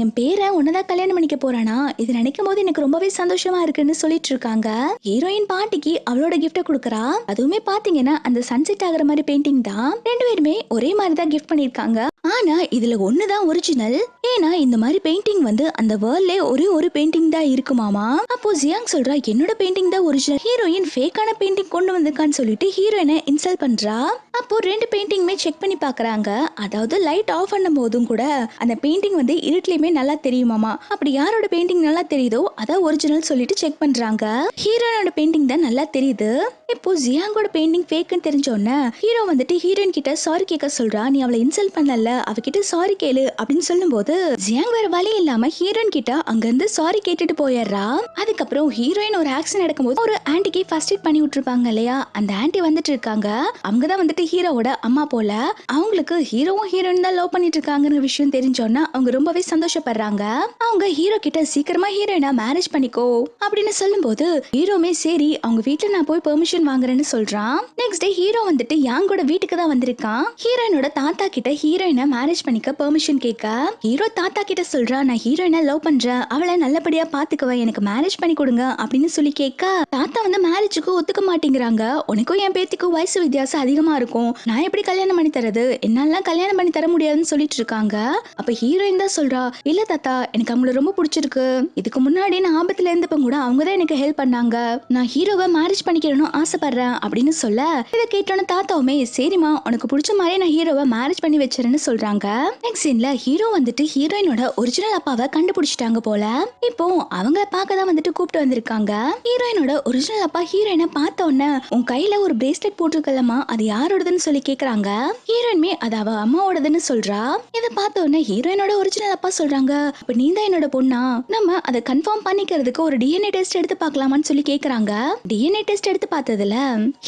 என் பேரை உன்னதான் கல்யாணம் பண்ணிக்க போறானா இது நினைக்கும் போது எனக்கு ரொம்பவே சந்தோஷமா இருக்குன்னு சொல்லிட்டு இருக்காங்க. ஹீரோயின் பாட்டிக்கு அவளோட கிஃப்ட கொடுக்கறா. அதுவுமே பாத்தீங்கன்னா அந்த சன்செட் ஆகுற மாதிரி பெயிண்டிங் தான். ரெண்டு பேருமே ஒரே மாதிரி தான் கிஃப்ட் பண்ணிருக்காங்க. ஆனா இதுல ஒண்ணுதான் ஒரிஜினல். ஏன்னா இந்த மாதிரி பெயிண்டிங் வந்து அந்த வேர்ல்ட்ல ஒரே ஒரு பெயிண்டிங் தான் இருக்குமாமா. அப்போ ஜியாங் சொல்றா என்னோட பெயிண்டிங் தான் ஒரிஜினல் ஹீரோயின் ஃபேக்கான பெயிண்டிங் கொண்டு வந்திருக்கான்னு சொல்லிட்டு ஹீரோயினை இன்சல்ட் பண்றா. அப்போ ரெண்டு பெயிண்டிங்குமே செக் பண்ணி பாக்குறாங்க. அதாவது லைட் ஆஃப் பண்ணும் போதும் கூட அந்த பெயிண்டிங் வந்து இருட்லயுமே நல்லா தெரியுமாமா. அப்படி யாரோட பெயிண்டிங் நல்லா தெரியுதோ அதான் ஒரிஜினல் சொல்லிட்டு செக் பண்றாங்க. ஹீரோயினோட பெயிண்டிங் தான் நல்லா தெரியுது. இப்போ ஜியாங்கோட பெயிண்டிங் ஃபேக்குன்னு தெரிஞ்சோன்னே ஹீரோ வந்துட்டு ஹீரோயின் கிட்ட சாரி கேட்க சொல்றா. நீ அவளை இன்சல்ட் பண்ணல அவகிட்ட சாரி கேளு அப்படின்னு சொல்லும் போது ஜியாங் வேற வழி இல்லாம ஹீரோயின் கிட்ட அங்க இருந்து சாரி கேட்டுட்டு போயிடுறா. அதுக்கப்புறம் ஹீரோயின் ஒரு ஆக்சிடென்ட் நடக்கும்போது ஒரு ஆன்டிக்கு ஃபர்ஸ்ட் எய்ட் பண்ணி விட்டுருப்பாங்க இல்லையா அந்த ஆன்டி வந்துட்டு இருக்காங்க. அவங்கதான் வந்துட்டு ஹீரோவோட அம்மா போல. அவங்களுக்கு ஹீரோவும் ஹீரோயின் தான் லவ் பண்ணிட்டு இருக்காங்கன்ற விஷயம் தெரிஞ்சோன்னா அவங்க ரொம்பவே சந்தோஷப்படுறாங்க. அவங்க ஹீரோ கிட்ட சீக்கிரமா ஹீரோயினா மேரேஜ் பண்ணிக்கோ அப்படின்னு சொல்லும் போது ஹீரோமே சரி அவங்க வீட்டுல நான் போய் பெர்மிஷன் வாங்குறேன்னு சொல்றான். நெக்ஸ்ட் டே ஹீரோ வந்துட்டு யாங்கோட வீட்டுக்கு தான் வந்திருக்கான். ஹீரோயினோட தாத்தா கிட்ட ஹீரோயினை மேரேஜ் பண்ணிக்க பெர்மிஷன் கேட்க ஹீரோ தாத்தா கிட்ட சொல்றா நான் ஹீரோயினை லவ் பண்றேன் அவளை நல்லபடியா பாத்துக்குவேன் எனக்கு மேரேஜ் பண்ணி கொடுங்க அப்படின்னு சொல்லி கேட்க தாத்தா வந்து மேரேஜுக்கு ஒத்துக்க மாட்டேங்கிறாங்க. உனக்கும் என் பேத்திக்கும் வயசு வித்தியாசம் அதிகமா இருக்கும் நான் எப்படி கல்யாணம் பண்ணி தரது என்னால கல்யாணம் பண்ணி தர முடியாதுன்னு சொல்லிட்டு இருக்காங்க. அப்ப ஹீரோயின் தான் சொல்றா இல்ல தாத்தா எனக்கு அவங்கள ரொம்ப பிடிச்சிருக்கு இதுக்கு முன்னாடி நான் ஆபத்துல இருந்தப்ப கூட அவங்கதான் எனக்கு ஹெல்ப் பண்ணாங்க நான் ஹீரோவை மேரேஜ் பண்ணிக்கணும் ஆசைப்படுறேன் அப்படின்னு சொல்ல இதை கேட்டோன்னு தாத்தாவுமே சரிமா உனக்கு பிடிச்ச மாதிரி நான் ஹீரோவை மேரேஜ் பண்ணி வச்சிருன்னு சொல்றாங்க. நெக்ஸ்ட் சீன்ல ஹீரோ வந்துட்டு ஹீரோயினோட ஒரிஜினல் அப்பாவை கண்டுபிடிச்சிட்டாங்க போல. இப்போ அவங்கள பார்க்க தான் வந்துட்டு கூப்பிட்டு வந்திருக்காங்க. ஹீரோயினோட ஒரிஜினல் அப்பா ஹீரோயினை பார்த்த உடனே உன் கையில ஒரு பிரேஸ்லெட் போட்டிருக்கலமா அது யாரோடதுன்னு சொல்லி கேக்குறாங்க. ஹீரோயின்மே அது அவ அம்மாவோடதுன்னு சொல்றா. இதை பார்த்த உடனே ஹீரோயினோட ஒரிஜினல் அப்பா சொல்றாங்க அப்ப நீ தான் என்னோட பொண்ணா நம்ம அதை கன்ஃபார்ம் பண்ணிக்கிறதுக்கு ஒரு டிஎன்ஏ டெஸ்ட் எடுத்து பார்க்கலாமான்னு சொல்லி கேக்குறாங்க. டிஎன்ஏ டெஸ்ட் எடுத்து பார்த்ததுல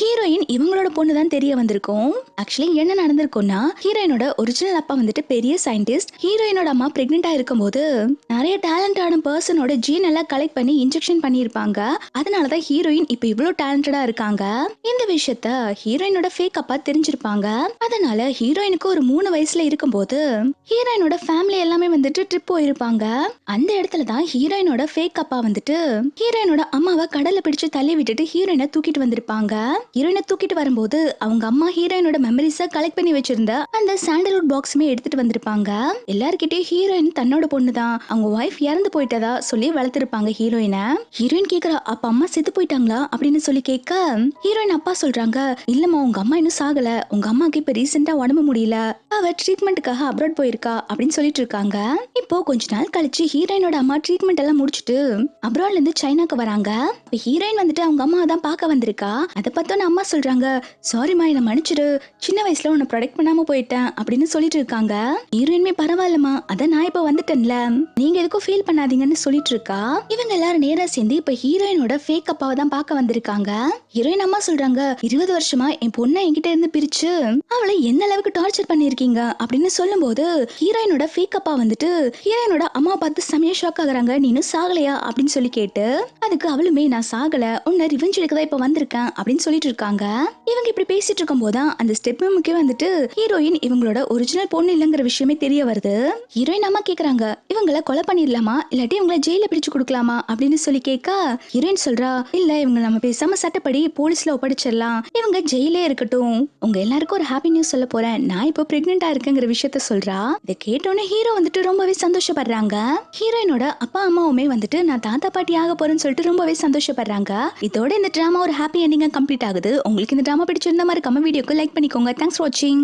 ஹீரோயின் இவங்களோட பொண்ணு தான் தெரிய வந்திருக்கும். ஆக்சுவலி என்ன நடந்திருக்கும்னா ஹீரோயினோட ஒரிஜினல் அப்பா வந்துட்டு பெரிய சயின்டிஸ்ட். ஹீரோயினோட அம்மா பிரெக்னெண்டா இருக்கும்போது நிறைய டேலண்டான பர்சனோட ஜீன் எல்லாம் கலெக்ட் பண்ணி இன்ஜெக்ஷன் பண்ணிருப்பாங்க. அதனாலதான் ஹீரோயின் இப்ப இவ்வளவு டேலண்டடா இருக்காங்க. இந்த விஷயத்த ஹீரோயினோட ஃபேக் அப்பா தெரிஞ்சிருப்பாங்க. அதனால ஹீரோயினுக்கு ஒரு 3 வயசுல இருக்கும்போது ஹீரோயினோட ஃபேமிலி எல்லாமே வந்துட்டு ட்ரிப் போயிருப்பாங்க. அந்த இடத்துல தான் ஹீரோயினோட ஃபேக் அப்பா வந்துட்டு ஹீரோயினோட அம்மாவை கடல்ல பிடிச்சு தள்ளி விட்டுட்டு ஹீரோயினை தூக்கிட்டு வந்திருப்பாங்க. ஹீரோயினை தூக்கிட்டு வரும்போது அவங்க அம்மா ஹீரோயினோட மெமரிஸ கலெக்ட் பண்ணி வச்சிருந்த அந்த சாண்டல்வுட் பாக்ஸுமே எடுத்துட்டு வந்திருப்பாங்க. எல்லார்கிட்டயும் ஹீரோயின் தன்னோட பொண்ணு தான், அவங்க ஒய்ஃப் இறந்து போயிட்டதா சொல்லி வளர்த்திருப்பாங்க ஹீரோயினை. ஹீரோயின் கேக்குறா, அப்ப அம்மா செத்து போயிட்டாங்களா அப்படின்னு சொல்லி கேட்க ஹீரோயின் அப்பா சொல்றாங்க, இல்லம்மா உங்க அம்மா இன்னும் சாகல, உங்க அம்மாக்கு இப்ப ரீசெண்டா உடம்பு முடியல, அவ ட்ரீட்மெண்ட்டுக்காக அப்ராட் போயிருக்கா அப்படின்னு சொல்லிட்டு இருக்காங்க. இப்போ கொஞ்ச நாள் கழிச்சு ஹீரோயினோட அம்மா ட்ரீட்மெண்ட் எல்லாம் முடிச்சுட்டு அப்ராட்ல இருந்து சைனாக்கு வராங்க. இப்ப ஹீரோயின் வந்துட்டு அவங்க அம்மா தான் பார்க்க வந்திருக்கா. அதை பார்த்தோன்னு அம்மா சொல்றாங்க, சாரிமா என்ன மன்னிச்சிடு, சின்ன வயசுல உன்னை ப்ரொடெக்ட் பண்ணாம போயிட்டேன் அப்படின்னு சொல்லிட்டு இருக்காங்க. ஹீரோயின்மே பரவாயில்லமா, அதான் நான் இப்ப வந்துட்டேன்ல, நீங்க எதுக்கும் ஃபீல் பண்ணாதீங்கன்னு சொல்லிட்டு இருக்கா. இவங்க எல்லாரும் நேரா சேர்ந்து இப்ப ஹீரோயினோட ஃபேக் அப்பாவை தான் பார்க்க வந்திருக்காங்க. ஹீரோயின் அம்மா சொல்றாங்க, 20 வருஷமா என் பொண்ணை என்கிட்ட இருந்து பிரிச்சு அவளை என்ன அளவுக்கு டார்ச்சர் பண்ணிருக்கீங்க அப்படின்னு சொல்லும் போது ஹீரோயினோட ஃபேக் அப்பா வந்துட்டு ஹீரோயினோட அம்மா பார்த்து செமையா ஷாக் ஆகுறாங்க. நீனும் சாகலையா அப்படின்னு சொல்லி கேட்டு அதுக்கு அவளுமே நான் சாகல, உன்னை ரிவெஞ்ச் எடுக்க தான் இப்ப வந்திருக்கேன் அப்படின்னு சொல்லிட்டு இருக்காங்க. இவங்க இப்படி பேசிட்டு இருக்கும் போதுதான் அந்த ஸ்டெப் முக்கிய வந்துட்டு ஹீரோயின் இவங்களோட ஒரிஜினல் பொண்ணு இல்லங்கிற விஷயமே தெரிய வருது. ஹீரோயின் அம்மா கேக்குறாங்க, இவங்கள கொலை பண்ணிடலாமா இல்லாட்டி இவங்கள ஜெயில பிடிச்சு கொடுக்கலாமா அப்படின்னு சொல்லி கேட்க ஹீரோயின் சொல்றா, இல்ல இவங்க நம்ம பேசாம சட்டப்படி போலீஸ்ல ஒப்படைச்சிடலாம், இவங்க ஜெயிலே இருக்கட்டும், உங்க எல்லாருக்கும் ஒரு ஹாப்பி நியூஸ் சொல்ல போறேன், நான் இப்போ பிரெக்னெண்டா இருக்கேங்கிற விஷயத்த சொல்றா. இதை கேட்டோன்னே ஹீரோ வந்துட்டு ரொம்பவே சந்தோஷப்படுறாங்க. ஹீரோயினோட அப்பா அம்மாவுமே வந்துட்டு நான் தாத்தா பாட்டி ஆக போறேன்னு சொல்லிட்டு ரொம்பவே சந்தோஷப்படுறாங்க. இதோட இந்த டிராமா ஒரு ஹாப்பி எண்டிங்கா கம்ப்ளீட் ஆகுது. உங்களுக்கு இந்த டிராமா பிடிச்சிருந்த மாதிரி கமெண்ட் வீடியோக்கு லைக் பண்ணிக்கோங்க. தேங்க்ஸ் ஃபார் வாட்சிங்.